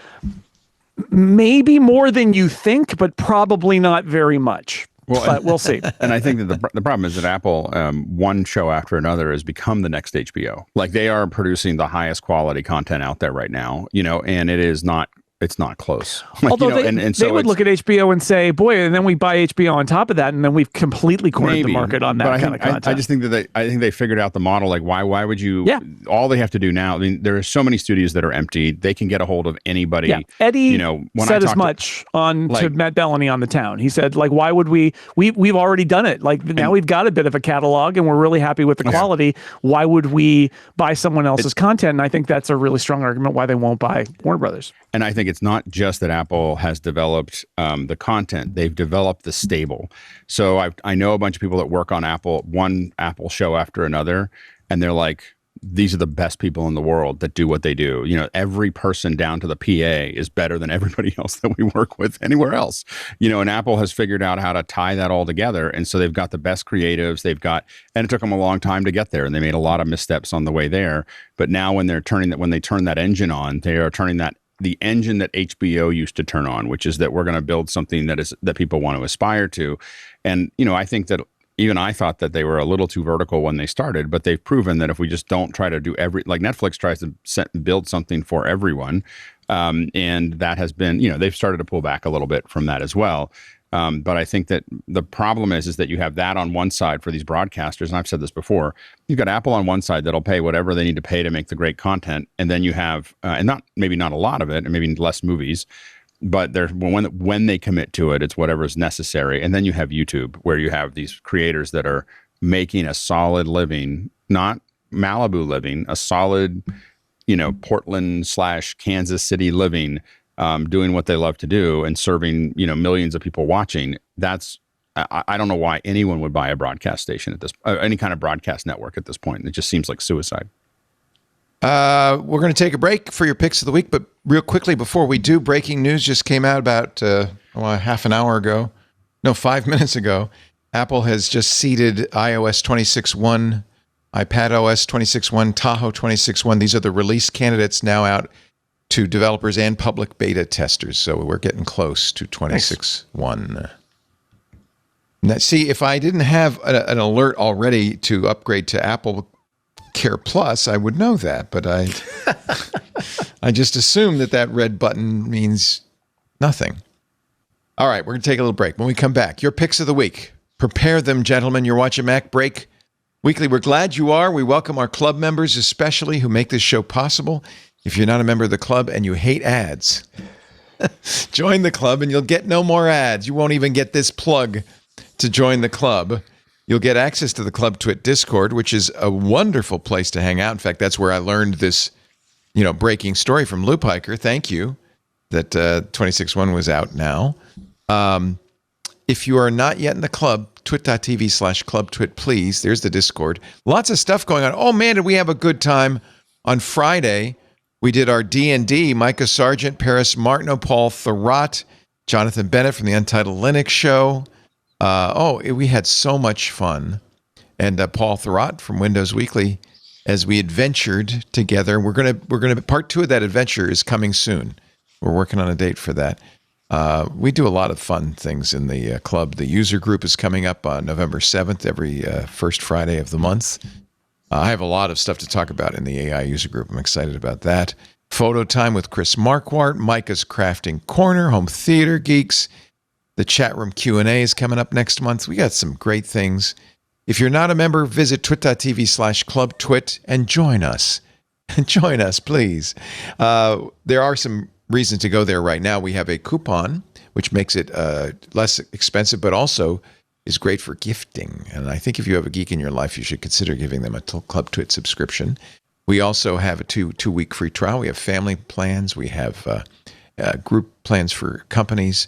maybe more than you think, but probably not very much. Well, but we'll see. And I think that the problem is that Apple, one show after another, has become the next HBO. Like, they are producing the highest quality content out there right now, and it's not close. Like, although they would look at HBO and say, boy, and then we buy HBO on top of that, and then we've completely cornered the market on that kind of content. I just think that they figured out the model. Like, why would you? Yeah. All they have to do now. I mean, there are so many studios that are empty. They can get a hold of anybody. Yeah. Eddie said as much to Matt Bellany on The Town. He said, like, why would we've already done it. Like, now we've got a bit of a catalog, and we're really happy with the quality. Why would we buy someone else's content? And I think that's a really strong argument why they won't buy Warner Brothers. And I think it's not just that Apple has developed the content; they've developed the stable. So I know a bunch of people that work on one Apple show after another, and they're like, these are the best people in the world that do what they do. Every person down to the PA is better than everybody else that we work with anywhere else. And Apple has figured out how to tie that all together. And so they've got the best creatives. And it took them a long time to get there, and they made a lot of missteps on the way there. But now when they turn that engine on, they are turning the engine that HBO used to turn on, which is that we're going to build something that people want to aspire to. And, I think that even I thought that they were a little too vertical when they started, but they've proven that if we just don't try to do like Netflix tries to build something for everyone. And that has been, they've started to pull back a little bit from that as well. But I think that the problem is that you have that on one side for these broadcasters, and I've said this before, you've got Apple on one side that'll pay whatever they need to pay to make the great content, and then you have, and maybe not a lot of it, and maybe less movies, but when they commit to it, it's whatever is necessary. And then you have YouTube, where you have these creators that are making a solid living, not Malibu living, a solid, Portland/Kansas City living, doing what they love to do and serving, millions of people watching. I don't know why anyone would buy a broadcast station at this, any kind of broadcast network at this point. It just seems like suicide. We're going to take a break for your picks of the week, but real quickly before we do, breaking news just came out about half an hour ago. No, 5 minutes ago. Apple has just seeded iOS 26.1, iPadOS 26.1, Tahoe 26.1. These are the release candidates now out to developers and public beta testers. So we're getting close to 26.1. Now, see, if I didn't have an alert already to upgrade to Apple Care Plus, I would know that. But I just assume that red button means nothing. All right, we're going to take a little break. When we come back, your picks of the week. Prepare them, gentlemen. You're watching MacBreak Weekly, we're glad you are. We welcome our club members, especially who make this show possible. If you're not a member of the club and you hate ads, join the club and you'll get no more ads. You won't even get this plug to join the club. You'll get access to the Club Twit Discord, which is a wonderful place to hang out. In fact, that's where I learned this, breaking story from Loop Hiker. Thank you that 26.1 was out now. If you are not yet in the club, twit.tv/clubtwit, please. There's the Discord. Lots of stuff going on. Oh, man, did we have a good time on Friday. We did our D&D, Micah Sargent, Paris Martineau, Paul Thurrott, Jonathan Bennett from the Untitled Linux Show. We had so much fun. And Paul Thurrott from Windows Weekly, as we adventured together. We're gonna part 2 of that adventure is coming soon. We're working on a date for that. We do a lot of fun things in the club. The user group is coming up on November 7th, every first Friday of the month. I have a lot of stuff to talk about in the AI user group. I'm excited about that. Photo time with Chris Marquardt, Micah's Crafting Corner, Home Theater Geeks. The chat room Q&A is coming up next month. We got some great things. If you're not a member, visit twit.tv/clubtwit and join us. Join us, please. There are some reasons to go there right now. We have a coupon, which makes it less expensive, but also is great for gifting. And I think if you have a geek in your life, you should consider giving them a Club Twit subscription. We also have a two-week free trial. We have family plans. We have group plans for companies.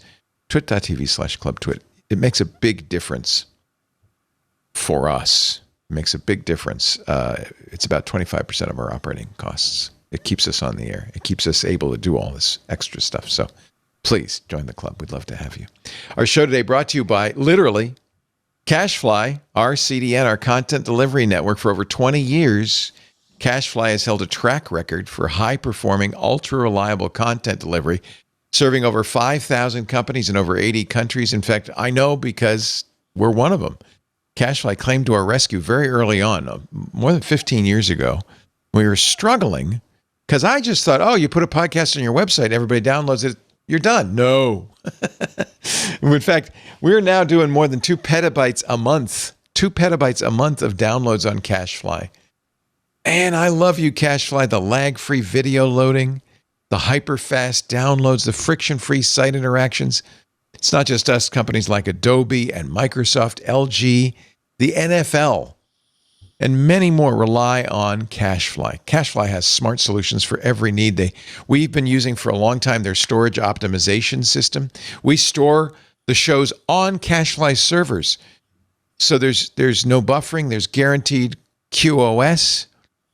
Twit.tv/clubtwit. It makes a big difference for us. It makes a big difference. It's about 25% of our operating costs. It keeps us on the air. It keeps us able to do all this extra stuff. So please join the club. We'd love to have you. Our show today brought to you by, literally, CashFly, our CDN, our content delivery network. For over 20 years, CashFly has held a track record for high-performing, ultra-reliable content delivery, serving over 5,000 companies in over 80 countries. In fact, I know because we're one of them. CashFly came to our rescue very early on, more than 15 years ago. We were struggling because I just thought, you put a podcast on your website, everybody downloads it, you're done. No. In fact, we're now doing more than 2 petabytes a month. 2 petabytes a month of downloads on CashFly. And I love you, CashFly, the lag-free video loading, the hyper-fast downloads, the friction-free site interactions. It's not just us. Companies like Adobe and Microsoft, LG, the NFL, and many more rely on CashFly. CashFly has smart solutions for every need. We've been using for a long time their storage optimization system. We store the shows on CashFly servers. So there's no buffering, there's guaranteed QoS,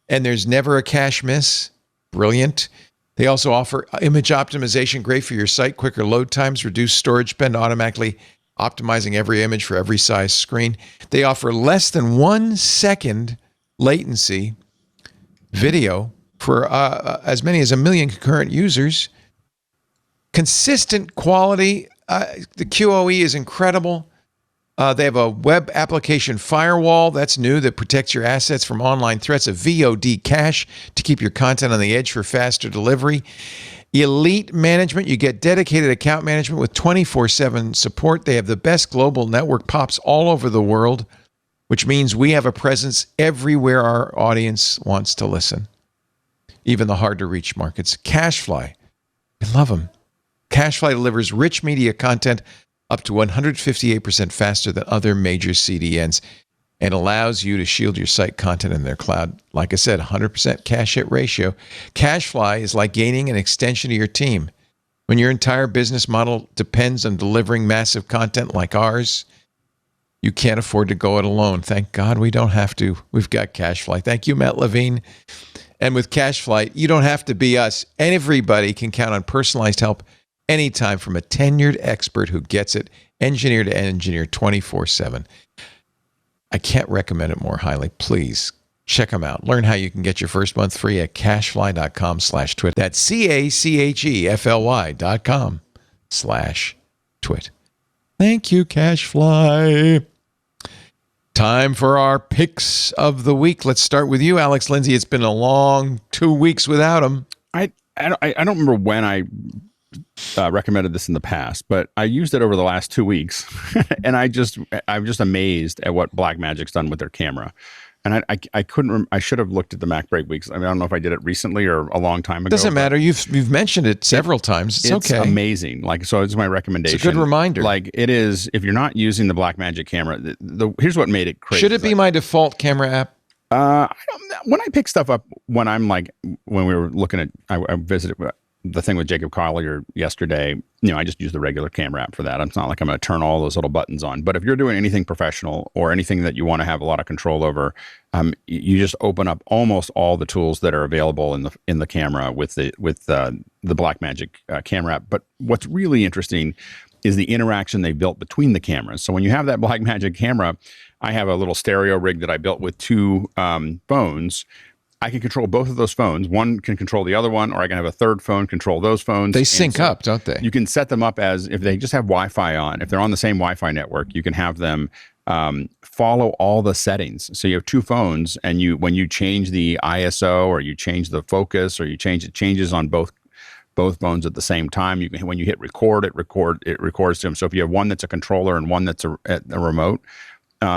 and there's never a cache miss. Brilliant. They also offer image optimization, great for your site, quicker load times, reduced storage spend, automatically optimizing every image for every size screen. They offer less than 1 second latency video for as many as 1 million concurrent users. Consistent quality. The QoE is incredible. They have a web application firewall that's new that protects your assets from online threats, a VOD cache to keep your content on the edge for faster delivery. Elite management. You get dedicated account management with 24/7 support. They have the best global network pops all over the world, which means we have a presence everywhere our audience wants to listen, even the hard-to-reach markets. CashFly. I love them. CashFly delivers rich media content up to 158% faster than other major CDNs and allows you to shield your site content in their cloud. Like I said, 100% cache hit ratio. CashFly is like gaining an extension to your team. When your entire business model depends on delivering massive content like ours, you can't afford to go it alone. Thank God we don't have to. We've got CashFly. Thank you, Matt Levine. And with CashFly, you don't have to be us. Everybody can count on personalized help anytime from a tenured expert who gets it, engineer to engineer, 24/7. I can't recommend it more highly. Please check them out. Learn how you can get your first month free at cashfly.com/twit. That's CACHEFLY.com/twit. Thank you, CashFly. Time for our picks of the week. Let's start with you, Alex Lindsay. It's been a long 2 weeks without him. I don't remember when I recommended this in the past, but I used it over the last 2 weeks, and I'm just amazed at what Blackmagic's done with their camera. And I couldn't. I should have looked at the MacBreak weeks. I mean, I don't know if I did it recently or a long time ago. Doesn't matter. You've mentioned it several times. It's okay. Amazing. Like, so it's my recommendation. It's a good reminder. Like, it is. If you're not using the Blackmagic camera, here's what made it crazy. Should it be my default camera app? I don't. When I pick stuff up, when we were looking at, I visited the thing with Jacob Collier yesterday. I just use the regular camera app for that. It's not like I'm going to turn all those little buttons on. But if you're doing anything professional or anything that you want to have a lot of control over, you just open up almost all the tools that are available in the camera with the Blackmagic camera app. But what's really interesting is the interaction they built between the cameras. So when you have that Blackmagic camera, I have a little stereo rig that I built with two phones. I can control both of those phones. One can control the other one, or I can have a third phone control those phones. They sync up, don't they? You can set them up as if they just have Wi-Fi on. If they're on the same Wi-Fi network, you can have them follow all the settings. So you have two phones, and when you change the ISO or you change the focus or it changes on both phones at the same time. When you hit record, it records to them. So if you have one that's a controller and one that's a remote,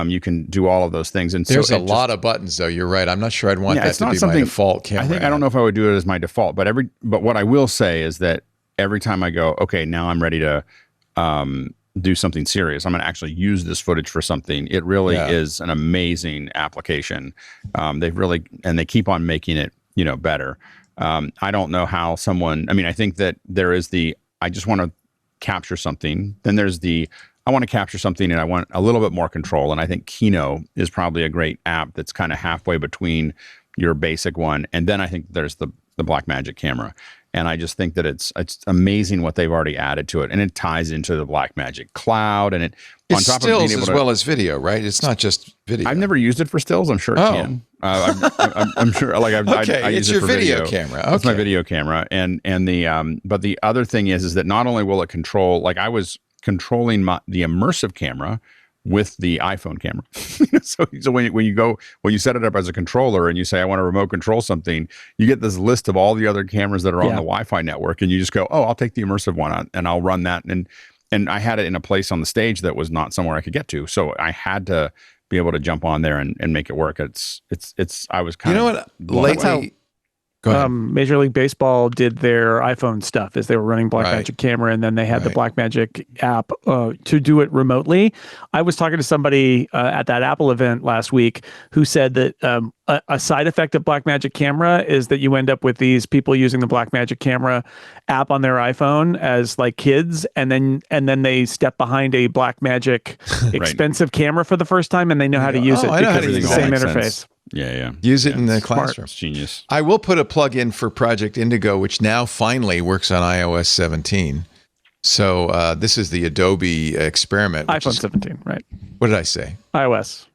you can do all of those things. And there's a lot of buttons, though. You're right. I'm not sure I'd want that to be my default camera. I don't know if I would do it as my default, but what I will say is that every time I go, okay, now I'm ready to do something serious, I'm going to actually use this footage for something. It really is an amazing application. They keep on making it, better. I don't know how I think that there is I just want to capture something. Then there's I want to capture something and I want a little bit more control. And I think Kino is probably a great app that's kind of halfway between your basic one. And then I think there's the Blackmagic camera. And I just think that it's amazing what they've already added to it. And it ties into the Blackmagic cloud. And it's stills as well as video, right? It's not just video. I've never used it for stills. I'm sure it can. I'm sure. Like I use it for video camera. Okay. It's my video camera. And but the other thing is that not only will it control, like I was controlling the immersive camera with the iPhone camera. So when you set it up as a controller and you say, I want to remote control something, you get this list of all the other cameras that are on the Wi-Fi network, and you just go, oh, I'll take the immersive one on, and I'll run that. And I had it in a place on the stage that was not somewhere I could get to. So I had to be able to jump on there and make it work. I was kind of... Lately... Major League Baseball did their iPhone stuff as they were running Blackmagic camera, and then they had the Blackmagic app to do it remotely. I was talking to somebody at that Apple event last week who said that a side effect of Blackmagic camera is that you end up with these people using the Blackmagic camera app on their iPhone as like kids, and then they step behind a Blackmagic expensive camera for the first time, and they know how to use it because it's the same interface. Yeah. Use it in the classroom. It's genius. I will put a plug in for Project Indigo, which now finally works on iOS 17. So this is the Adobe experiment. iPhone 17, right? What did I say? iOS.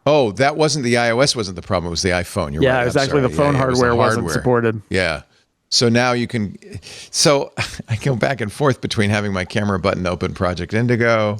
Oh, that wasn't the iOS wasn't the problem. It was the iPhone. You're right. It was actually the phone hardware wasn't supported. Yeah. So now you can. So I go back and forth between having my camera button open Project Indigo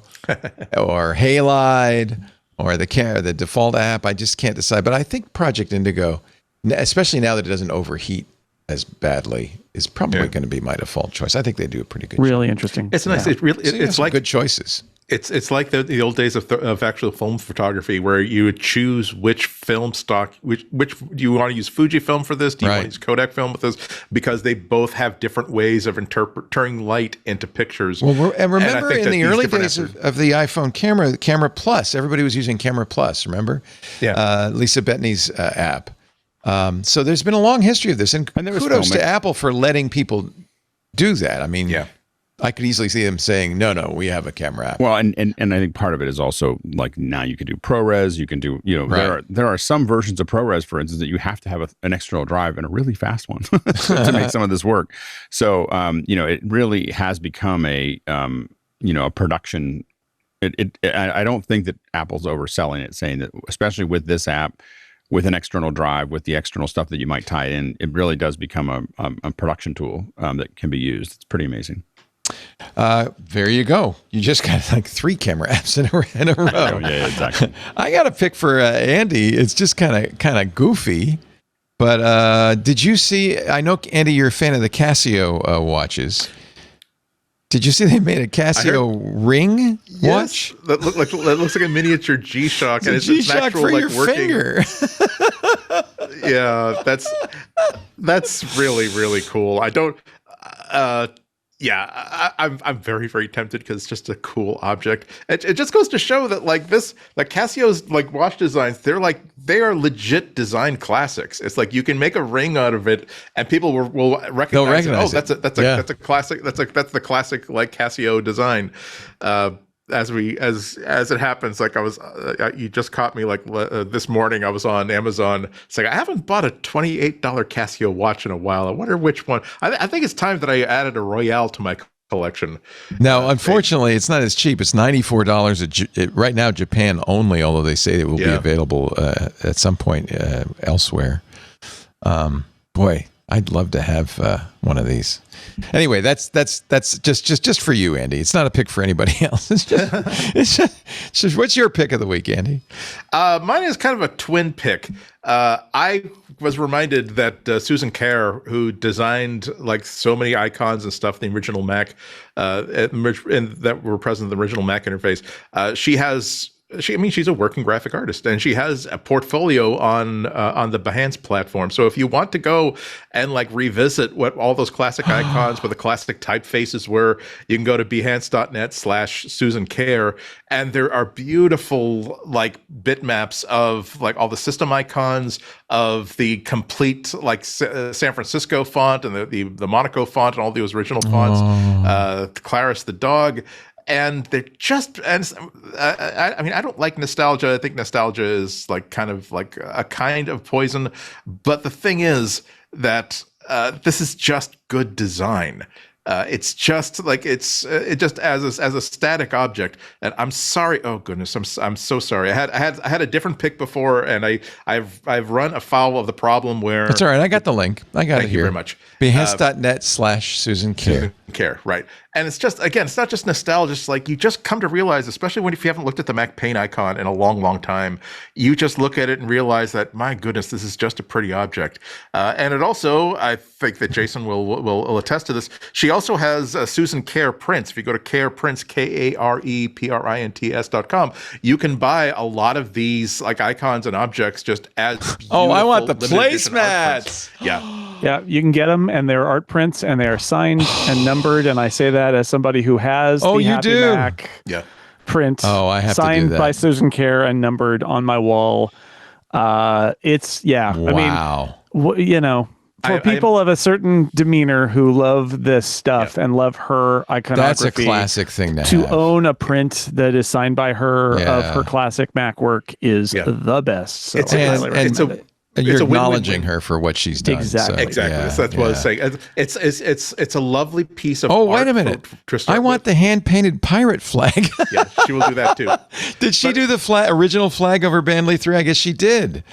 or Halide or the default app. I just can't decide. But I think Project Indigo, especially now that it doesn't overheat as badly, is probably going to be my default choice. I think they do a pretty good job. Really interesting. It's nice. Yeah. It's like good choices. It's like the old days of actual film photography, where you would choose which film stock, which do you want to use Fujifilm for this? Do you want to use Kodak film with this? Because they both have different ways of turning light into pictures. Well, and remember in the early days of the iPhone camera, Camera Plus, everybody was using Camera Plus. Remember? Yeah. Lisa Bettany's app. So there's been a long history of this, and kudos to Apple for letting people do that. I mean, I could easily see them saying, no, we have a camera app. Well, and I think part of it is also like now you can do ProRes, you can do, there are some versions of ProRes, for instance, that you have to have an external drive and a really fast one to make some of this work. So, it really has become a production. I don't think that Apple's overselling it, saying that, especially with this app, with an external drive, with the external stuff that you might tie in, it really does become a production tool that can be used. It's pretty amazing. There you go. You just got like 3 camera apps in a row. Yeah, exactly. I got a pick for Andy. It's just kind of goofy, but did you see? I know, Andy, you're a fan of the Casio watches. Did you see they made a Casio ring watch? Yes, that looks like a miniature G-Shock, and it's an G-Shock actual for like your working. finger. Yeah, that's really really cool. I don't. I'm very very tempted because it's just a cool object. It just goes to show that like Casio's like watch designs, they are legit design classics. It's like you can make a ring out of it, and people will recognize it. Oh, that's a classic. That's the classic like Casio design. As it happens, like you just caught me like this morning. I was on Amazon. It's like I haven't bought a $28 Casio watch in a while. I wonder which one. I think it's time that I added a Royale to my collection. Now, unfortunately, it's not as cheap. It's $94 right now, Japan only. Although they say it will be available at some point elsewhere. Boy, I'd love to have one of these. Anyway, that's just for you, Andy. It's not a pick for anybody else. It's just what's your pick of the week, Andy? Mine is kind of a twin pick. I was reminded that Susan Kerr, who designed like so many icons and stuff in the original Mac, and that were present in the original Mac interface, she's a working graphic artist, and she has a portfolio on the Behance platform. So if you want to go and like revisit what all those classic icons, what the classic typefaces were, you can go to behance.net/Susan Kerr, and there are beautiful like bitmaps of like all the system icons, of the complete like San Francisco font and the Monaco font and all those original fonts, Claris the dog. And they're just, and I mean, I don't like nostalgia. I think nostalgia is like kind of like a kind of poison. But the thing is that this is just good design. It's just like it just as a static object. And I'm sorry. Oh goodness, I'm so sorry. I had a different pick before, and I've run afoul of the problem where That's all right. I got the link. I got it here. Thank you very much. Behance.net/Susan Kerr. Right. And it's just, again, it's not just nostalgia. It's like you just come to realize, especially if you haven't looked at the Mac Paint icon in a long, long time, you just look at it and realize that, my goodness, this is just a pretty object. And it also, I think that Jason will attest to this. She also has Susan Kerr prints. If you go to Kerr Prints, KAREPRINTS.com, you can buy a lot of these like icons and objects just as beautiful. Oh, I want the limited edition art prints. placemats. Yeah. Yeah, you can get them, and they're art prints, and they are signed and numbered. And I say that as somebody who has the Happy Mac print I have signed to do that. by Susan Kerr and numbered on my wall. It's Wow. I mean, for people of a certain demeanor who love this stuff and love her iconography, That's a classic thing to have. own a print that is signed by her of her classic Mac work is the best. So I highly recommend it. And you're It's a win-win-win. acknowledging her for what she's done. Exactly. Exactly. That's what I was saying. It's a lovely piece of Oh, art wait a minute. to start I want the hand-painted pirate flag. Yeah, she will do that too. Did she do the original flag of her Bandly 3? I guess she did.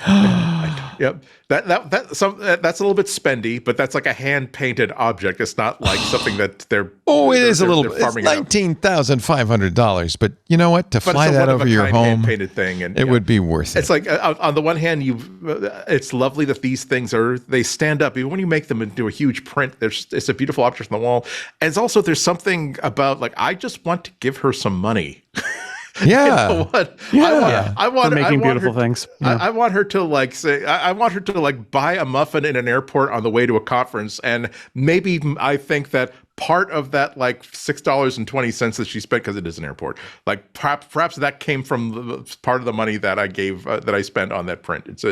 Yep. That's a little bit spendy, but that's like a hand-painted object. It's not like something that they're It is a little. they're It's farming it out. $19,500, but you know what? To But fly it's a that over your one-of-a-kind home, hand-painted thing, and it would be worth it. It's like on the one hand, it's lovely that these things they stand up. Even when you make them into a huge print, it's a beautiful object on the wall. And it's also there's something about like I just want to give her some money. Yeah. You know what? Yeah. I want For making beautiful her, things. I want her to like say, I want her to like buy a muffin in an airport on the way to a conference. And maybe I think that part of that like $6.20 that she spent, because it is an airport, like perhaps that came from part of the money that I gave, that I spent on that print. It's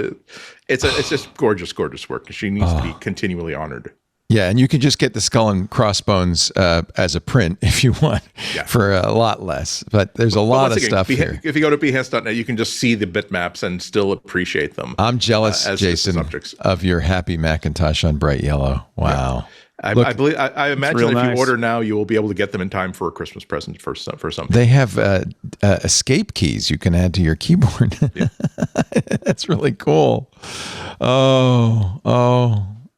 just gorgeous, gorgeous work. She needs to be continually honored. Yeah, and you can just get the skull and crossbones as a print if you want for a lot less. But there's a lot of stuff here. If you go to behance.net, you can just see the bitmaps and still appreciate them. I'm jealous, Jason, of your Happy Macintosh on bright yellow. Wow. Yeah. I imagine if you order now, you will be able to get them in time for a Christmas present for something. They have escape keys you can add to your keyboard. Yeah. That's really cool.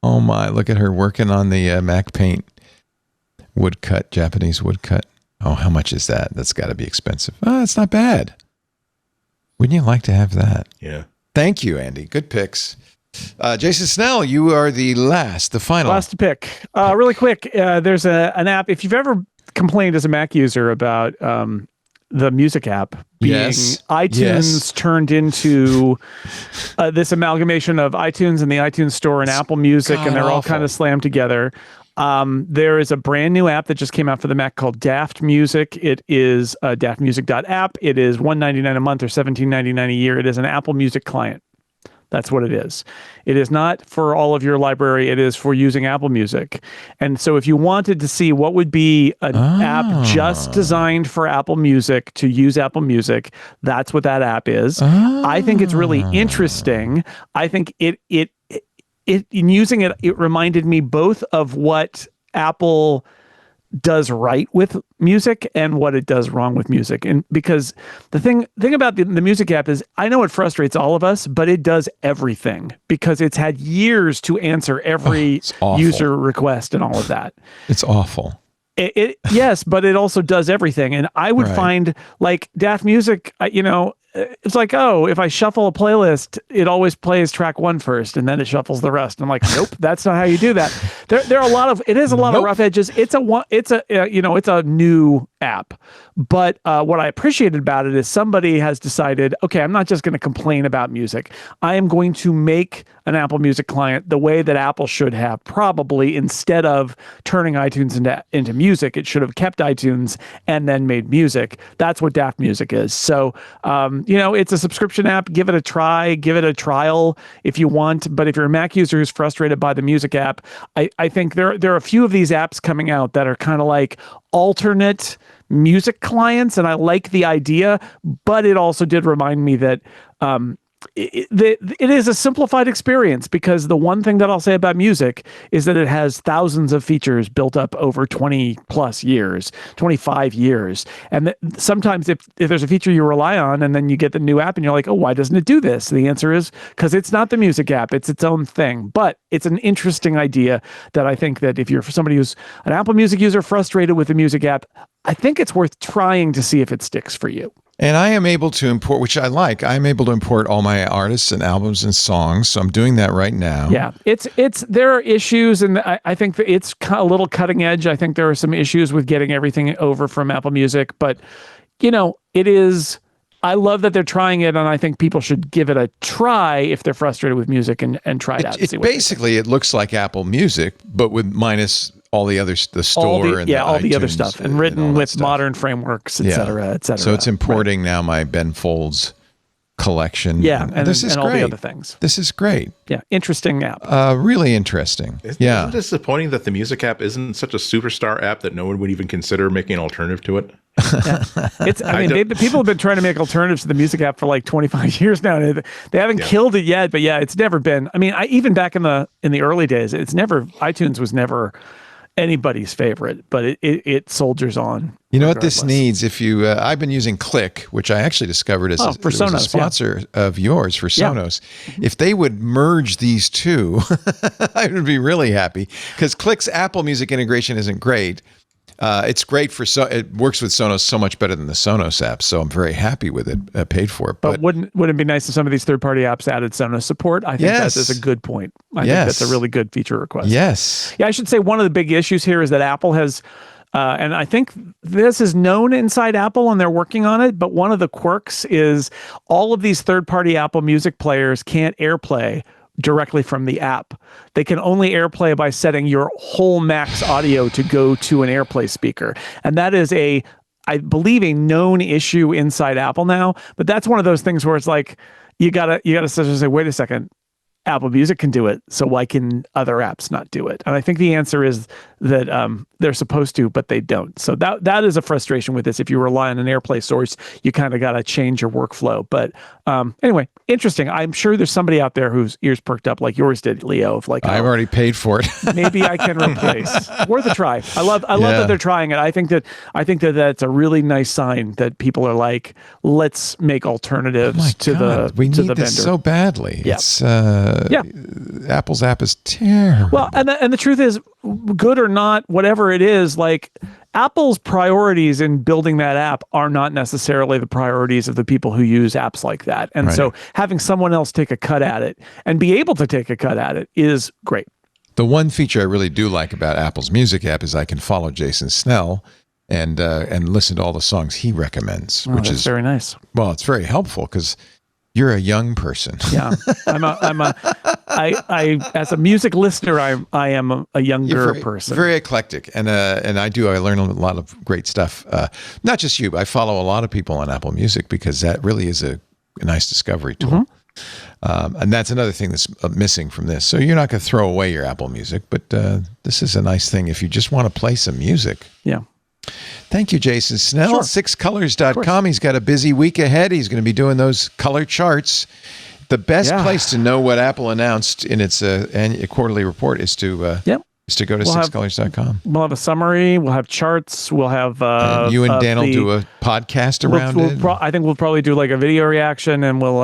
Oh my, look at her working on the Mac Paint woodcut, Japanese woodcut. Oh, how much is that? That's got to be expensive. Oh, it's not bad. Wouldn't you like to have that? Yeah. Thank you, Andy. Good picks. Jason Snell, you are the final. Last to pick. Really quick, there's an app. If you've ever complained as a Mac user about the music app being iTunes turned into this amalgamation of iTunes and the iTunes Store and Apple Music, and they're all kind of slammed together. There is a brand new app that just came out for the Mac called Daft Music. It is daftmusic.app. It is $1.99 a month or $17.99 a year. It is an Apple Music client. That's what it is. It is not for all of your library. It is for using Apple Music. And so if you wanted to see what would be an app just designed for Apple Music to use Apple Music, that's what that app is. I think it's really interesting. I think it in using it, it reminded me both of what Apple does right with music and what it does wrong with music. And because the thing about the music app is, I know it frustrates all of us, but it does everything because it's had years to answer every user request and all of that. It's awful. Yes, but it also does everything. And I would find like Daft Music, it's like, if I shuffle a playlist, it always plays track 1 first and then it shuffles the rest. I'm like, nope, that's not how you do that. There are a lot of rough edges. It's a new app. But what I appreciated about it is somebody has decided, okay, I'm not just going to complain about music. I am going to make an Apple Music client the way that Apple should have, probably instead of turning iTunes into music. It should have kept iTunes and then made music. That's what Daft Music is. So, it's a subscription app. Give it a try. Give it a trial if you want. But if you're a Mac user who's frustrated by the music app, I think there are a few of these apps coming out that are kind of like alternate music clients, and I like the idea, but it also did remind me that it is a simplified experience, because the one thing that I'll say about music is that it has thousands of features built up over 20 plus years, 25 years. And sometimes if there's a feature you rely on and then you get the new app and you're like, oh, why doesn't it do this? The answer is because it's not the music app, it's its own thing. But it's an interesting idea that I think that if you're somebody who's an Apple Music user frustrated with the music app, I think it's worth trying to see if it sticks for you. And I am able to import, which I like. I'm able to import all my artists and albums and songs. So I'm doing that right now. Yeah, there are issues, and I think that it's a little cutting edge. I think there are some issues with getting everything over from Apple Music, but it is. I love that they're trying it, and I think people should give it a try if they're frustrated with music and try it out. It looks like Apple Music, but with minus all the other, the store all the other stuff, and written with modern frameworks, et cetera, et cetera. So it's importing now my Ben Folds collection. Yeah, and this is great. All the other things. This is great. Yeah, interesting app. Really interesting. Isn't it disappointing that the music app isn't such a superstar app that no one would even consider making an alternative to it? Yeah. People have been trying to make alternatives to the music app for like 25 years now. They haven't killed it yet, but it's never been. I mean, even back in the early days, iTunes was never anybody's favorite, but it soldiers on. You know what this needs? If you, I've been using Click, which I actually discovered as Sonos, a sponsor of yours for Sonos. Yeah. If they would merge these two, I would be really happy, because Click's Apple Music integration isn't great. It's great it works with Sonos so much better than the Sonos app, so I'm very happy with it. Paid for it, but wouldn't it be nice if some of these third-party apps added Sonos support? I think that is a good point. I think that's a really good feature request. Yes. Yeah, I should say one of the big issues here is that Apple has, and I think this is known inside Apple and they're working on it, but one of the quirks is all of these third-party Apple Music players can't AirPlay directly from the app. They can only AirPlay by setting your whole Mac's audio to go to an AirPlay speaker. And that is I believe, a known issue inside Apple now. But that's one of those things where it's like, you gotta say, wait a second, Apple Music can do it, so why can other apps not do it? And I think the answer is that they're supposed to, but they don't. So that is a frustration with this. If you rely on an AirPlay source, you kind of got to change your workflow. But anyway, interesting. I'm sure there's somebody out there whose ears perked up like yours did, Leo. Of like, I've already paid for it. Maybe I can replace. Worth a try. I love that they're trying it. I think that that's a really nice sign that people are like, let's make alternatives to the vendor. We need this so badly. Yeah. It's Apple's app is terrible. Well, and the truth is, good or not, whatever it is, like Apple's priorities in building that app are not necessarily the priorities of the people who use apps like that. And so having someone else take a cut at it and be able to take a cut at it is great. The one feature I really do like about Apple's Music app is I can follow Jason Snell and listen to all the songs he recommends, Oh, which that's is very nice. well, it's very helpful because you're a young person. Yeah, I as a music listener, I am a younger person. Very eclectic, and I learn a lot of great stuff. Not just you, but I follow a lot of people on Apple Music because that really is a nice discovery tool. And that's another thing that's missing from this. So you're not going to throw away your Apple Music, but this is a nice thing if you just want to play some music. Yeah. Thank you, Jason Snell. Sure. Sixcolors.com. He's got a busy week ahead. He's going to be doing those color charts. The best place to know what Apple announced in its quarterly report is to go to sixcolors.com. We'll have a summary. We'll have charts. We'll have and you and Dan will do a podcast around it. I think we'll probably do like a video reaction, and we'll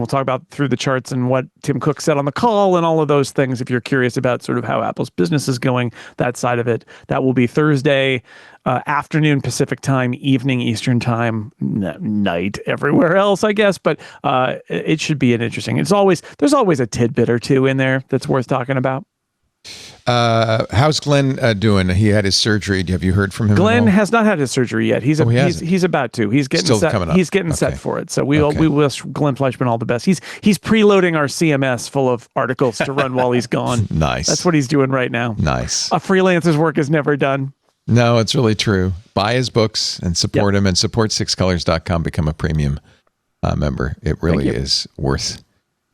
talk about through the charts and what Tim Cook said on the call and all of those things. If you're curious about sort of how Apple's business is going, that side of it, that will be Thursday afternoon Pacific time, evening Eastern time, night everywhere else, I guess. But it should be an interesting. There's always a tidbit or two in there that's worth talking about. How's Glenn doing? He had his surgery. Have you heard from him? Glenn has not had his surgery yet. He's about to. He's getting Still set. coming up. He's getting set for it. So we wish Glenn Fleischman all the best. He's preloading our CMS full of articles to run while he's gone. Nice. That's what he's doing right now. Nice. A freelancer's work is never done. No, it's really true. Buy his books and support him, and support sixcolors.com. Become a premium member. It really is worth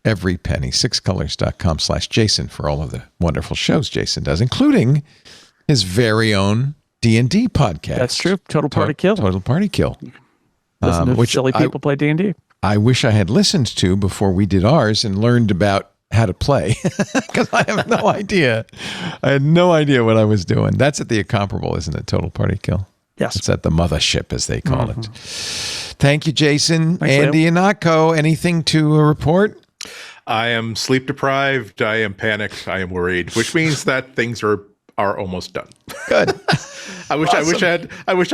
every penny. Sixcolors.com/Jason for all of the wonderful shows Jason does, including his very own D&D podcast. That's true. Total Party Kill. Total Party Kill. Listen to silly people play D&D. I wish I had listened to before we did ours and learned about how to play, because I have no idea. I had no idea what I was doing. That's at the Incomparable, isn't it? Total Party Kill. Yes. It's at the mothership, as they call it. Thank you, Jason. Thanks, Andy Leo. and Akko, anything to report? I am sleep deprived. I am panicked. I am worried, which means that things are almost done. Good. I wish I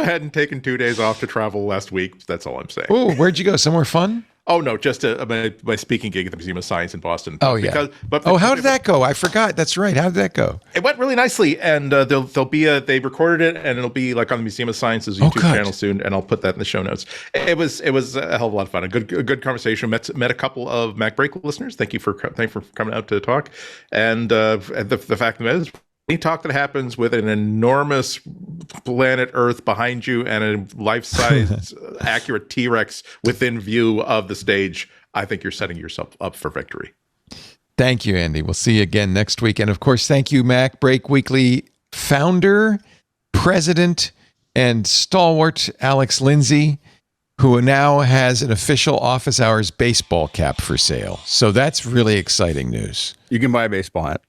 hadn't taken 2 days off to travel last week. That's all I'm saying. Oh, where'd you go? Somewhere fun? Oh no, just my speaking gig at the Museum of Science in Boston. Oh yeah. How did that go? I forgot. That's right. How did that go? It went really nicely, and there'll be they recorded it, and it'll be like on the Museum of Science's YouTube channel soon, and I'll put that in the show notes. It was a hell of a lot of fun. A good conversation. Met a couple of MacBreak listeners. Thank you for coming out to talk, and the fact of the matter is, any talk that happens with an enormous planet Earth behind you and a life-size accurate T-Rex within view of the stage, I think you're setting yourself up for victory. Thank you, Andy. We'll see you again next week. And of course, thank you, MacBreak Weekly founder, president, and stalwart Alex Lindsay, who now has an official Office Hours baseball cap for sale. So that's really exciting news. You can buy a baseball hat.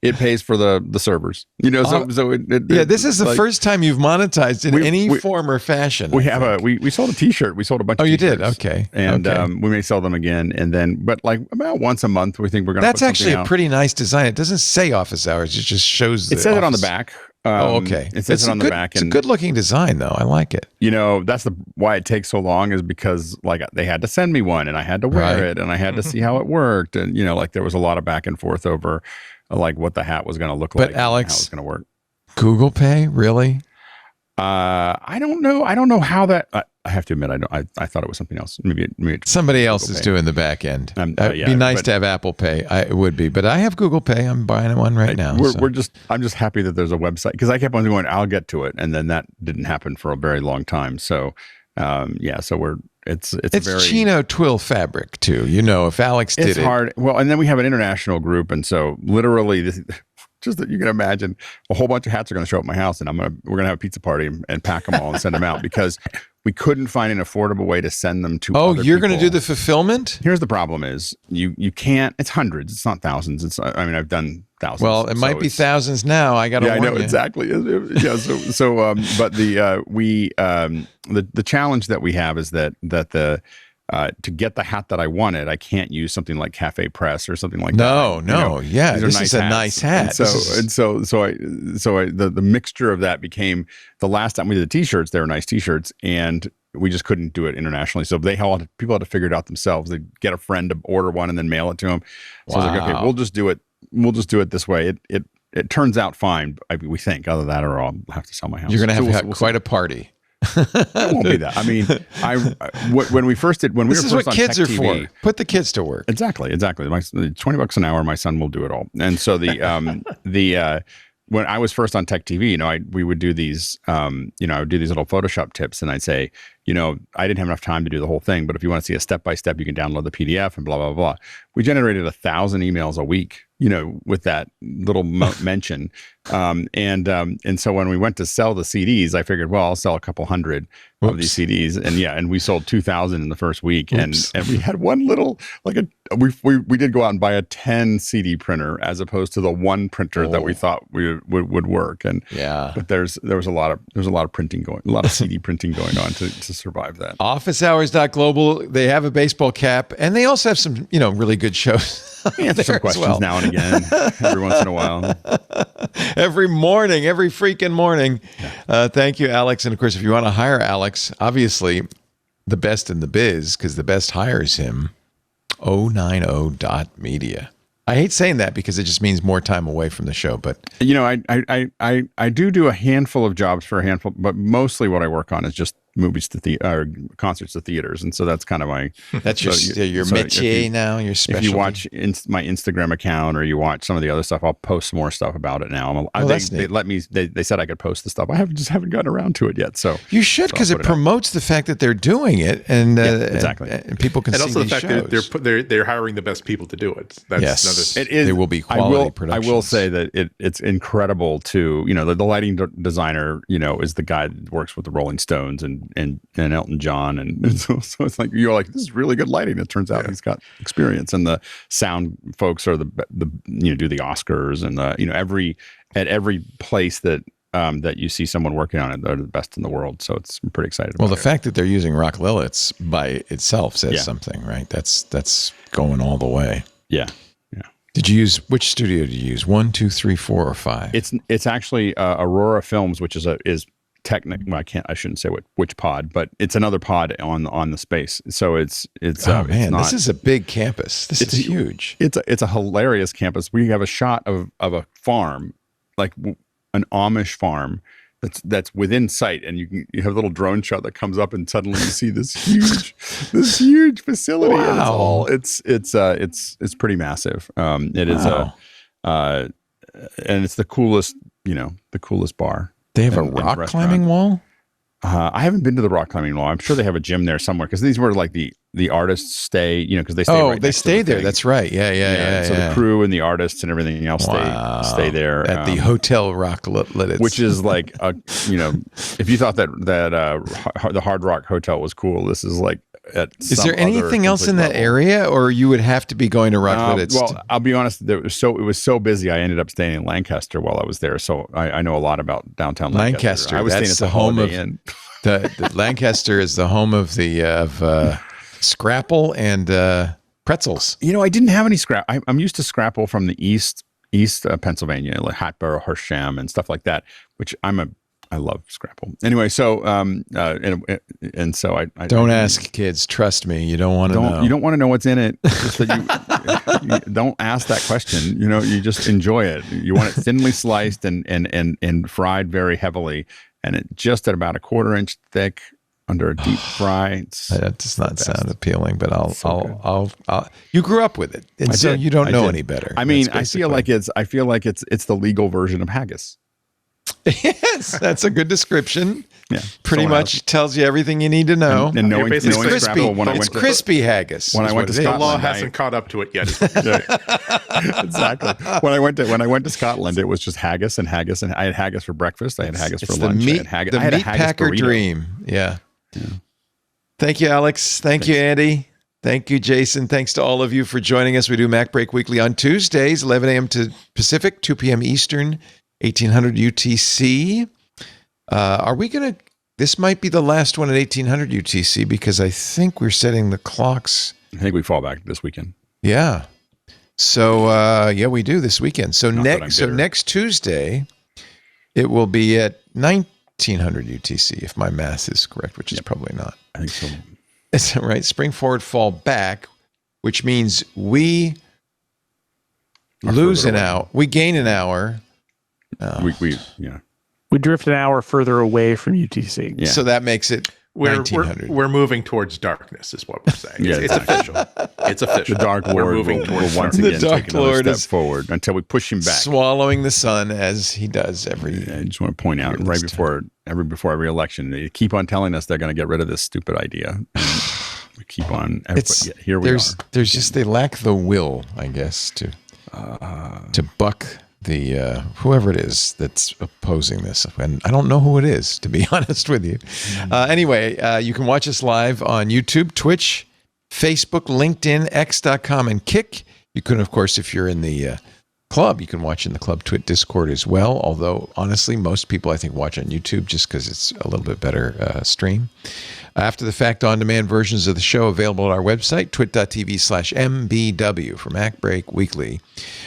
It pays for the servers. This is the first time you've monetized in any form or fashion. We sold a T-shirt. We sold a bunch. Oh, of you T-shirts. did? Okay. And we may sell them again, and then, but like about once a month, we think we're going to. That's actually a pretty nice design. It doesn't say Office Hours. It just shows. It says it on the back. Okay. It says it on the back. It's a good looking design, though. I like it. That's why it takes so long, is because like they had to send me one, and I had to wear it, and I had to see how it worked, and there was a lot of back and forth over like what the hat was going to look like, but Alex, and how it was going to work. Google Pay, really? I don't know. I don't know how that. I have to admit, I thought it was something else. Maybe somebody else is doing the back end. It'd be nice to have Apple Pay. It would be, but I have Google Pay. I'm buying one right now. I'm just happy that there's a website, because I kept on going, I'll get to it, and then that didn't happen for a very long time. So, so it's very chino twill fabric too. If Alex did it's hard. Well, and then we have an international group, and so literally this. Just that you can imagine, a whole bunch of hats are going to show up at my house, and we're going to have a pizza party and pack them all and send them out, because we couldn't find an affordable way to send them to. Oh, other you're going people. to do the fulfillment? Here's the problem: is you can't. It's hundreds. It's not thousands. I've done thousands. Well, it might be thousands now. I got to. Yeah, I know you. exactly. Yeah. But the challenge that we have is that to get the hat that I wanted, I can't use something like Cafe Press or something like that. No. Yeah, this is a nice hat. The mixture of that became, the last time we did the T-shirts, they were nice T-shirts, and we just couldn't do it internationally. So people had to figure it out themselves. They'd get a friend to order one and then mail it to them. So I was like, okay, we'll just do it this way. it turns out fine. We think. Other than that, or I'll have to sell my house. You're going to have we'll quite a party. It won't be that. I mean, when we first did, when This we is were what first on kids Tech are TV, for. Put the kids to work. Exactly. My $20 an hour, my son will do it all. And so when I was first on Tech TV, we would do these, I would do these little Photoshop tips, and I'd say, I didn't have enough time to do the whole thing, but if you want to see a step by step, you can download the PDF and blah blah blah. We generated 1,000 emails a week, with that little mention, and so when we went to sell the CDs, I figured, well, I'll sell a couple hundred of these CDs, and we sold 2,000 in the first week, and we had one little we did go out and buy a 10 CD printer as opposed to the one printer that we thought would work, but there was a lot of printing going, a lot of CD printing going on to survive that. OfficeHours.global, they have a baseball cap, and they also have some really good shows. Answer some questions now and again, every once in a while. Every morning, every freaking morning. Thank you, Alex. And of course, if you want to hire Alex, obviously the best in the biz, because the best hires him, 090.media. I hate saying that because it just means more time away from the show. But I do a handful of jobs for a handful, but mostly what I work on is just movies to concerts to theaters, and so that's kind of my your métier now. Your specialty. If you watch my Instagram account or you watch some of the other stuff, I'll post more stuff about it now. They let me. They said I could post the stuff. I haven't gotten around to it yet. So you should, because it promotes the fact that they're doing it, and exactly, and people can see also these the fact shows. that they're hiring the best people to do it. That's it is. There will be quality production. I will say that it's incredible to the lighting designer is the guy that works with the Rolling Stones and Elton John, and so it's like you're like, this is really good lighting. It turns out he's got experience, and the sound folks are the do the Oscars, and at every place that you see someone working on it, they're the best in the world. So I'm pretty excited about the fact that they're using Rock Liliths by itself says something, right? That's going all the way. Yeah. Did you use, which studio did you use? 1, 2, 3, 4, or 5? It's actually Aurora Films, which is technically, I shouldn't say which pod, but it's another pod on the space. So it's this is a big campus. This is huge. It's a hilarious campus. We have a shot of a farm, like an Amish farm that's within sight, and you have a little drone shot that comes up, and suddenly you see this huge facility. Wow. And it's pretty massive. It is and it's the coolest bar. They have a rock climbing wall? I haven't been to the rock climbing wall. I'm sure they have a gym there somewhere, because these were like the artists stay, because they stay. They stay there. That's right. Yeah. So the crew and the artists and everything else stay there at the Hotel Rock Liliths, which is like if you thought that the Hard Rock Hotel was cool, this is like. Is there anything else in that area, or you would have to be going to Rock Liliths? Well, I'll be honest. It was so busy. I ended up staying in Lancaster while I was there, so I know a lot downtown Lancaster. I was staying at the Holiday Inn. The Lancaster is the home of the Scrapple and pretzels. I didn't have any Scrapple. I'm used to Scrapple from the east Pennsylvania, like Hatboro, Horsham, and stuff like that. Which I love Scrapple. Anyway, so and so I don't ask kids. Trust me, you don't want to know. You don't want to know what's in it. Just that you don't ask that question. You just enjoy it. You want it thinly sliced and fried very heavily, and it just at about a 1/4 inch thick under a deep fry. That does not sound appealing, but I'll you grew up with it, and so you don't know any better. I mean, I feel like it's the legal version of haggis. Yes, that's a good description. Yeah, pretty much tells you everything you need to know. And knowing crispy. Scrapple, It's crispy haggis. When I went to Scotland, the law hasn't caught up to it yet. Exactly. When I went to Scotland, it was just haggis, and I had haggis for breakfast. I had haggis for lunch. The meat packer dream. Yeah. Thank you, Alex. Thanks. You, Andy. Thank you, Jason. Thanks to all of you for joining us. We do MacBreak Weekly on Tuesdays, 11 a.m. to Pacific, 2 p.m. Eastern, 1800 UTC. Are we going to, this might be the last one at 1800 UTC, because I think we're setting the clocks. I think we fall back this weekend. Yeah. So, we do this weekend. So next Tuesday, it will be at 1900 UTC, if my math is correct, which is probably not. I think so. Is that right? Spring forward, fall back, which means we lose an hour, we gain an hour, We drift an hour further away from UTC. Yeah. So that makes it 1900. We're moving towards darkness, is what we're saying. It's official. It's official. The Dark Lord moving will towards once The again Dark take another Lord step is forward until we push him back. swallowing the sun as he does every. I just want to point out right before every election, they keep on telling us they're going to get rid of this stupid idea. We keep on. Here we are. There's just they lack the will, I guess, to buck the whoever it is that's opposing this, and I don't know who it is, to be honest with you. Anyway, you can watch us live on YouTube, Twitch, Facebook, LinkedIn, X.com, and Kick. You can, of course, if you're in the club, you can watch in the club Twit Discord as well. Although, honestly, most people I think watch on YouTube just because it's a little bit better stream. After the fact, on-demand versions of the show available at our website, twit.tv/mbw for MacBreak Weekly.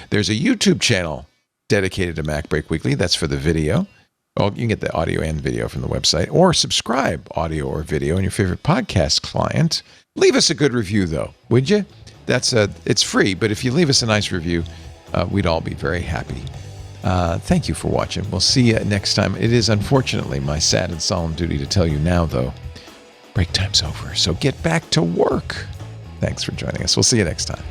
There's a YouTube channel dedicated to MacBreak Weekly. That's for the video. Well, you can get the audio and video from the website, or subscribe audio or video in your favorite podcast client. Leave us a good review, though, would you? It's free, but if you leave us a nice review, we'd all be very happy. Thank you for watching. We'll see you next time. It is unfortunately my sad and solemn duty to tell you now, though, break time's over, so get back to work. Thanks for joining us. We'll see you next time.